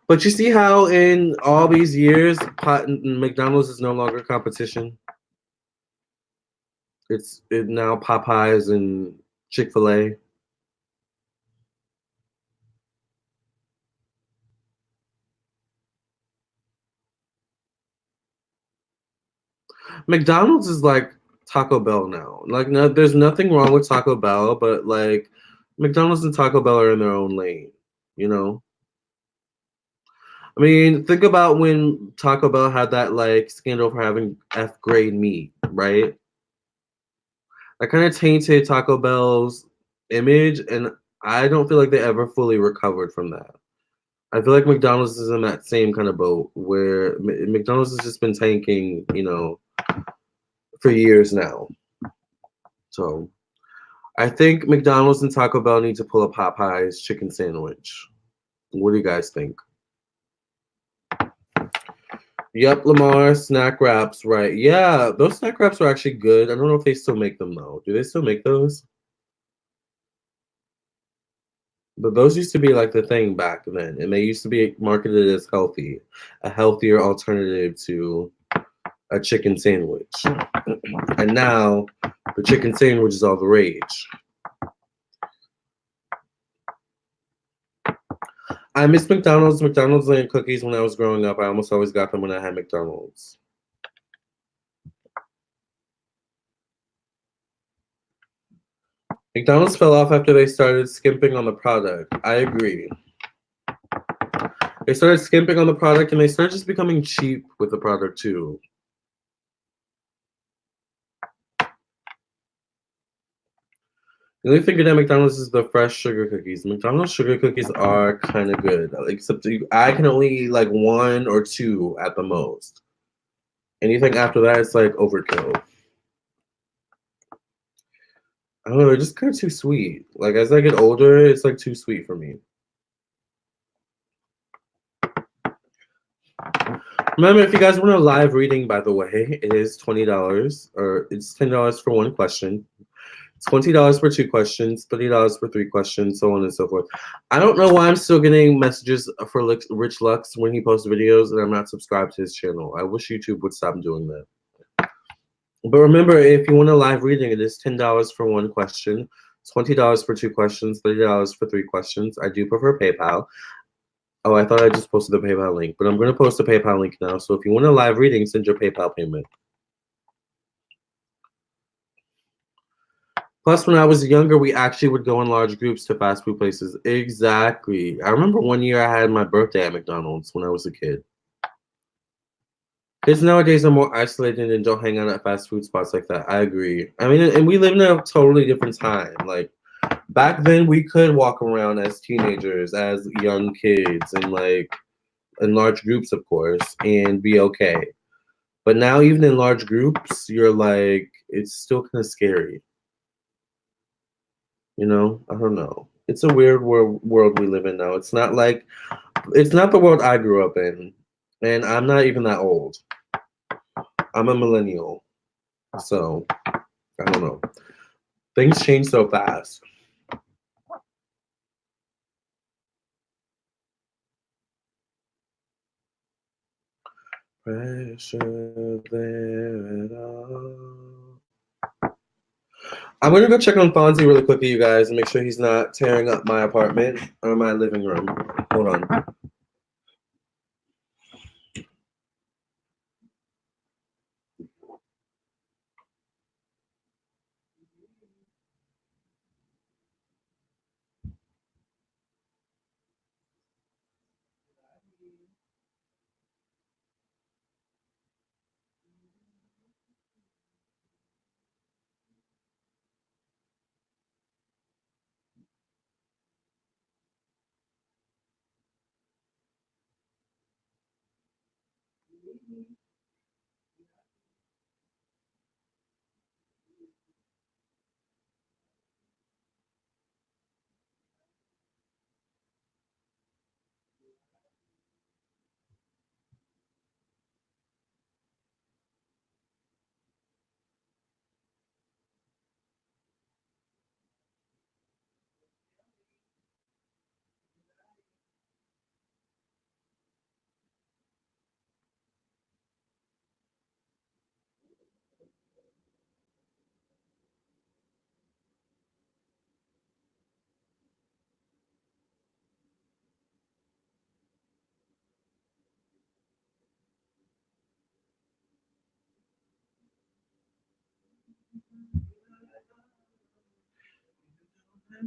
But you see how in all these years, McDonald's is no longer competition. It's now Popeyes and Chick-fil-A. McDonald's is like Taco Bell now. Like, no, there's nothing wrong with Taco Bell, but like McDonald's and Taco Bell are in their own lane, you know? I mean, think about when Taco Bell had that like scandal for having F grade meat, right? That kind of tainted Taco Bell's image, and I don't feel like they ever fully recovered from that. I feel like McDonald's is in that same kind of boat where McDonald's has just been tanking, you know, for years now. So I think McDonald's and Taco Bell need to pull a Popeyes chicken sandwich. What do you guys think? Yep, Lamarr snack wraps, right? Yeah, those snack wraps are actually good. I don't know if they still make them though. Do they still make those? But those used to be like the thing back then, and they used to be marketed as healthy, a healthier alternative to a chicken sandwich. And now the chicken sandwich is all the rage. I miss McDonald's. McDonald's and cookies when I was growing up. I almost always got them when I had McDonald's. McDonald's fell off after they started skimping on the product. I agree. They started skimping on the product and they started just becoming cheap with the product too. The only thing good at McDonald's is the fresh sugar cookies. McDonald's sugar cookies are kind of good, except I can only eat like one or two at the most. Anything after that, it's like overkill. I don't know, they're just kind of too sweet. Like as I get older, it's like too sweet for me. Remember, if you guys want a live reading, by the way, it is $20 or it's $10 for one question. $20 for two questions, $30 for three questions, so on and so forth. I don't know why I'm still getting messages for Rich Lux when he posts videos and I'm not subscribed to his channel. I wish YouTube would stop doing that. But remember, if you want a live reading, it is $10 for one question, $20 for two questions, $30 for three questions. I do prefer PayPal. Oh, I thought I just posted the PayPal link, but I'm going to post the PayPal link now. So if you want a live reading, send your PayPal payment. Plus, when I was younger, we actually would go in large groups to fast food places. Exactly. I remember one year I had my birthday at McDonald's when I was a kid. Kids nowadays are more isolated and don't hang out at fast food spots like that. I agree. I mean, and we live in a totally different time. Like, back then, we could walk around as teenagers, as young kids, and like in large groups, of course, and be okay. But now, even in large groups, you're like, it's still kind of scary. You know, I don't know. It's a weird world we live in now. It's not the world I grew up in, and I'm not even that old. I'm a millennial, so I don't know. Things change so fast. Pressure there at all. I'm gonna go check on Fonzie really quickly, you guys, and make sure he's not tearing up my apartment or my living room. Hold on.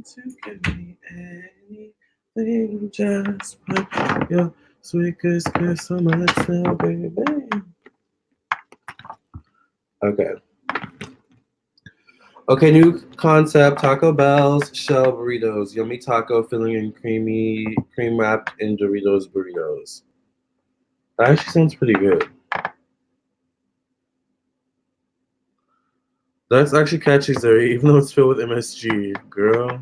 To give me anything, just put your sweet kiss on my lips now, baby. Okay. Okay, new concept: Taco Bell's shell burritos, yummy taco filling and cream wrapped in Doritos burritos. That actually sounds pretty good. That's actually catchy, Zuri, even though it's filled with MSG, girl.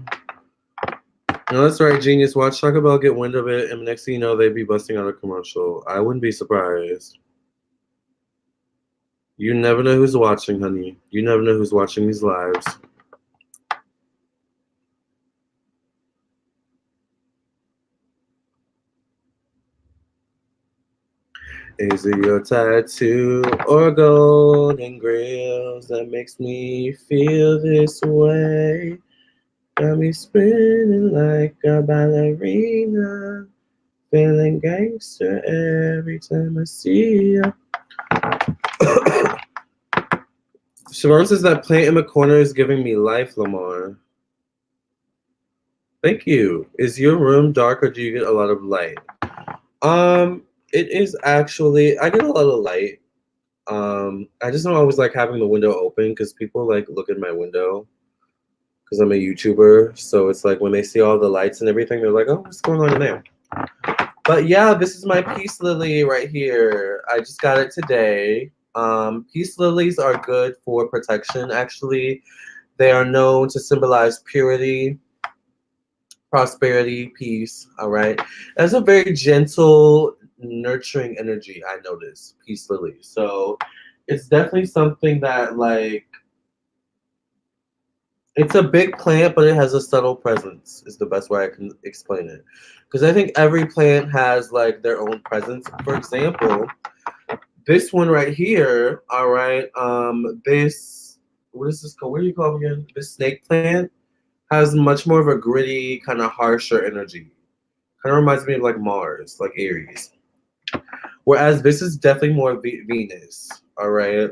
No, that's right, genius. Watch Taco Bell get wind of it, and next thing you know, they'd be busting out a commercial. I wouldn't be surprised. You never know who's watching, honey. You never know who's watching these lives. Is it your tattoo or golden grills that makes me feel this way? Got me spinning like a ballerina, feeling gangster every time I see you. Siobhan says that plant in the corner is giving me life, Lamarr. Thank you. Is your room dark or do you get a lot of light? It is actually, I get a lot of light. I just don't always like having the window open because people like look at my window because I'm a YouTuber. So it's like when they see all the lights and everything, they're like, oh, what's going on in there? But yeah, this is my peace lily right here. I just got it today. Peace lilies are good for protection, actually. They are known to symbolize purity, prosperity, peace. All right. That's a very gentle, nurturing energy, I notice, peace lily. So it's definitely something that, like, it's a big plant, but it has a subtle presence, is the best way I can explain it. Because I think every plant has, like, their own presence. For example, this one right here, all right, this, what is this called? What do you call it again? This snake plant has much more of a gritty, kind of harsher energy. Kind of reminds me of like Mars, like Aries. Whereas this is definitely more Venus. All right.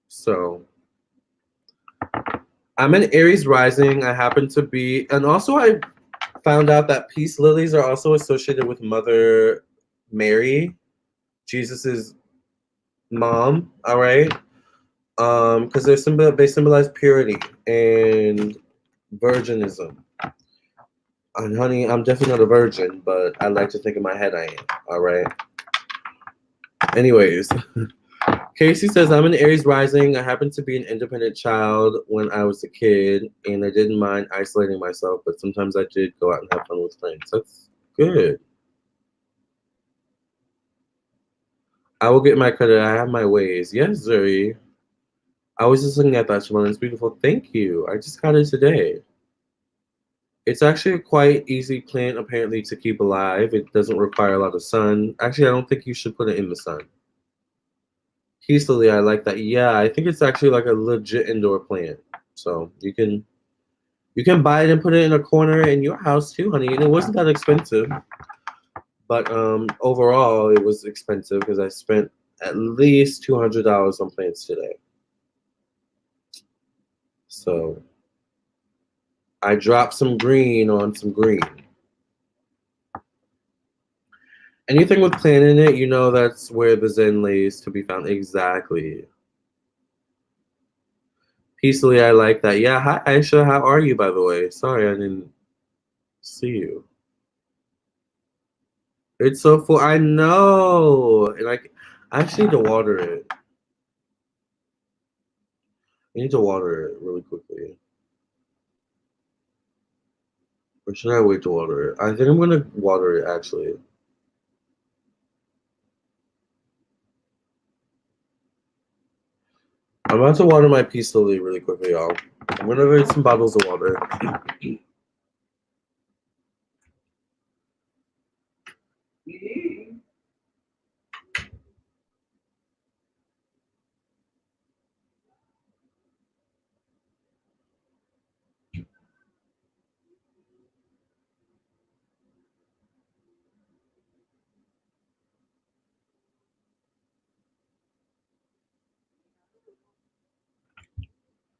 So I'm an Aries rising. I happen to be, and also Found out that peace lilies are also associated with Mother Mary, Jesus's mom. All right, because they symbolize purity and virginism. And honey, I'm definitely not a virgin, but I like to think in my head I am. All right. Anyways, Casey says, I'm an Aries rising. I happened to be an independent child when I was a kid, and I didn't mind isolating myself, but sometimes I did go out and have fun with friends. That's good. I will get my credit. I have my ways. Yes, Zuri. I was just looking at that, Siobhan. It's beautiful. Thank you. I just got it today. It's actually a quite easy plant, apparently, to keep alive. It doesn't require a lot of sun. Actually, I don't think you should put it in the sun. Peacefully, I like that. Yeah, I think it's actually like a legit indoor plant. So you can buy it and put it in a corner in your house too, honey. And it wasn't that expensive. But overall it was expensive because I spent at least $200 on plants today. So I dropped some green on some green. Anything with plant in it, you know that's where the Zen lays to be found. Exactly. Peacefully, I like that. Yeah, hi Aisha, how are you, by the way? Sorry I didn't see you. It's so full. I know. And I actually need to water it. I need to water it really quickly. Or should I wait to water it? I think I'm gonna water it actually. I'm about to water my peace lily really quickly, y'all. I'm gonna get some bottles of water.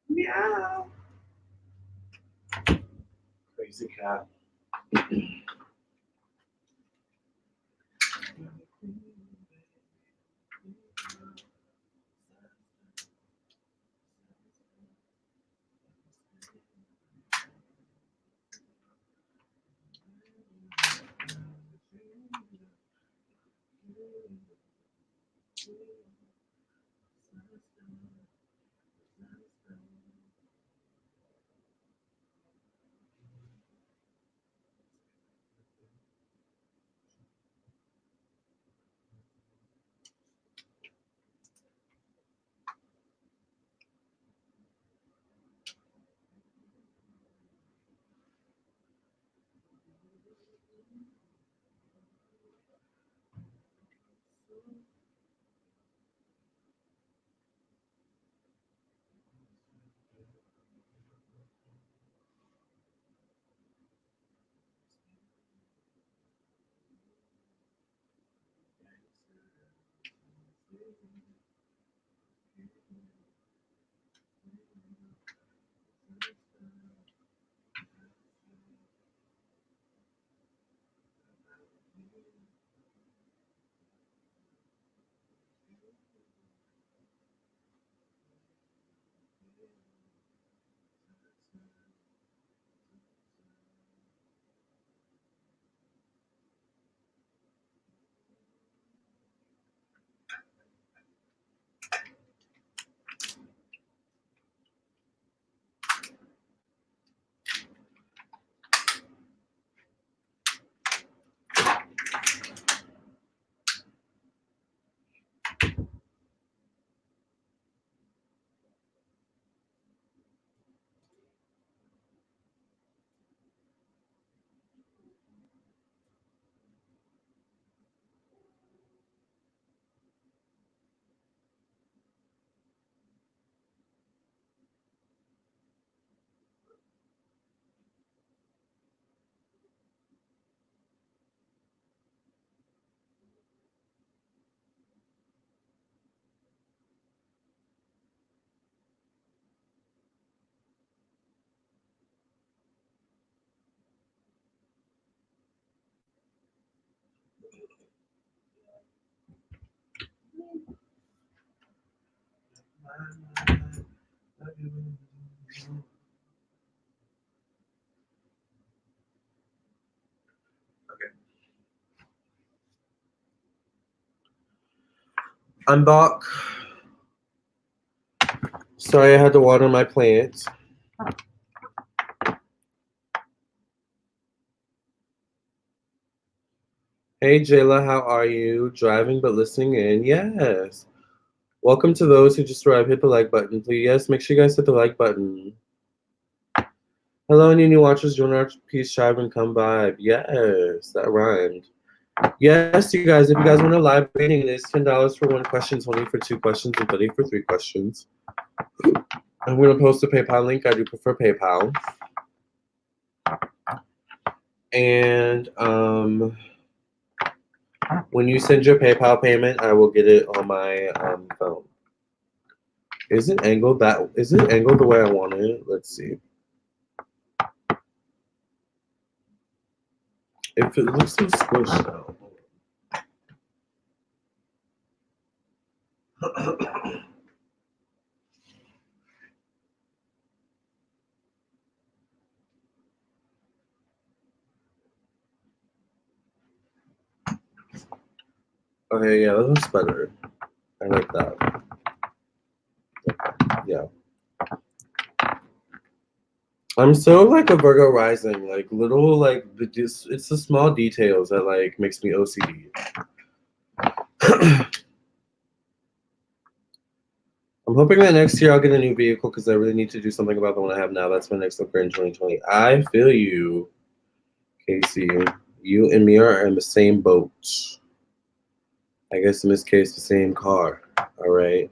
Meow. Crazy cat. I'm back. Sorry, I had to water my plants. Hey, Jayla, how are you? Driving but listening in? Yes. Welcome to those who just arrived. Hit the like button, please. Yes, make sure you guys hit the like button. Hello, any new watchers. Join our Peace Tribe and come by. Yes, that rhymed. Yes, you guys, if you guys want a live reading, it is $10 for one question, 20 for two questions, and 30 for three questions. I'm going to post a PayPal link. I do prefer PayPal. And when you send your PayPal payment, I will get it on my phone. Is it angled the way I want it? Let's see. If it looks so squished out. Okay, yeah, that looks better. I like that. Yeah. I'm so like a Virgo rising, like little like it's the small details that like makes me OCD. I'm hoping that next year I'll get a new vehicle because I really need to do something about the one I have now. That's my next look for in 2020. I feel you, Casey. You and me are in the same boat. I guess in this case, the same car. All right.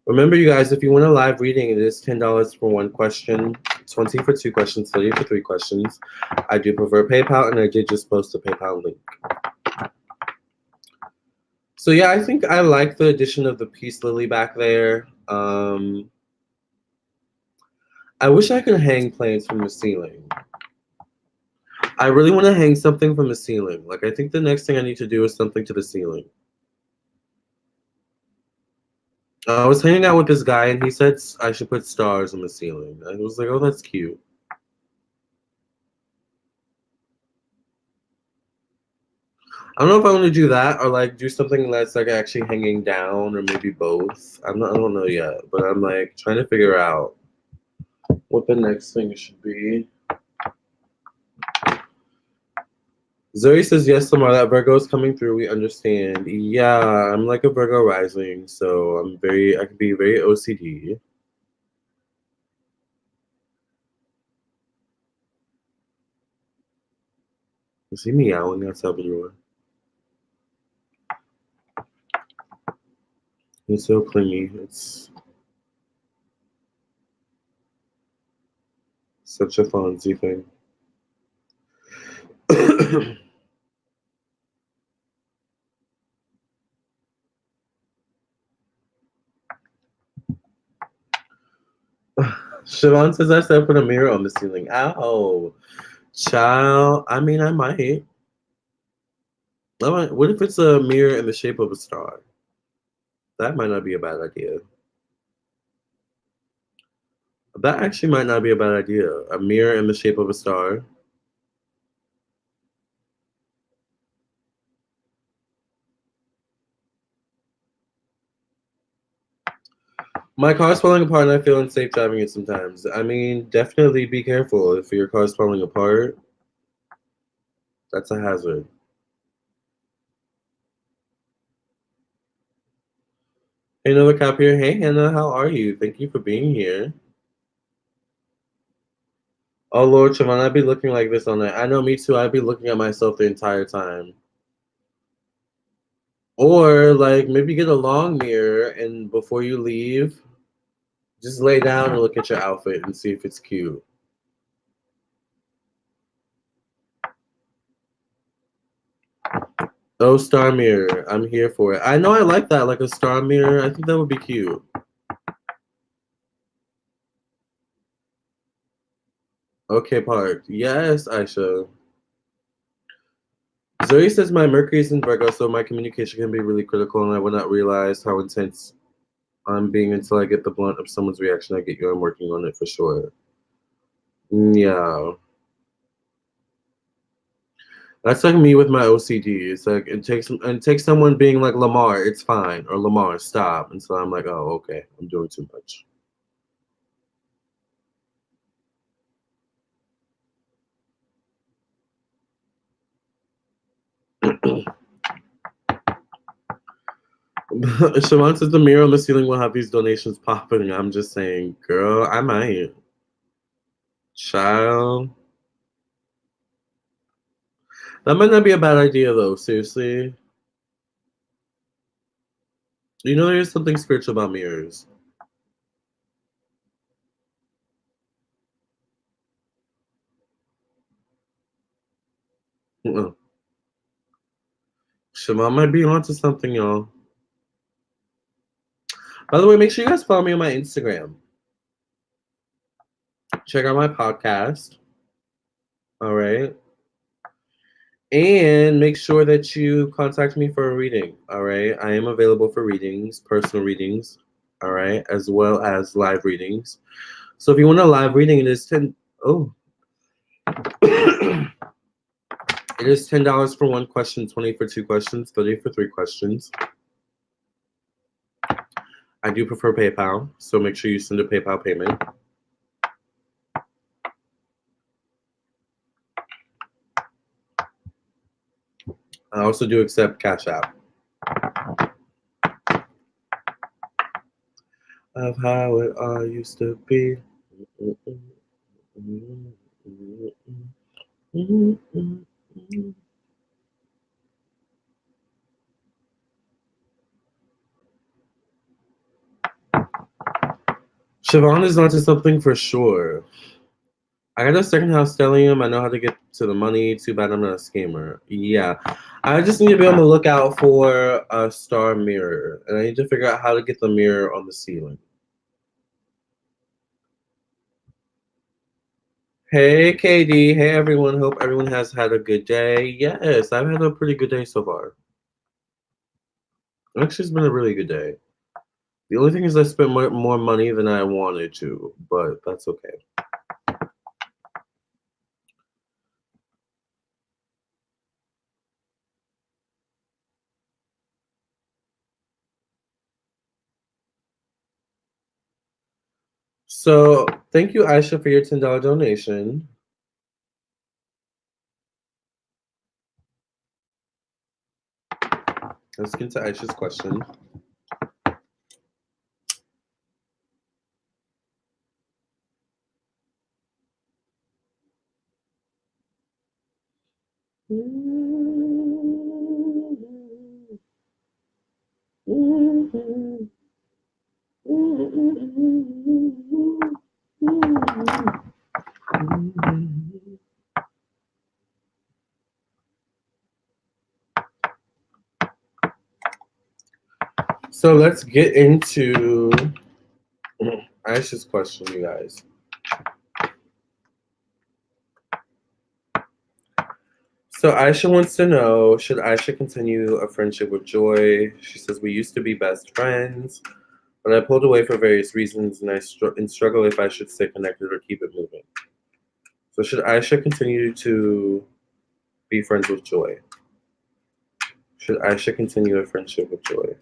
Remember, you guys, if you want a live reading, it is $10 for one question, 20 for two questions, 30 for three questions. I do prefer PayPal, and I did just post a PayPal link. So yeah, I think I like the addition of the peace lily back there. I wish I could hang plants from the ceiling. I really want to hang something from the ceiling. Like, I think the next thing I need to do is something to the ceiling. I was hanging out with this guy, and he said I should put stars on the ceiling. I was like, oh, that's cute. I don't know if I want to do that or like do something that's like actually hanging down or maybe both. I don't know yet, but I'm like trying to figure out what the next thing should be. Zoe says, yes, Lamarr, that Virgo is coming through. We understand. Yeah, I'm like a Virgo rising, so I can be very OCD. Is he meowing outside the door? He's so clingy. It's such a Fonzie thing. Siobhan says I said put a mirror on the ceiling. Ow. Child, I mean, I might. What if it's a mirror in the shape of a star? That might not be a bad idea. That actually might not be a bad idea. A mirror in the shape of a star. My car's falling apart and I feel unsafe driving it sometimes. I mean, definitely be careful. If your car's falling apart, that's a hazard. Hey, another cop here. Hey, Hannah, how are you? Thank you for being here. Oh, Lord, Siobhan, I'd be looking like this all night. I know, me too. I'd be looking at myself the entire time. Or, like, maybe get a long mirror and before you leave, just lay down and look at your outfit and see if it's cute. Oh, star mirror. I'm here for it. I know I like that, like a star mirror. I think that would be cute. Okay, parked. Yes, Aisha. Zoe says my Mercury is in Virgo, so my communication can be really critical, and I would not realize how intense I'm being until I get the blunt of someone's reaction. I get you. I'm working on it for sure. Yeah. That's like me with my OCD. It's like it takes someone being like Lamarr, it's fine, or Lamarr, stop. And so I'm like, oh, okay, I'm doing too much. Siobhan says the mirror on the ceiling will have these donations popping. I'm just saying, girl, I might. Child. That might not be a bad idea though, seriously. You know, there's something spiritual about mirrors. Siobhan might be onto something, y'all. By the way, make sure you guys follow me on my Instagram. Check out my podcast. All right. And make sure that you contact me for a reading. All right. I am available for readings, personal readings. All right. As well as live readings. So if you want a live reading, it is Oh. It is $10 for one question, 20 for two questions, 30 for three questions. I do prefer PayPal, so make sure you send a PayPal payment. I also do accept Cash App. Of how it all used to be. Siobhan is onto something for sure. I got a second house stellium. I know how to get to the money. Too bad I'm not a scammer. Yeah. I just need to be on the lookout for a star mirror. And I need to figure out how to get the mirror on the ceiling. Hey, KD. Hey, everyone. Hope everyone has had a good day. Yes, I've had a pretty good day so far. Actually, it's been a really good day. The only thing is I spent more money than I wanted to, but that's okay. So thank you, Aisha, for your $10 donation. Let's get to Aisha's question. So let's get into Aisha's question, you guys. So Aisha wants to know, should Aisha continue a friendship with Joy? She says, we used to be best friends, but I pulled away for various reasons, and I struggle if I should stay connected or keep it moving. So should Aisha continue to be friends with Joy? Should Aisha continue a friendship with Joy?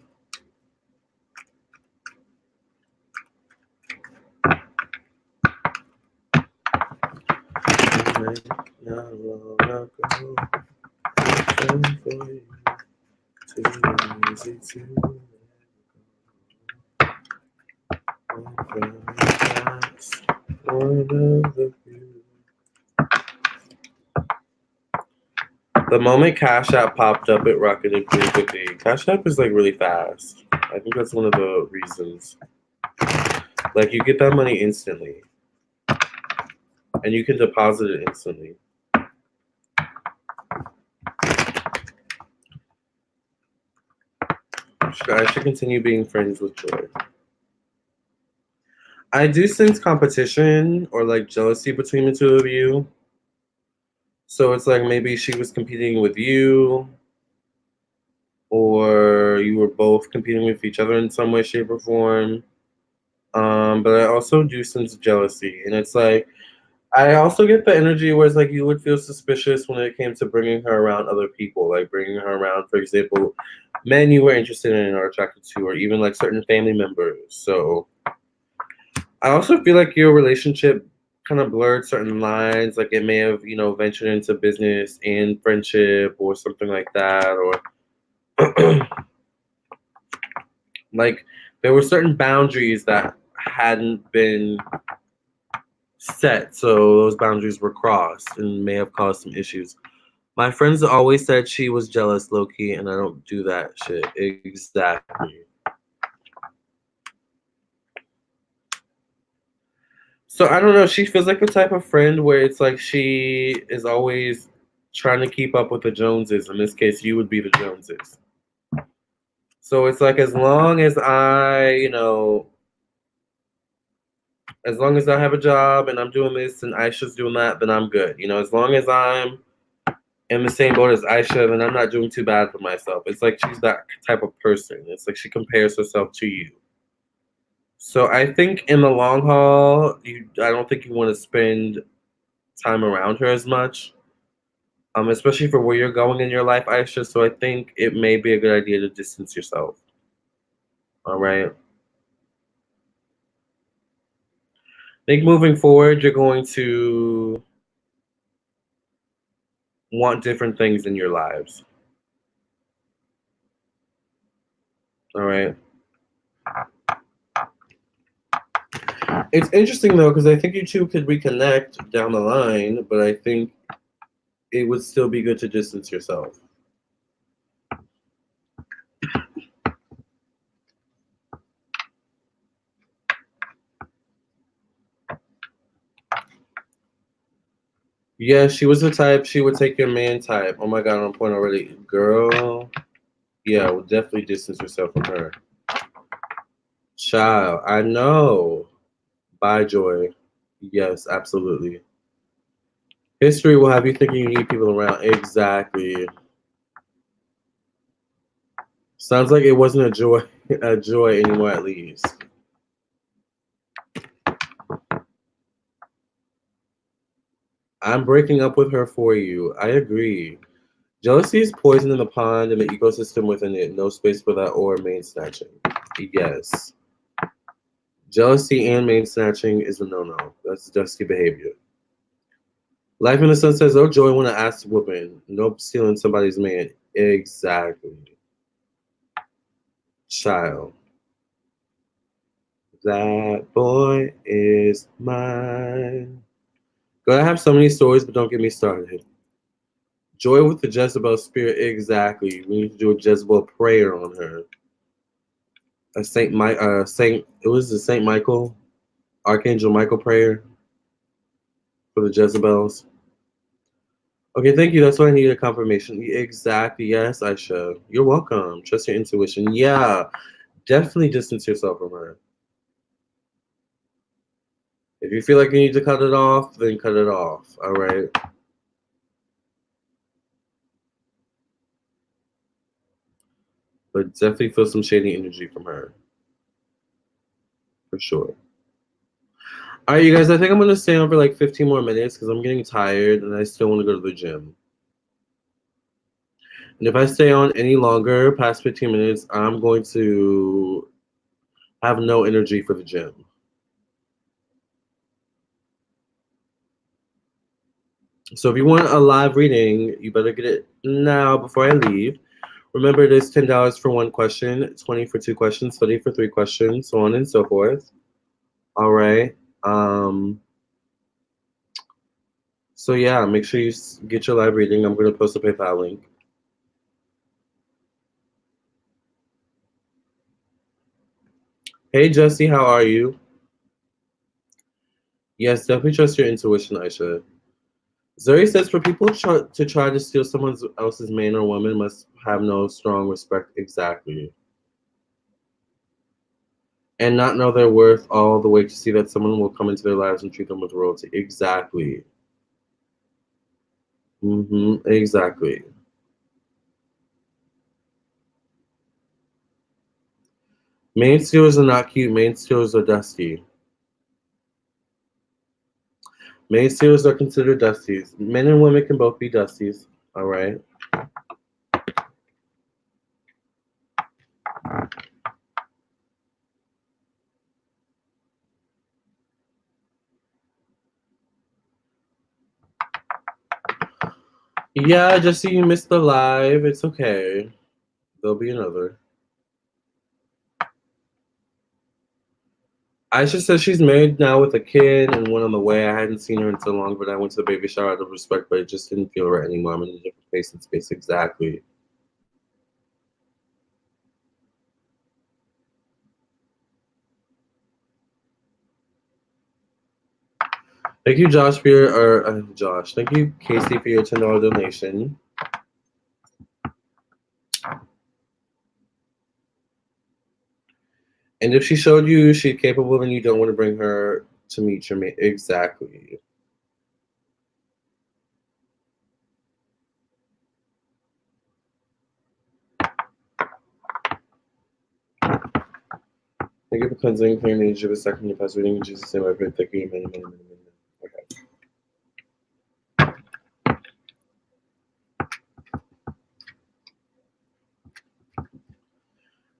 Not long ago, for you, too easy to The moment Cash App popped up, it rocketed pretty quickly. Cash App is like really fast. I think that's one of the reasons. Like you get that money instantly, and you can deposit it instantly. I should continue being friends with Joy. I do sense competition or like jealousy between the two of you. So it's like maybe she was competing with you. or you were both competing with each other in some way, shape, or form. But I also do sense jealousy, and it's like I also get the energy where it's like you would feel suspicious when it came to bringing her around other people, like bringing her around, for example, men you were interested in or attracted to, or even like certain family members. So I also feel like your relationship kind of blurred certain lines, like it may have, ventured into business and friendship or something like that, or like there were certain boundaries that hadn't been set, so those boundaries were crossed and may have caused some issues. My friends always said she was jealous, low key, and I don't do that shit. Exactly. So I don't know. She feels like the type of friend where it's like she is always trying to keep up with the Joneses. In this case, you would be the Joneses. So it's like as long as as long as I have a job and I'm doing this and Aisha's doing that, then I'm good. As long as I'm in the same boat as Aisha, then I'm not doing too bad for myself. It's like she's that type of person. It's like she compares herself to you. So I think in the long haul, I don't think you want to spend time around her as much, especially for where you're going in your life, Aisha. So I think it may be a good idea to distance yourself. All right. I think moving forward, you're going to want different things in your lives. All right. It's interesting though, because I think you two could reconnect down the line, but I think it would still be good to distance yourself. Yeah, she was the type, she would take your man type. Oh my god, on point already. Girl, yeah, well, definitely distance yourself from her. Child, I know. Bye, Joy. Yes, absolutely. History will have you thinking you need people around. Exactly. Sounds like it wasn't a joy anymore, at least. I'm breaking up with her for you. I agree. Jealousy is poison in the pond and the ecosystem within it. No space for that or main snatching. Yes. Jealousy and main snatching is a no-no. That's dusty behavior. Life in the Sun says, oh, joy when I ass whooping. Nope, stealing somebody's man. Exactly. Child. That boy is mine. Girl, I have so many stories, but don't get me started. Joy with the Jezebel spirit. Exactly. We need to do a Jezebel prayer on her. A it was the Saint Michael, Archangel Michael prayer for the Jezebels. Okay, thank you. That's what I needed a confirmation. Exactly. Yes, Aisha. You're welcome. Trust your intuition. Yeah, definitely distance yourself from her. If you feel like you need to cut it off, then cut it off. All right. But definitely feel some shady energy from her. For sure. All right, you guys, I think I'm going to stay on for like 15 more minutes because I'm getting tired and I still want to go to the gym. And if I stay on any longer, past 15 minutes, I'm going to have no energy for the gym. So if you want a live reading, you better get it now before I leave. Remember, it is $10 for one question, 20 for two questions, 30 for three questions, so on and so forth. All right. So yeah, make sure you get your live reading. I'm going to post a PayPal link. Hey, Jesse, how are you? Yes, definitely trust your intuition, Aisha. Zuri says for people to try to steal someone else's man or woman must have no strong respect. Exactly. And not know their worth all the way to see that someone will come into their lives and treat them with royalty. Exactly. Exactly. Main steelers are not cute. Main steelers are dusty. Main steelers are considered dusties. Men and women can both be dusties. All right. Yeah, just so you missed the live. It's okay. There'll be another. Aisha says she's married now with a kid and one on the way. I hadn't seen her in so long, but I went to the baby shower out of respect, but it just didn't feel right anymore. I'm in a different place and space. Exactly. Thank you, Josh, for your, Josh. Thank you, Casey, for your $10 donation. And if she showed you she's capable, then you don't want to bring her to meet your mate. Exactly. Thank you for cleansing, clearing the energy of a second your past reading in Jesus' name. I pray. Thank you, many, many, many, many. Okay.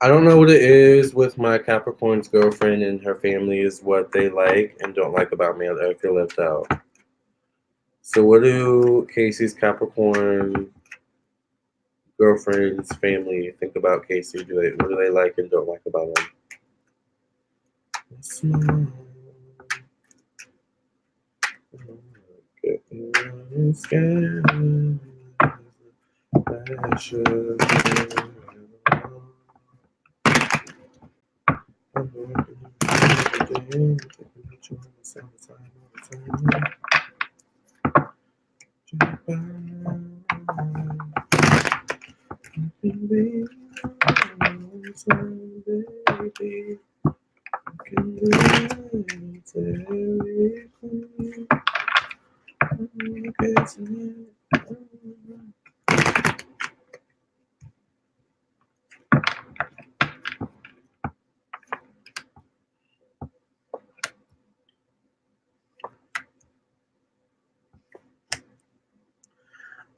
I don't know what it is with my Capricorn's girlfriend and her family is what they like and don't like about me. I feel left out. So what do Casey's Capricorn girlfriend's family think about Casey? What do they like and don't like about him?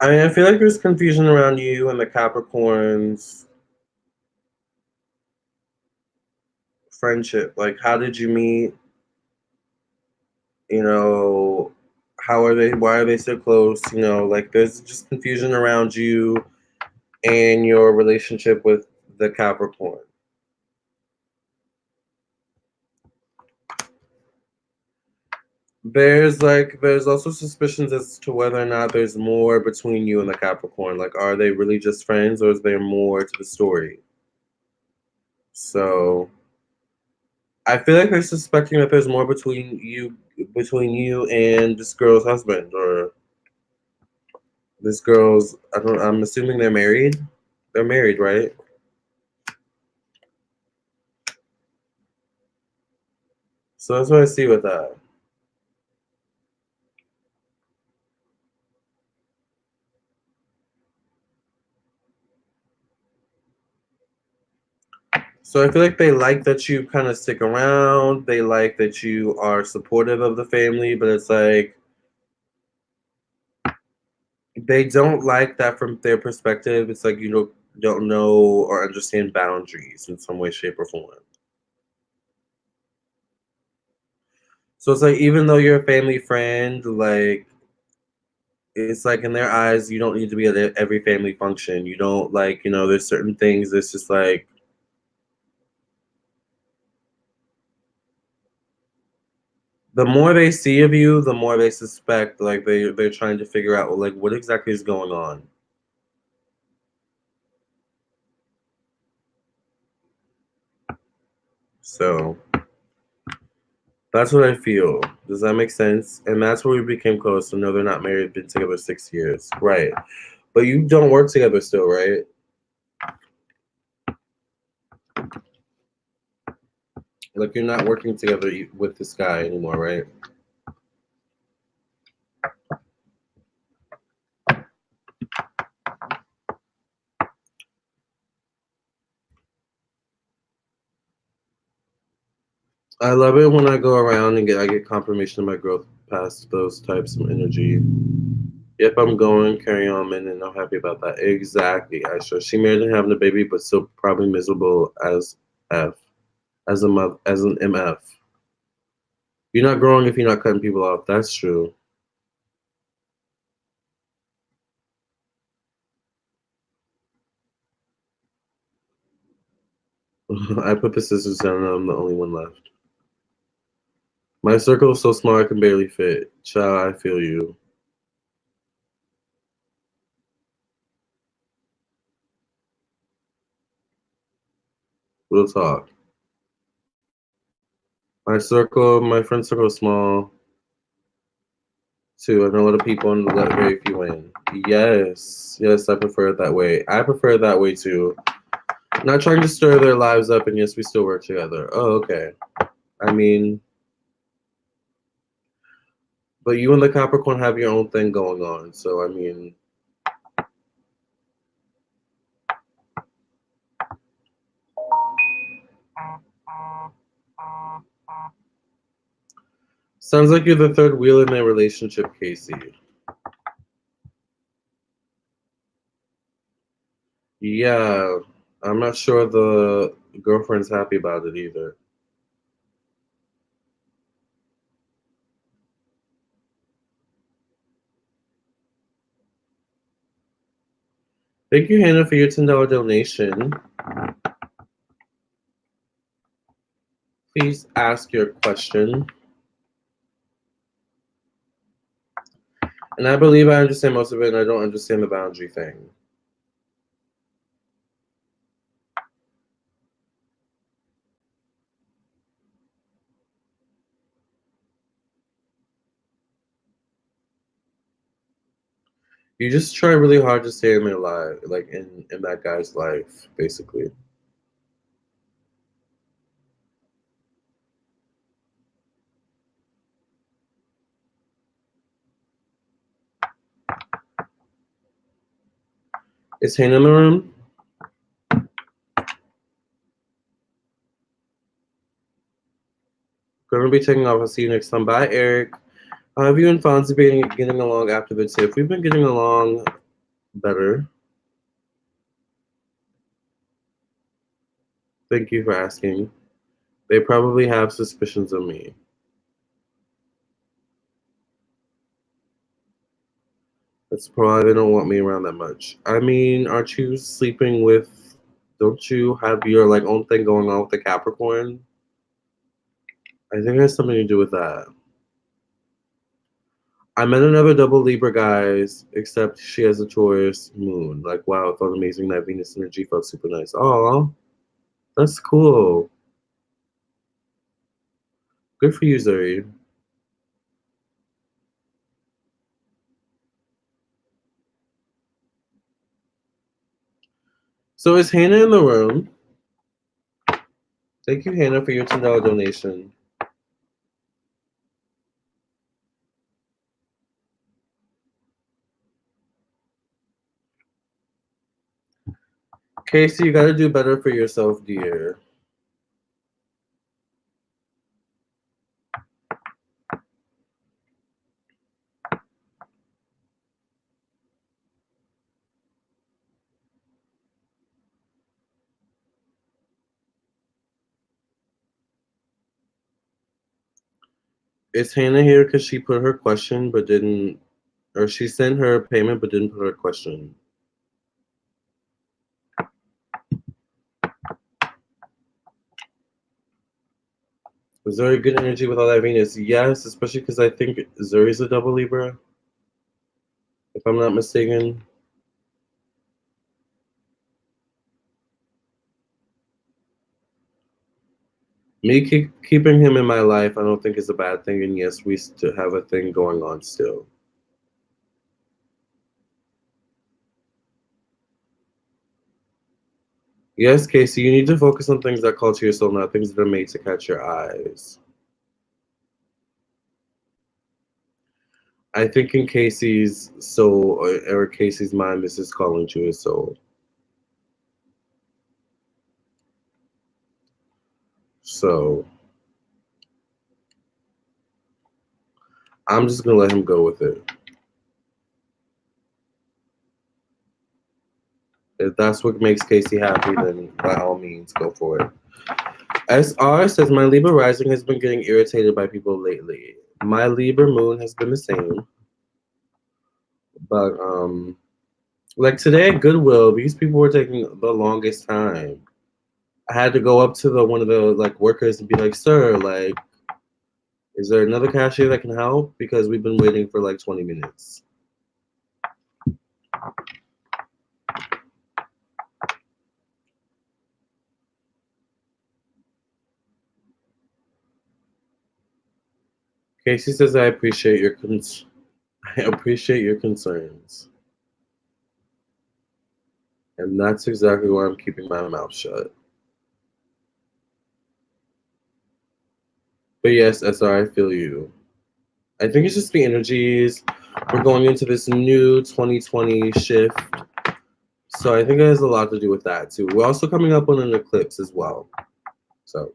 I mean, I feel like there's confusion around you and the Capricorns friendship. Like, how did you meet? You know, how are they? Why are they so close? You know, like there's just confusion around you and your relationship with the Capricorn. There's also suspicions as to whether or not there's more between you and the Capricorn. Like, are they really just friends, or is there more to the story? So I feel like they're suspecting that there's more between you and this girl's husband, or this girl's. I'm assuming they're married. They're married, right? So that's what I see with that. So I feel like they like that you kind of stick around. They like that you are supportive of the family, but it's like they don't like that from their perspective. It's like you don't know or understand boundaries in some way, shape, or form. So it's like even though you're a family friend, like it's like in their eyes, you don't need to be at every family function. You don't like, there's certain things that's just like the more they see of you, the more they suspect like they're trying to figure out like what exactly is going on. So that's what I feel. Does that make sense? And that's where we became close. So no, they're not married, been together 6 years. Right. But you don't work together still, right? Like you're not working together with this guy anymore, right? I love it when I go around and I get confirmation of my growth past those types of energy. Yep, I'm going, carry on, man, and I'm happy about that. Exactly, Aisha. She married and having a baby, but still probably miserable as F, as a mother, as an MF. You're not growing if you're not cutting people off. That's true. I put the scissors down and I'm the only one left. My circle is so small I can barely fit. Child, I feel you. Real talk. My friend circle is small too. I know a lot of people and let very few in. Yes, yes, I prefer it that way. I prefer it that way too. Not trying to stir their lives up, and yes, we still work together. Oh, okay. I mean, but you and the Capricorn have your own thing going on. So, I mean, sounds like you're the third wheel in a relationship, Casey. Yeah, I'm not sure the girlfriend's happy about it either. Thank you, Hannah, for your $10 donation. Please ask your question. And I believe I understand most of it, and I don't understand the boundary thing. You just try really hard to stay in their life, like in that guy's life, basically. Is Hannah in the room? Gonna be taking off. I'll see you next time. Bye, Eric. How have you and Fonzie been getting along after the tip? We've been getting along better. Thank you for asking. They probably have suspicions of me. That's probably they don't want me around that much. I mean, aren't you sleeping with? Don't you have your like own thing going on with the Capricorn? I think it has something to do with that. I met another double Libra guys, except she has a Taurus moon. Like, wow, it felt amazing. That Venus energy felt super nice. Oh, that's cool. Good for you, Zuri. So is Hannah in the room? Thank you, Hannah, for your $10 donation. Casey, you gotta do better for yourself, dear. Is Hannah here because she put her question but didn't, or she sent her payment but didn't put her question? Was Zuri good energy with all that Venus? Yes, especially because I think Zuri's a double Libra, if I'm not mistaken. Me keeping him in my life, I don't think is a bad thing, and yes, we still have a thing going on still. Yes, Casey, you need to focus on things that call to your soul, not things that are made to catch your eyes. I think in Casey's soul or Casey's mind, this is calling to his soul. So I'm just gonna let him go with it. If that's what makes Casey happy, then by all means, go for it. SR says, my Libra rising has been getting irritated by people lately. My Libra moon has been the same. But, like today at Goodwill, these people were taking the longest time. I had to go up to one of the like workers and be like, sir, like, is there another cashier that can help? Because we've been waiting for like 20 minutes. Casey says, I appreciate your concerns. And that's exactly why I'm keeping my mouth shut. But yes, SR, I feel you. I think it's just the energies. We're going into this new 2020 shift. So I think it has a lot to do with that too. We're also coming up on an eclipse as well. So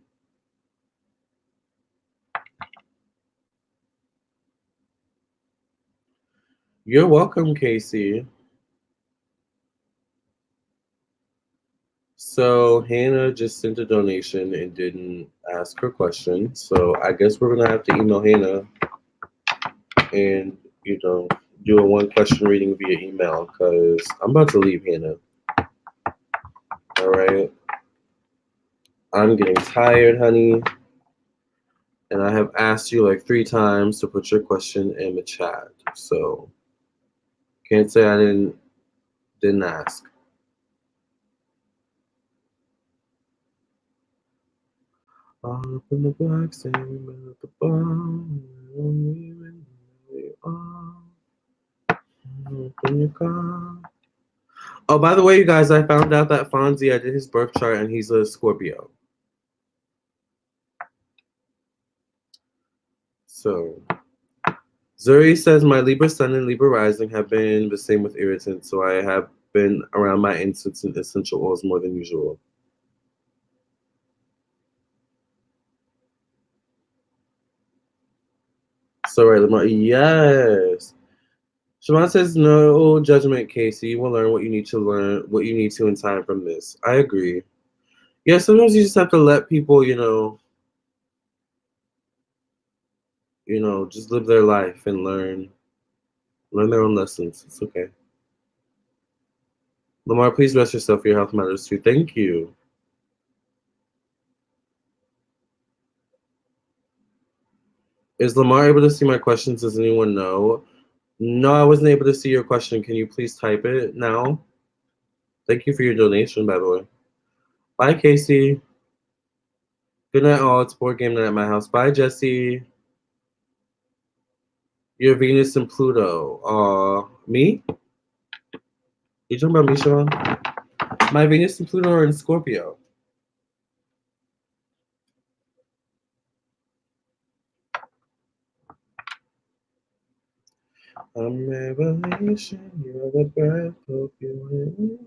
you're welcome, Casey. So Hannah just sent a donation and didn't ask her question. So I guess we're gonna have to email Hannah and do a one question reading via email because I'm about to leave Hannah. All right. I'm getting tired, honey. And I have asked you like 3 times to put your question in the chat. So can't say I didn't ask. All up in the black, same at the bottom. Only when we are. Open your car. Oh, by the way, you guys, I found out that Fonzie, I did his birth chart and he's a Scorpio. So Zuri says my Libra Sun and Libra Rising have been the same with irritants, so I have been around my incense and essential oils more than usual. So right, Lamar, yes. Siobhan says no judgment, Casey. You will learn what you need to learn, what you need to in time from this. I agree. Yeah, sometimes you just have to let people, just live their life and learn their own lessons. It's okay. Lamar, please rest yourself. Your health matters too. Thank you. Is Lamar able to see my questions? Does anyone know? No, I wasn't able to see your question. Can you please type it now? Thank you for your donation, by the way. Bye, Casey. Good night, all. It's board game night at my house. Bye, Jesse. Your Venus and Pluto. Me? You talking about me, Siobhan? My Venus and Pluto are in Scorpio. I'm revelation, you're the breath of you.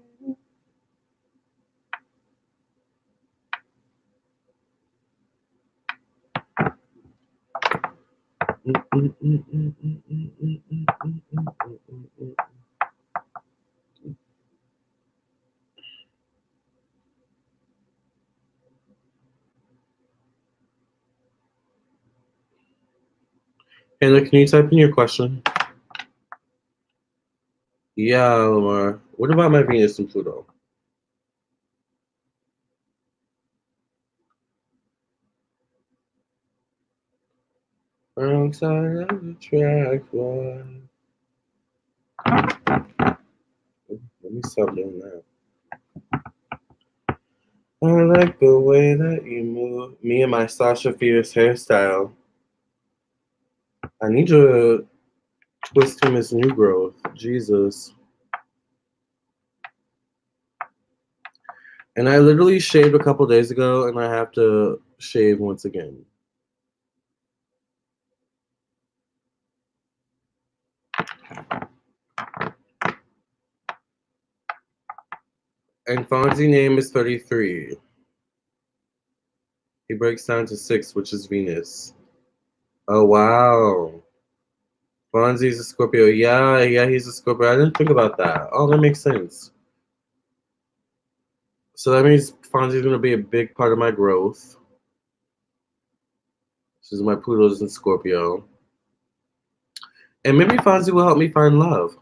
Hannah, can you type in your question? Yeah, Lamar. What about my Venus and Pluto? Outside of the track one. Let me stop doing that. I like the way that you move. Me and my Sasha Fierce hairstyle. I need you to twist him as new growth. Jesus. And I literally shaved a couple days ago, and I have to shave once again. And Fonzie's name is 33. He breaks down to 6, which is Venus. Oh, wow. Fonzie's a Scorpio. Yeah, he's a Scorpio. I didn't think about that. Oh, that makes sense. So that means Fonzie's going to be a big part of my growth. This is my Pluto's in Scorpio. And maybe Fonzie will help me find love.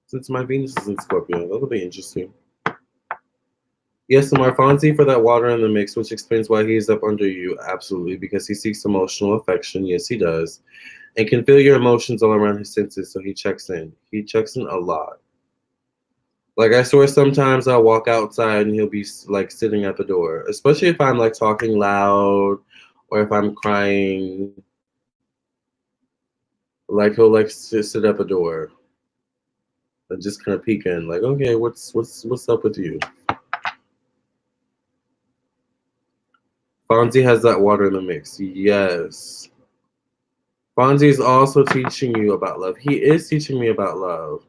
Since my Venus is in Scorpio. That'll be interesting. Yes, Lamarr, Fonzie for that water in the mix, which explains why he's up under you. Absolutely, because he seeks emotional affection. Yes, he does. And can feel your emotions all around his senses, so he checks in. He checks in a lot. Like, I swear sometimes I'll walk outside and he'll be, like, sitting at the door. Especially if I'm, like, talking loud or if I'm crying. Like, he'll, like, sit at the door and just kind of peek in. Like, okay, what's up with you? Fonzie has that water in the mix. Yes. Fonzie is also teaching you about love. He is teaching me about love.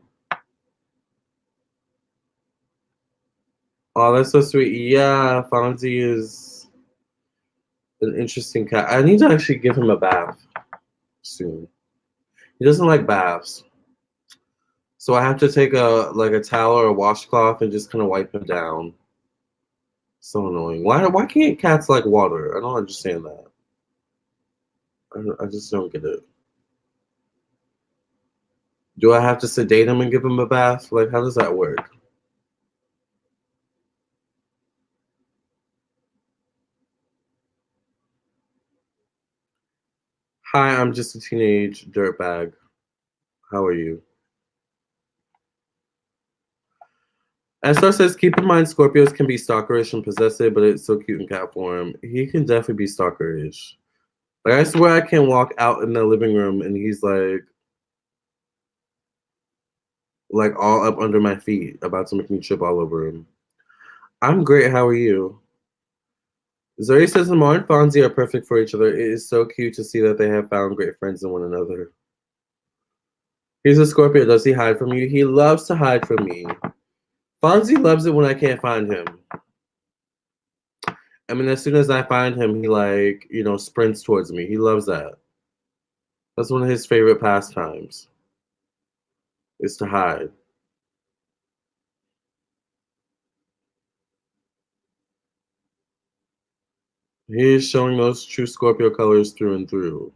Oh, that's so sweet. Yeah, Fonzie is an interesting cat. I need to actually give him a bath soon. He doesn't like baths. So I have to take a towel or a washcloth and just kind of wipe him down. So annoying. Why can't cats like water? I don't understand that. I just don't get it. Do I have to sedate him and give him a bath? Like, how does that work? Hi, I'm just a teenage dirtbag. How are you? Esther says, keep in mind Scorpios can be stalkerish and possessive, but it's so cute in cat form. He can definitely be stalkerish. Like, I swear I can walk out in the living room and he's like all up under my feet, about to make me trip all over him. I'm great. How are you? Zoe says Lamarr and Fonzie are perfect for each other. It is so cute to see that they have found great friends in one another. He's a Scorpio. Does he hide from you? He loves to hide from me. Fonzie loves it when I can't find him. I mean, as soon as I find him, he sprints towards me. He loves that. That's one of his favorite pastimes, is to hide. He is showing those true Scorpio colors through and through.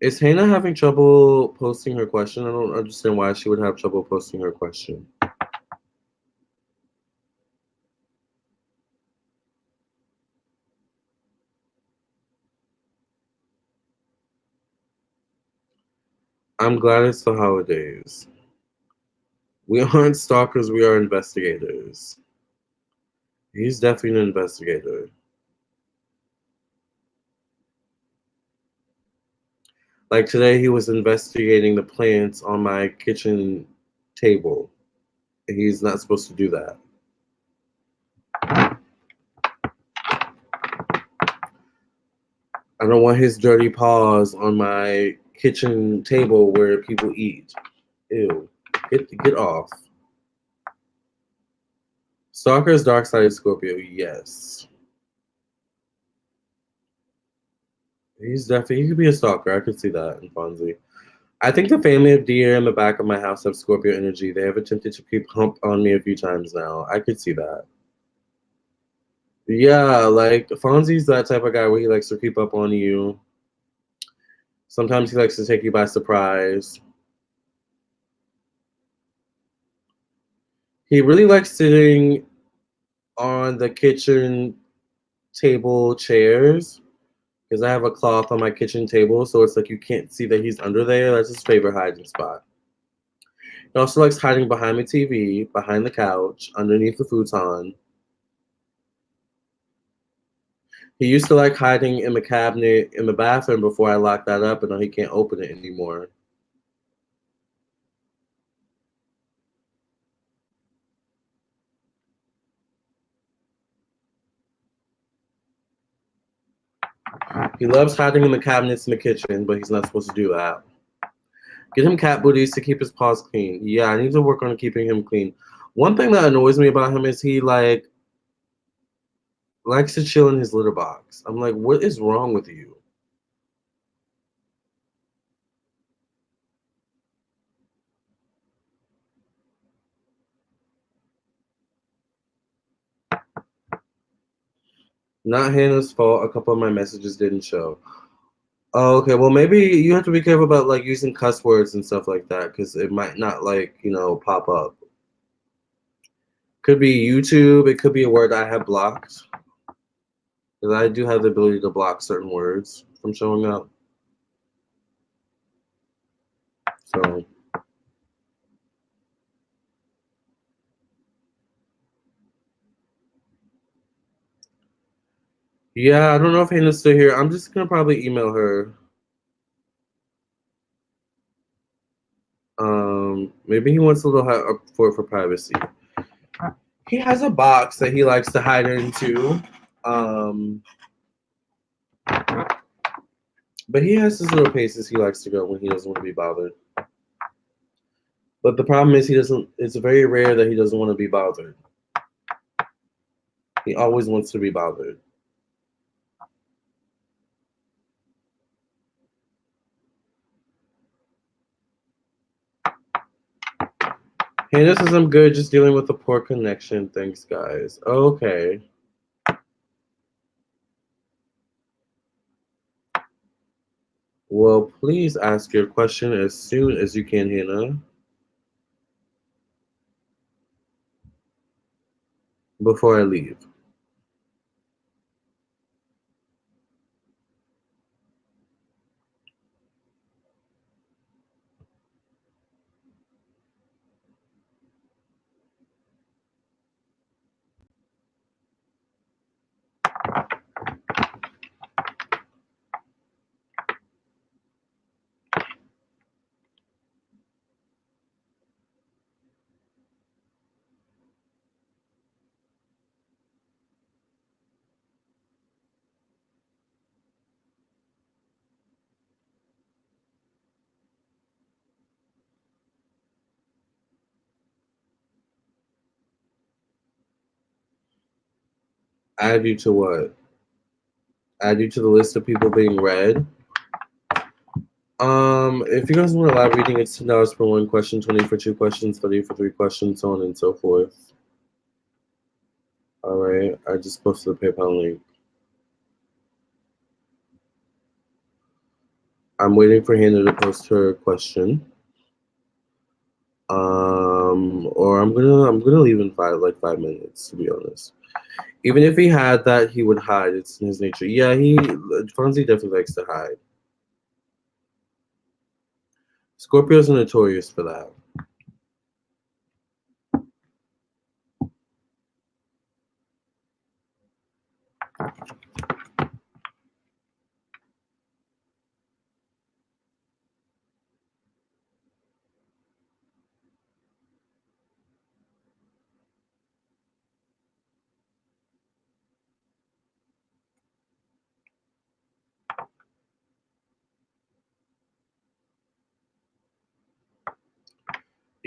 Is Hannah having trouble posting her question? I don't understand why she would have trouble posting her question. I'm glad it's the holidays. We aren't stalkers, we are investigators. He's definitely an investigator. Like today, he was investigating the plants on my kitchen table. He's not supposed to do that. I don't want his dirty paws on my kitchen table where people eat. Ew. Get off. Stalker's dark side of Scorpio, yes. He could be a stalker. I could see that in Fonzie. I think the family of deer in the back of my house have Scorpio energy. They have attempted to creep hump on me a few times now. I could see that. Yeah, like Fonzie's that type of guy where he likes to creep up on you. Sometimes he likes to take you by surprise. He really likes sitting on the kitchen table chairs because I have a cloth on my kitchen table, so it's like you can't see that he's under there. That's his favorite hiding spot. He also likes hiding behind the TV, behind the couch, underneath the futon. He used to like hiding in the cabinet in the bathroom before I locked that up, and now he can't open it anymore. He loves hiding in the cabinets in the kitchen, but he's not supposed to do that. Get him cat booties to keep his paws clean. Yeah, I need to work on keeping him clean. One thing that annoys me about him is he likes to chill in his litter box. I'm like, what is wrong with you? Not Hannah's fault. A couple of my messages didn't show. Oh, okay. Well, maybe you have to be careful about like using cuss words and stuff like that because it might not like pop up. Could be YouTube. It could be a word I have blocked because I do have the ability to block certain words from showing up. So. Yeah, I don't know if Hannah's still here. I'm just gonna probably email her. Maybe he wants a little up for privacy. He has a box that he likes to hide into. But he has his little paces he likes to go when he doesn't want to be bothered. But the problem is he doesn't. It's very rare that he doesn't want to be bothered. He always wants to be bothered. Hey, this is I'm good. Just dealing with the poor connection. Thanks, guys. Okay. Well, please ask your question as soon as you can, Hannah. Before I leave. Add you to what? Add you to the list of people being read. If you guys want a live reading, it's $10 for one question, 20 for two questions, 30 for three questions, so on and so forth. All right, I just posted the PayPal link. I'm waiting for Hannah to post her question. Or I'm gonna leave in 5 minutes, to be honest. Even if he had that, he would hide. It's in his nature. Yeah, Fonzie definitely likes to hide. Scorpios are notorious for that.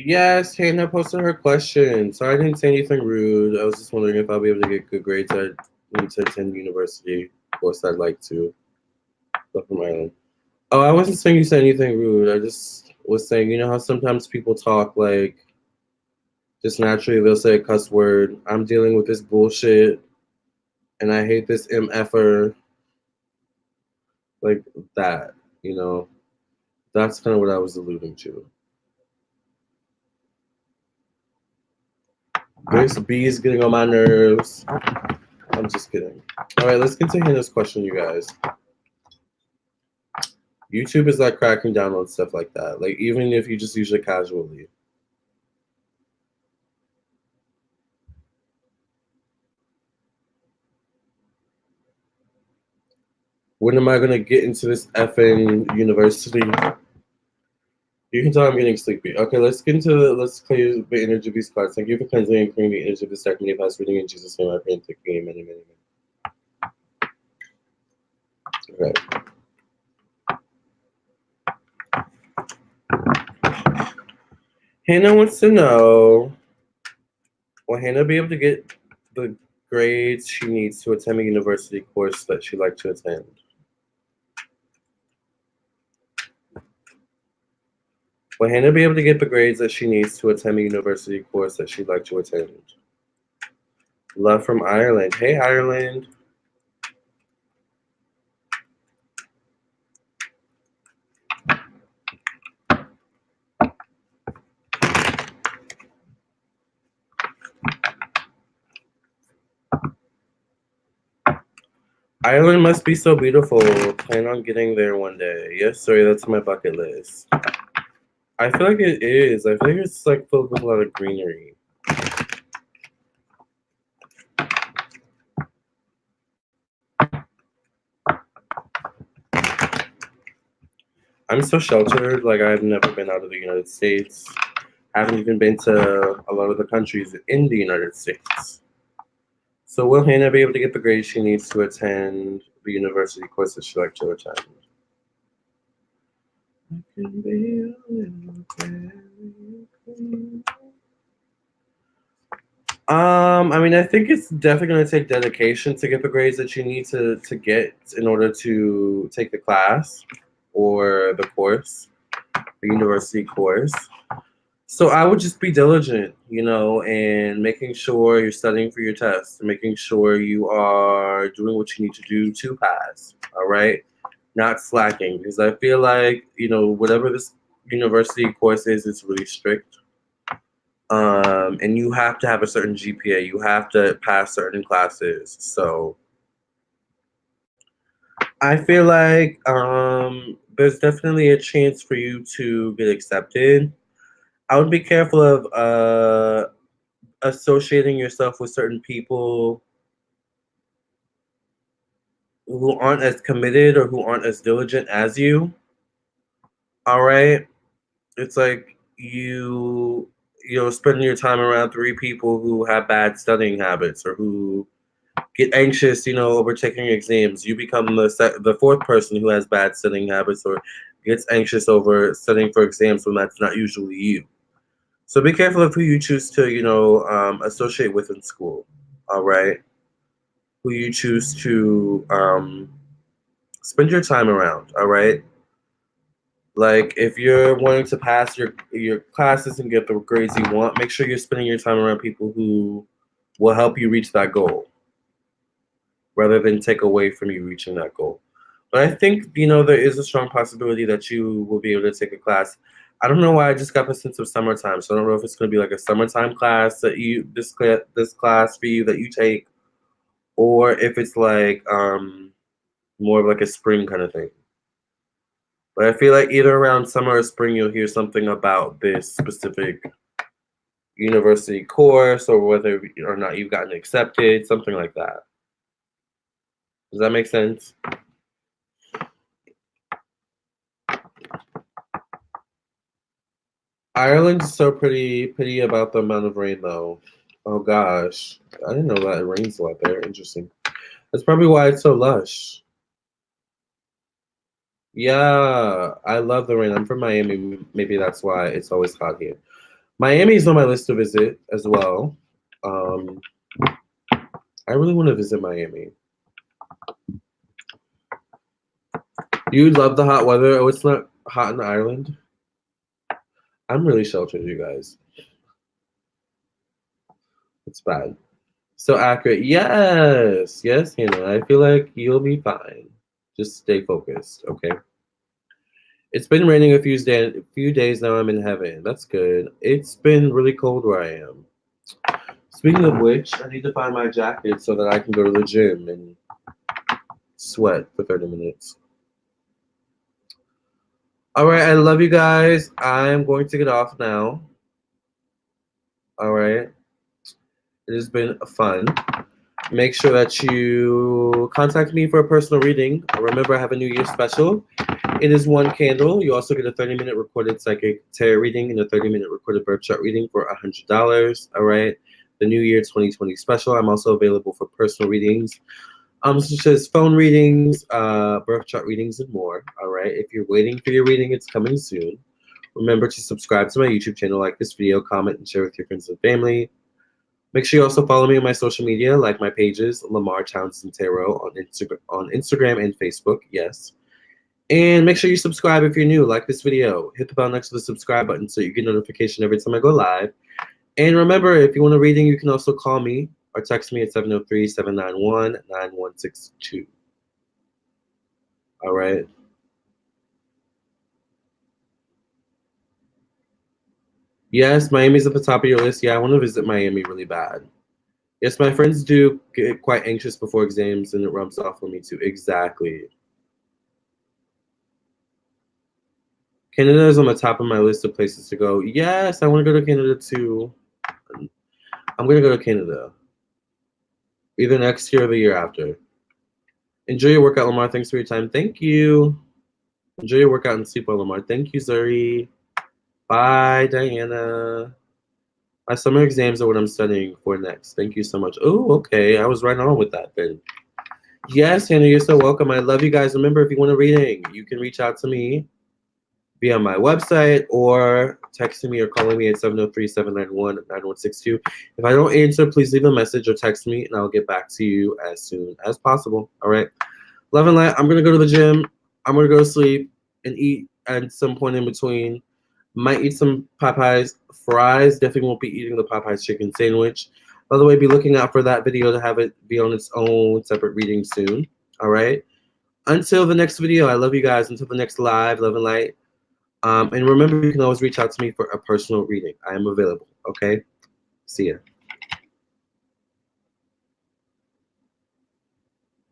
Yes, Hannah posted her question. Sorry I didn't say anything rude. I was just wondering if I'll be able to get good grades. I need to attend university. Of course, I'd like to. Stuff on my own. Oh, I wasn't saying you said anything rude. I just was saying, you know how sometimes people talk like just naturally they'll say a cuss word. I'm dealing with this bullshit and I hate this MFer. Like that, you know. That's kind of what I was alluding to. This bee is getting on my nerves. I'm just kidding. All right, let's get to Hannah's question, you guys. YouTube is like cracking down on stuff like that. Like even if you just use it casually. When am I gonna get into this effing university? You can tell I'm getting sleepy. Okay, let's clear the energy of these cards. Thank you for cleansing and clearing the energy of this deck. Many past reading in Jesus' name. I pray and thank you. Many. Okay. Hannah wants to know, will Hannah be able to get the grades she needs to attend a university course that she'd like to attend? Will Hannah be able to get the grades that she needs to attend a university course that she'd like to attend? Love from Ireland. Hey, Ireland. Ireland must be so beautiful. Plan on getting there one day. Yes, sorry, that's my bucket list. I feel like it is. I feel like it's like filled with a lot of greenery. I'm so sheltered. Like, I've never been out of the United States. I haven't even been to a lot of the countries in the United States. So will Hannah be able to get the grades she needs to attend the university course that she'd like to attend? I mean, I think it's definitely going to take dedication to get the grades that you need to get in order to take the class or the course, the university course. So I would just be diligent, you know, and making sure you're studying for your test, making sure you are doing what you need to do to pass, all right? Not slacking, because I feel like, you know, whatever this university course is, it's really strict. And you have to have a certain GPA. You have to pass certain classes. So I feel like there's definitely a chance for you to get accepted. I would be careful of associating yourself with certain people who aren't as committed or who aren't as diligent as you. All right? It's like you're spending your time around 3 people who have bad studying habits or who get anxious, you know, over taking exams. You become the 4th person who has bad studying habits or gets anxious over studying for exams when that's not usually you. So be careful of who you choose to, you know, associate with in school. All right, who you choose to spend your time around. All right. Like, if you're wanting to pass your classes and get the grades you want, make sure you're spending your time around people who will help you reach that goal rather than take away from you reaching that goal. But I think, you know, there is a strong possibility that you will be able to take a class. I don't know why I just got the sense of summertime, so I don't know if it's going to be like a summertime class that this class for you that you take, or if it's like more of like a spring kind of thing. But I feel like either around summer or spring, you'll hear something about this specific university course or whether or not you've gotten accepted, something like that. Does that make sense? Ireland's so pretty about the amount of rain, though. Oh gosh, I didn't know that it rains a lot there. Interesting. That's probably why it's so lush. Yeah, I love the rain. I'm from Miami. Maybe that's why it's always hot here. Miami's on my list to visit as well. Um, I really want to visit Miami. You love the hot weather. Oh, it's not hot in Ireland. I'm really sheltered, you guys. It's bad. So accurate. Yes. Yes, Hannah. I feel like you'll be fine. Just stay focused, okay? It's been raining a few days now. I'm in heaven. That's good. It's been really cold where I am. Speaking of which, I need to find my jacket so that I can go to the gym and sweat for 30 minutes. All right, I love you guys. I'm going to get off now. All right. It has been fun. Make sure that you contact me for a personal reading. Remember, I have a New Year special. It is 1 candle. You also get a 30-minute recorded psychic tarot reading and a 30-minute recorded birth chart reading for $100. All right. The New Year 2020 special. I'm also available for personal readings, such as phone readings, birth chart readings, and more. All right. If you're waiting for your reading, it's coming soon. Remember to subscribe to my YouTube channel, like this video, comment, and share with your friends and family. Make sure you also follow me on my social media, like my pages, Lamarr Townsend Tarot on Instagram and Facebook. Yes. And make sure you subscribe if you're new. Like this video. Hit the bell next to the subscribe button so you get notification every time I go live. And remember, if you want a reading, you can also call me or text me at 703-791-9162. All right. Yes, Miami's at the top of your list. Yeah, I want to visit Miami really bad. Yes, my friends do get quite anxious before exams, and it rubs off on me too. Exactly. Canada is on the top of my list of places to go. Yes, I want to go to Canada too. I'm going to go to Canada. Either next year or the year after. Enjoy your workout, Lamarr. Thanks for your time. Thank you. Enjoy your workout and sleep well, Lamarr. Thank you, Zuri. Bye, Diana. My summer exams are what I'm studying for next. Thank you so much. Oh, okay. I was right on with that then. Yes, Hannah, you're so welcome. I love you guys. Remember, if you want a reading, you can reach out to me via my website or texting me or calling me at 703-791-9162. If I don't answer, please leave a message or text me, and I'll get back to you as soon as possible. All right? Love and light. I'm going to go to the gym. I'm going to go to sleep and eat at some point in between. Might eat some Popeyes fries. Definitely won't be eating the Popeyes chicken sandwich. By the way, be looking out for that video to have it be on its own separate reading soon. All right? Until the next video, I love you guys. Until the next live, love and light. And remember, you can always reach out to me for a personal reading. I am available. Okay? See ya.